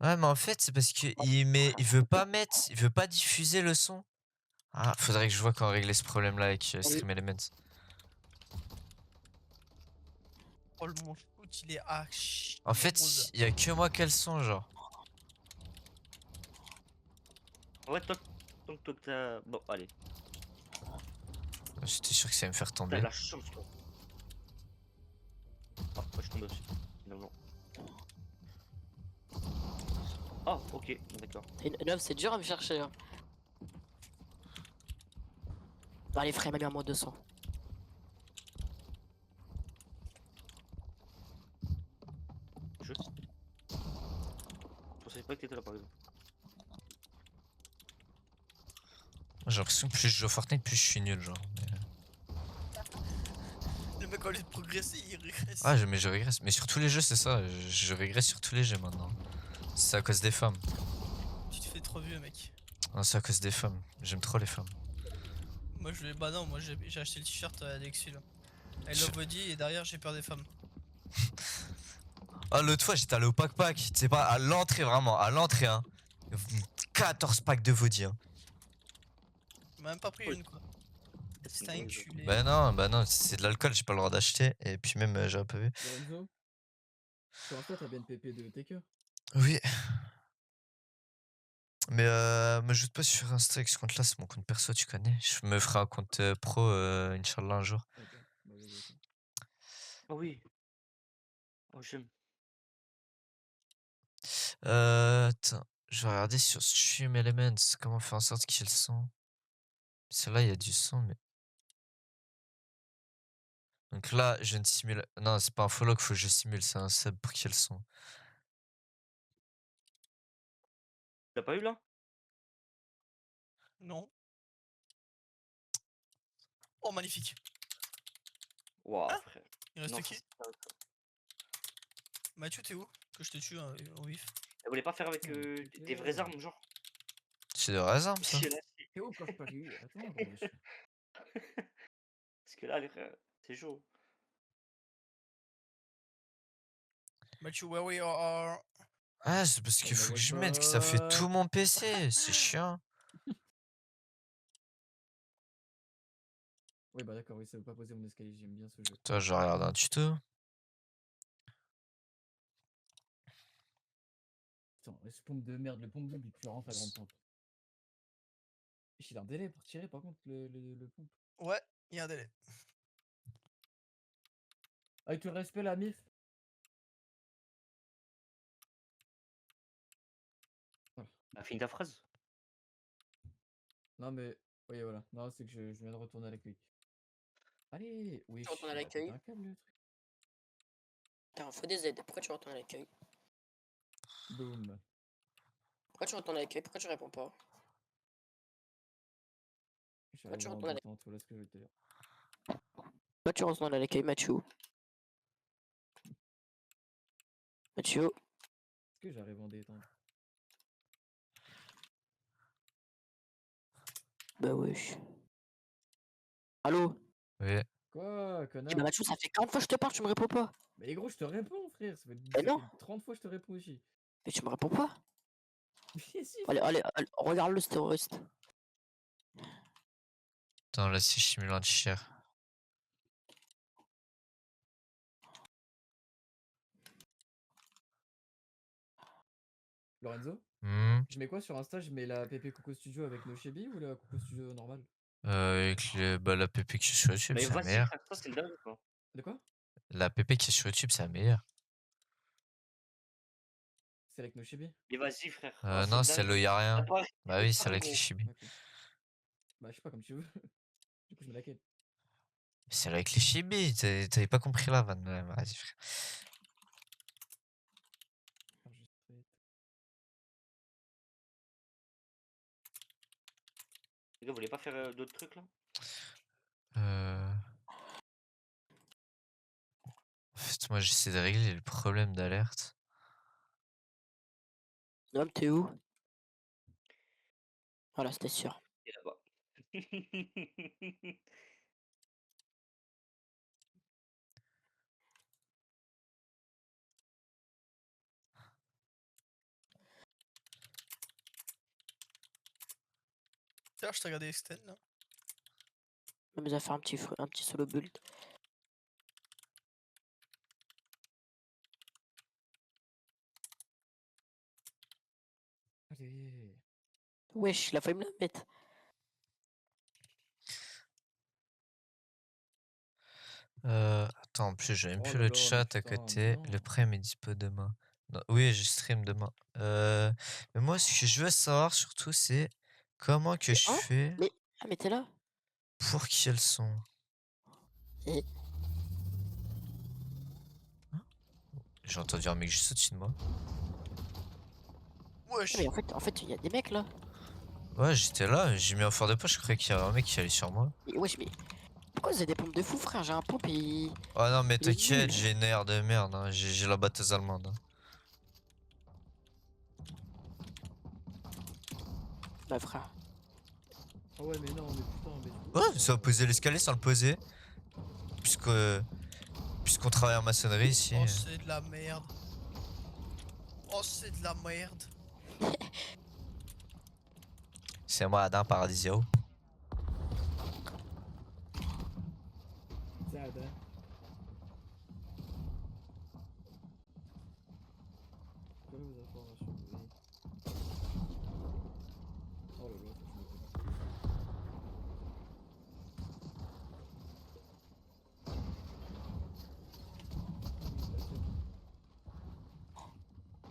Ouais mais en fait c'est parce que il veut pas diffuser le son. Ah faudrait que je vois comment régler ce problème là avec Stream Elements. Oh le mon shoot il est à chier. En fait il y a que moi qui ai le son genre. Ouais, toi, donc toi t'as. Bon, allez, J'étais sûr que ça allait me faire t'as tomber. la chance, toi. Ah, moi je tombe dessus. Finalement. Ah, ok, d'accord. Une 9 c'est dur à me chercher. Hein. Allez frère, mets-lui à moins 200. Je pensais pas que t'étais là par exemple. J'ai l'impression que plus je joue à Fortnite, plus je suis nul genre. Le mec au lieu de progresser, il régresse. Ah mais je régresse. Mais sur tous les jeux c'est ça, je régresse sur tous les jeux maintenant. C'est à cause des femmes. Tu te fais trop vieux mec. Non, c'est à cause des femmes. J'aime trop les femmes. Moi je vais. Bah non, moi j'ai acheté le t-shirt à Alexis là. I Je- love body et derrière j'ai peur des femmes. Ah l'autre fois j'étais allé au pack, tu sais pas, à l'entrée vraiment, à l'entrée hein. 14 packs de Vody hein. Il m'a même pas pris Oui. une quoi. C'est bon, un les enculé. Bah non, c'est de l'alcool, j'ai pas le droit d'acheter. Et puis même j'ai un peu vu. Lorenzo, sur Insta, t'as BNPP de Taker. Oui. Mais me joute pas sur Insta avec ce compte là, c'est mon compte perso, tu connais. Je me ferai un compte pro, Inch'Allah un jour. D'accord. Bah, vas-y, attends. Oh oui. Oh, j'aime. Attends, je vais regarder sur Stream Elements comment faire en sorte qu'il y ait le son. C'est là il y a du son mais. Donc là je ne simule. Non c'est pas un follow qu'il faut que je simule, c'est un sub pour qu'il y ait le son. T'as pas eu là? Non. Oh magnifique. Waouh, Ah, frère. Il reste Non, qui? ça, c'est pas- Mathieu t'es où? Que je te tue au vif. Elle voulait pas faire avec Non, mais des vraies armes, genre. C'est de raison ça. Parce que là, Théo, quand je parie. Attends, wesh. parce que là, frère, c'est chaud. Mathieu where we are. Ah c'est parce Oh qu'il bah, faut que what je mette que ça fait the- tout mon PC, c'est chiant. Oui, bah d'accord, oui, ça veut pas poser mon escalier, j'aime bien ce jeu. Toi je regarde un tuto. Putain, ce pompe de merde, le pompe double, il pue vraiment pas grande pompe. Il a un délai pour tirer par contre le pompe. Ouais, il y a un délai. Avec le respect la mif. Finis ta phrase. Non mais. Oui voilà. Non c'est que je viens de retourner à l'accueil. Allez, oui, Tu retournes à il a pété l'accueil. un câble le truc. Putain, faut des aides. Pourquoi tu retournes à l'accueil? Boum. Pourquoi tu retournes à l'accueil? Pourquoi tu réponds pas? Je suis Pourquoi tu arrivé en retournes à l'accueil? détente, voilà ce que je veux te dire. Pourquoi tu retournes à l'accueil, Mathieu? Mathieu? Est-ce que j'arrive en détente? Bah wesh. Allô? Oui. Quoi, Eh connard? bah Mathieu, ça fait 40 fois que je te parle, tu me réponds pas. Mais gros, je te réponds, frère. Mais Ça non, fait 30 fois que je te réponds aussi. mais tu me réponds pas. Mais si, Allez, frère. allez, regarde-le, ce terroriste. Attends, là, c'est stimulant de chair. Lorenzo? Hmm. Je mets quoi sur Insta? Je mets la PP Coco Studio avec Noshebi ou la Coco Studio normale? Avec la PP qui est sur YouTube, Mais c'est la vas-y, meilleure. frère, toi, c'est le dingue, quoi. De quoi? La PP qui est sur YouTube, c'est la meilleure. C'est avec Noshebi? Mais vas-y, frère. Oh, c'est Non, le celle où dingue. y a rien. T'as pas- Bah oui, t'as celle pas avec les gros. chibis. Ok. Bah, je sais pas, comme tu veux. Du coup, je mets laquelle? Celle avec les chibis, t'avais pas compris la vanne. Vas-y, frère. Enregistré. Les gars, vous voulez pas faire d'autres trucs, là? En fait, moi, j'essaie de régler le problème d'alerte. Non, t'es où? Voilà, c'était sûr. Et là-bas. Tiens, je t'ai regardé Extend là. On nous a fait un petit solo build. Allez. Wesh, il a failli me la mettre. Attends, en plus, j'ai même Oh plus là le là, mais chat à putain, mais côté. non. Le prêt est dispo demain. Non, oui, je stream demain. Mais moi, ce que je veux savoir surtout, c'est comment que Mais je hein? fais Mais, ah, mais t'es là? pour qu'il y ait le son. Et, J'ai entendu un mec juste au-dessus de moi. ah, Wesh. mais en fait, il y a des mecs là. Ouais, j'étais là, j'ai mis un fort de poche, je croyais qu'il y avait un mec qui allait sur moi. Mais wesh, mais pourquoi vous avez des pompes de fou, frère? J'ai un pompe et Oh non, mais il est t'inquiète, nul. j'ai une air de merde, hein. J'ai la batteuse allemande. Hein. Bah, frère. Ah ouais, mais non, mais putain, mais. Ouais, ça va poser l'escalier sans le poser. Puisque, puisqu'on travaille en maçonnerie ici. Oh, c'est de la merde. Oh, c'est de la merde. C'est moi Adam Paradisio. Zada. Quelles vos informations, oui. Oh là là, faut que je me connecte.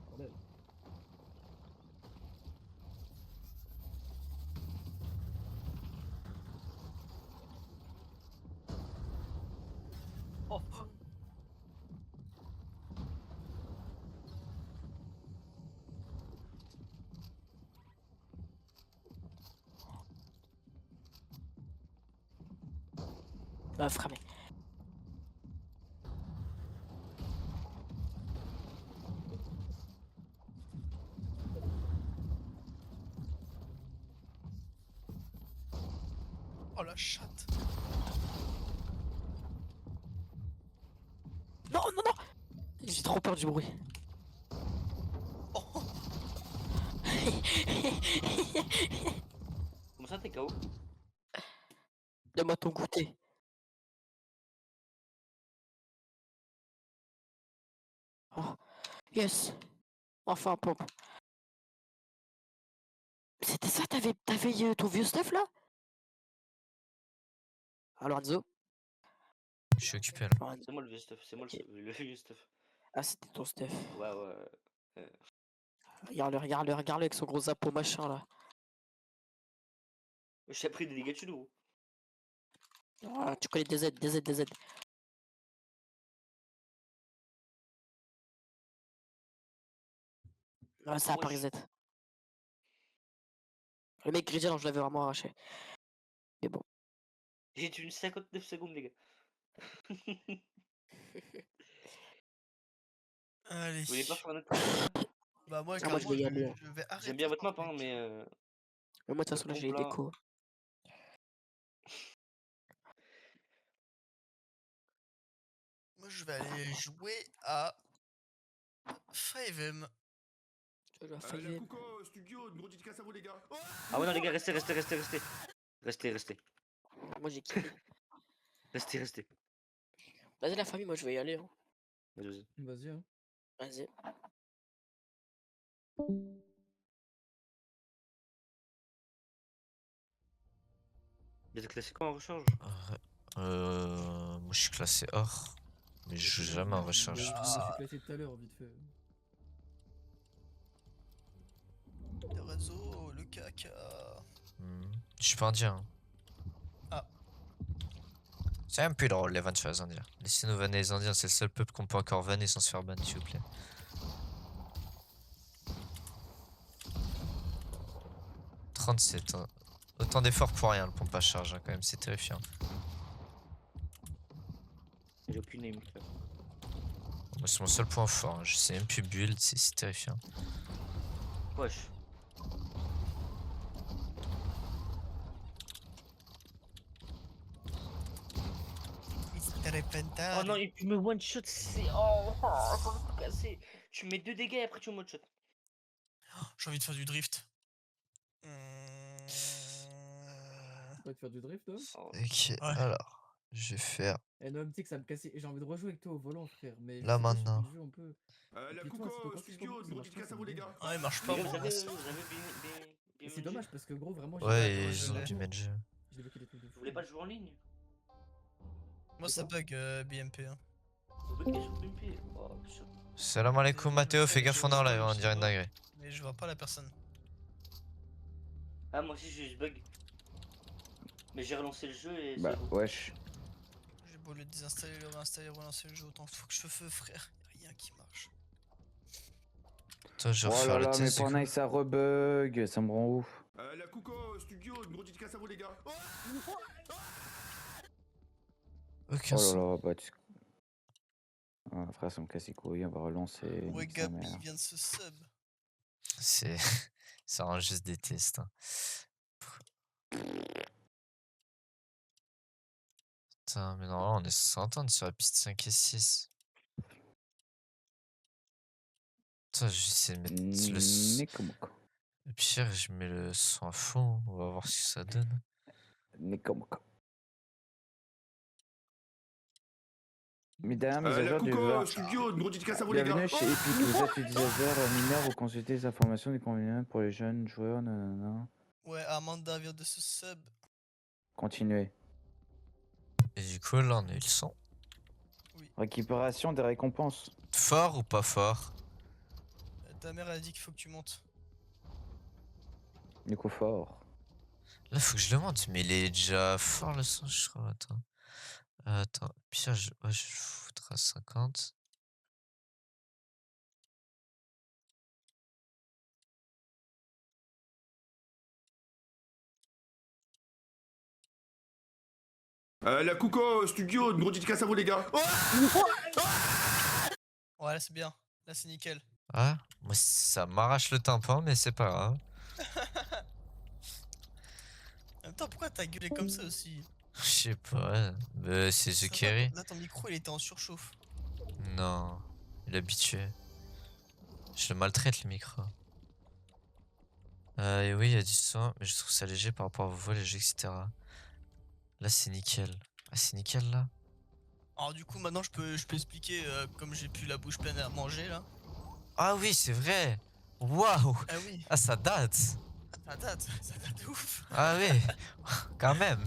Bordel. Oh, Bah, frère, mais. oh la chatte. Non, non, non! J'ai trop peur du bruit. Oh, Comment ça, t'es KO? Donne-moi ton goûter. Oh, yes! Enfin, pompe. c'était ça, t'avais ton vieux stuff là? Alors Enzo? Je suis occupé là. Lorenzo. C'est moi le vieux stuff, c'est moi Ok. le vieux stuff. Ah, c'était ton stuff. Ouais, ouais. Regarde-le avec son gros zapot machin là. J'ai pris des dégâts de chelou. Ah, tu connais DZ. Ah, ça a pas Wesh. reset. Le mec Gridian, je l'avais vraiment arraché. Mais bon. J'ai tenu 59 secondes, les gars. Allez. Vous voulez pas faire un autre truc? Bah moi, Ah, moi, je vais y carrément, aller. je vais arrêter. J'aime bien votre map, ce hein, truc. mais Mais moi, de toute le façon, là, pompe j'ai les là. décos. Moi, je vais aller jouer à 5M. Tu vois, je vais La five. Couco Studio, une grosse dédicace à vous les gars. Ah ouais, non, les gars, restez. Restez. Moi, j'ai kiffé. Restez. Vas-y, la famille, moi, je vais y aller. Hein. Vas-y. Vas-y, hein. Vas-y. Vous êtes classé quoi en recharge? Moi je suis classé or. Mais je joue jamais en recharge. Je c'est me pour suis ça. classé tout à l'heure, vite fait. Le réseau, le caca. Je suis pas indien. Hein. Ah. C'est un peu drôle les vannes sur les indiens. Laissez-nous vanner les indiens, c'est le seul peuple qu'on peut encore vanner sans se faire ban, s'il vous plaît. 37. Hein. Autant d'efforts pour rien, le pompe à charge, hein, quand même, c'est terrifiant. J'ai aucune aim, frère. Moi, c'est mon seul point fort, hein. Je sais même plus build, c'est terrifiant. Wesh. Oh non, tu me one shot, c'est. Oh, faut tout casser. Tu mets 2 dégâts et après tu me one shot. J'ai envie de faire du drift. Tu vas te faire du drift, toi? Oh. Ok, Ouais. alors, je vais faire Eh non, tu sais que ça me casse. J'ai envie de rejouer avec toi au volant, frère. Mais Là, je sais pas, sur maintenant. quel jeu on peut. La Et puis toi, Couco c'est pas Studio, possible, une ça grosse marche pas, dédicace ça à vous me les gêne. gars. Ouais, il marche Les pas, gars, moi. vous avez Et c'est dommage parce que gros, vraiment, Ouais, ouais, ils je ont l'ai. du match. J'ai débloqué des trucs de Vous fou. voulez pas jouer en ligne? Moi, ça bug BMP. Hein. Vous buguez sur PMP? Oh, putain. Salam alaikum Mathéo, fais gaffe on est en live, on dirait une dinguerie. Mais je vois pas la personne. Ah, moi aussi je bug. Mais j'ai relancé le jeu et Bah, c'est bon. wesh. J'ai beau le désinstaller, le réinstaller, relancer le jeu autant de fois que je veux, frère. Y'a rien qui marche. Toi, je vais Oh refaire là le là, mais test du coup. Fortnite ça rebug, ça me rend ouf. La Couco Studio, une grosse dédicace à vous les gars. Aucun Oh là son. là, bah tu. Ah, frère, ça me casse les couilles, on va relancer. Ouais, nique sa Gabi mère. vient de se sub. C'est. Ça rend juste des tests. Hein. Putain, mais normalement on est censé s'entendre sur la piste 5 et 6. Putain, je vais essayer de mettre le son. Nekomoko. Le pire, je mets le son à fond, on va voir ce que ça donne. Nekomoko. Mesdames, mise à La jour du Ah, joueur. Couco Studio, une grosse dédicace à vous les gars. Oh. Bienvenue chez Epic, vous êtes utilisateur mineur, vous consultez les informations du convenable pour les jeunes joueurs, nanana. Ouais, Amanda vient de se sub. Continuez. Et du coup, là, on a eu le son. Récupération des récompenses. Fort ou pas fort? Ta mère a dit qu'il faut que tu montes. Du coup, fort. Là, faut que je le monte, mais il est déjà fort le son, je crois. Attends. Pire, ouais, je vais le foutre à 50. La Couco Studio, une grosse dédicace à vous les gars. Ouais, là c'est bien. Là c'est nickel. Ah, moi, ça m'arrache le tympan, mais c'est pas grave. En même temps, pourquoi t'as gueulé comme ça aussi? Je sais pas. Mais c'est The Ça, Carry. Là, ton micro il était en surchauffe. Non, il est habitué. Je le maltraite le micro. Et oui, il y a du son, mais je trouve ça léger par rapport à vos voix, les jeux, etc. Là, c'est nickel. Ah, c'est nickel là. Alors du coup maintenant je peux expliquer comme j'ai plus la bouche pleine à manger là. Ah oui, c'est vrai. Waouh. Ah oui. Ah, ça date. Ça date de ouf. Ah oui, quand même.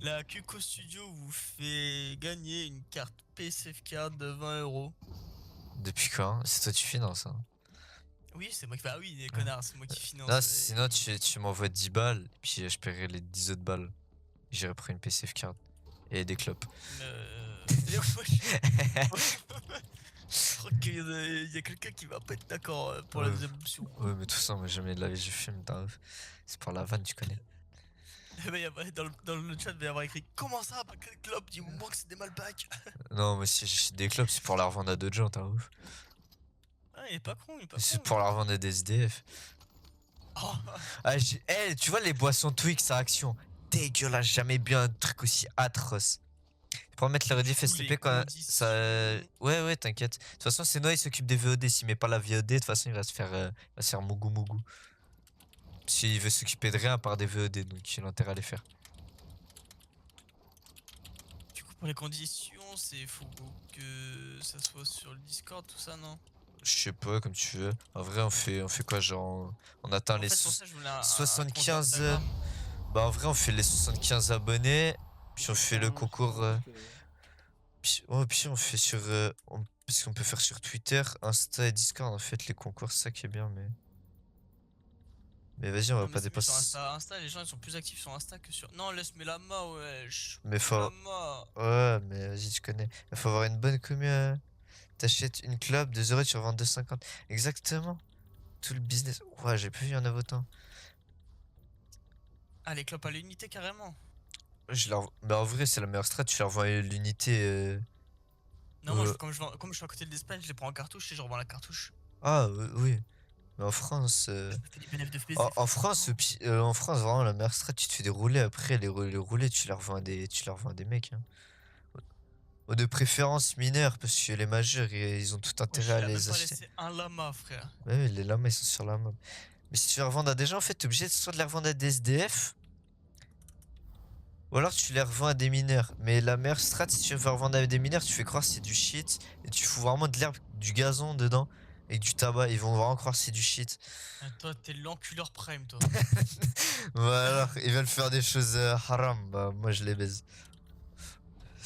La Cuco Studio vous fait gagner une carte PSF Card de 20 euros. Depuis quand? C'est toi tu finances, hein. Oui, c'est moi qui. Ah oui, les connards, c'est moi qui finance. Non, sinon tu m'envoies 10 balles, et puis je paierai les 10 autres balles. J'irai prendre une PCF card et des clopes. C'est-à-dire que moi, je crois qu'il y a quelqu'un qui va pas être d'accord pour la deuxième option. Ouais, mais tout ça, moi jamais de la vie je fume, c'est pour la vanne, tu connais. Eh ben, dans le chat, il va y avoir écrit comment ça, pas que des clopes, dis-moi que c'est des Malbec. Non, moi si j'achète des clopes, c'est pour la revendre à d'autres gens, t'as ouf. Ah, il est pas con, il est pas C'est con. pour la revendre à des SDF. Oh, Ah, tu vois les boissons Twix à Action? Dégueulasse, jamais bien un truc aussi atroce. Tu pourras mettre la rediff Ou s'il te les plaît quand ça. conditions. Ouais, t'inquiète. De toute façon, c'est Noah, il s'occupe des VOD. S'il met pas la VOD, de toute façon, il va se faire mougou mougou. S'il veut s'occuper de rien à part des VOD, donc il a intérêt à les faire. Du coup, pour les conditions, c'est faut que ça soit sur le Discord, tout ça, non? Je sais pas, comme tu veux. En vrai, on fait quoi, genre. On atteint En les fait, pour ça, je voulais un compte 75. Instagram. Bah, en vrai, on fait les 75 abonnés. Puis on fait le concours. Puis on fait sur. Parce qu'on peut faire sur Twitter, Insta et Discord, en fait, les concours, c'est ça qui est bien, mais. Mais vas-y, on va Non, mais pas c'est mieux sur dépasser. Insta, les gens ils sont plus actifs sur Insta que sur. Non, laisse-moi la main, wesh. Mais Mets la faut. main. Ouais, mais vas-y, tu connais. Il faut avoir une bonne commu. T'achètes une clope, 2 euros, tu revends 2,50. Exactement. Tout le business. Ouais, j'ai plus vu, y en a autant. Ah, les clopes à l'unité carrément. Mais en vrai, c'est la meilleure strat. Tu leur vends l'unité. Non, moi, euh, comme je suis à côté de l'Espagne, je les prends en cartouche et je revends la cartouche. Ah, oui. Mais en France. Je me fais des bénéfices de En, PSF. en France, en France, vraiment, la meilleure strat, tu te fais des roulés. Après, les roulés, tu les revends à des mecs, hein. De préférence mineurs, parce que les majeurs, ils ont tout intérêt Wesh, à il a même les pas acheter. laissé un lama, frère. Ouais, oui, les lames, ils sont sur la mob. Mais si tu les revends à des gens, en fait, t'es obligé soit de les revendre à des SDF, ou alors tu les revends à des mineurs. Mais la meilleure strat, si tu veux revendre à des mineurs, tu fais croire que c'est du shit, et tu fous vraiment de l'herbe, du gazon dedans, et du tabac, ils vont vraiment croire que c'est du shit. Ah, toi, t'es l'enculeur prime, toi. Voilà, ils veulent faire des choses haram, bah moi je les baise.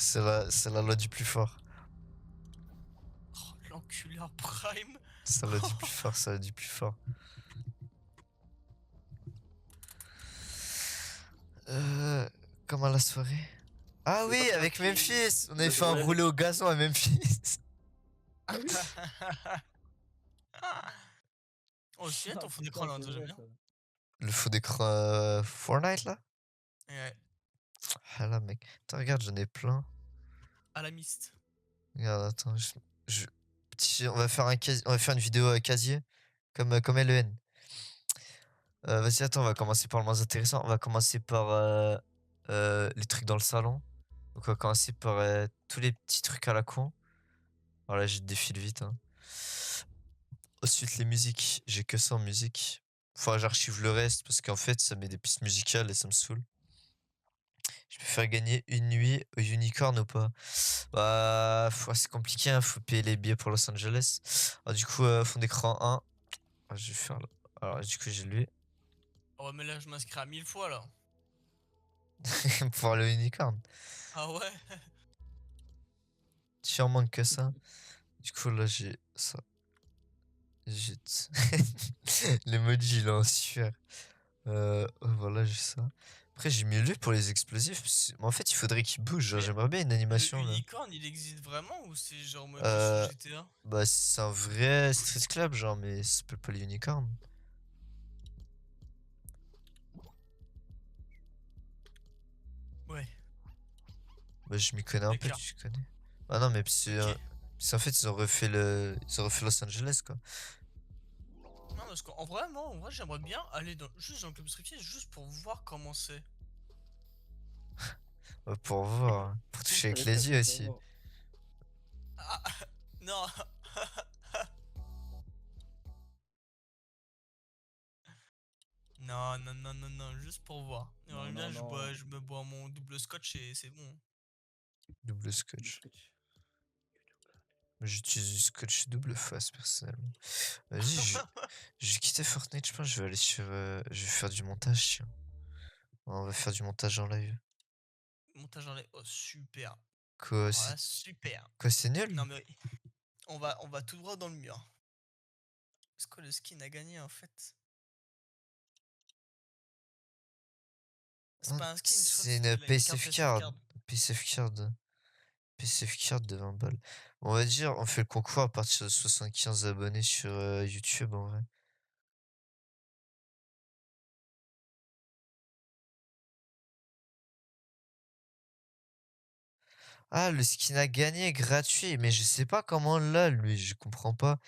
C'est la loi du plus fort. Oh, l'enculeur prime. C'est la loi du plus fort, c'est la loi du plus fort. Euh, comment la soirée? Ah Je vais oui, pas faire avec un petit- Memphis, on avait Le fait un journal. roulé au gazon à Memphis. Oh, c'est ton fond d'écran là, toi, j'aime bien. Le faux d'écran Fortnite là? Ouais, Ah là mec, attends regarde j'en ai plein. à la mist. Regarde attends, on va faire on va faire une vidéo à casier comme LEN. Vas-y attends, on va commencer par le moins intéressant. On va commencer par les trucs dans le salon. Donc on va commencer par tous les petits trucs à la con. Alors là je défile vite hein. Ensuite les musiques, j'ai que ça en musique. Faut que j'archive le reste parce qu'en fait ça met des pistes musicales et ça me saoule. Je peux faire gagner une nuit au unicorn ou pas? Bah, c'est compliqué, hein, faut payer les billets pour Los Angeles. Alors, du coup, fond d'écran 1. Ah, je vais faire. Alors, du coup, j'ai lui. Oh, mais là, je m'inscris à 1000 fois là. Pour voir le unicorn. Ah ouais? Tu en manques que ça. Du coup, là, j'ai ça. J'ai. L'emoji, il est en sueur. Voilà, j'ai ça. Après, j'ai mis lui pour les explosifs. Mais en fait, il faudrait qu'il bouge. Genre, Mais j'aimerais bien une le animation là. unicorn, il existe vraiment ou c'est genre mode jeu Euh, sur GTA? Bah, c'est un vrai street club, genre, mais ça s'appelle pas l'unicorn. Ouais, Bah, je m'y connais un peu, d'accord. tu connais. Ah non, mais Ok. c'est en fait, ils ont refait Los Angeles, quoi. Non, parce qu'en vrai, moi, en vrai, j'aimerais bien aller juste dans le club striptease juste pour voir comment c'est. Pour voir, hein, pour toucher avec les yeux aussi. Ah, non. Non, non, non, non, non, juste pour voir. Alors, Non, bien, non, non. je me bois mon double scotch et c'est bon. Double scotch. J'utilise du scotch double face personnellement. Vas-y, je vais quitter Fortnite, je pense. Je vais aller sur. Je vais faire du montage, tiens. On va faire du montage en live. Montage en live. Oh, super. Quoi, Oh, c'est là, super. quoi, c'est nul? Non, mais on va tout droit dans le mur. C'est quoi le skin à gagner en fait? C'est Ah, pas un skin, je crois que c'est une une carte PSF SD card. card. PSF card. PSF card de 20 balles. On va dire, on fait le concours à partir de 75 abonnés sur YouTube en vrai. Ah, le skin à gagner est gratuit, mais je sais pas comment là, lui, je comprends pas.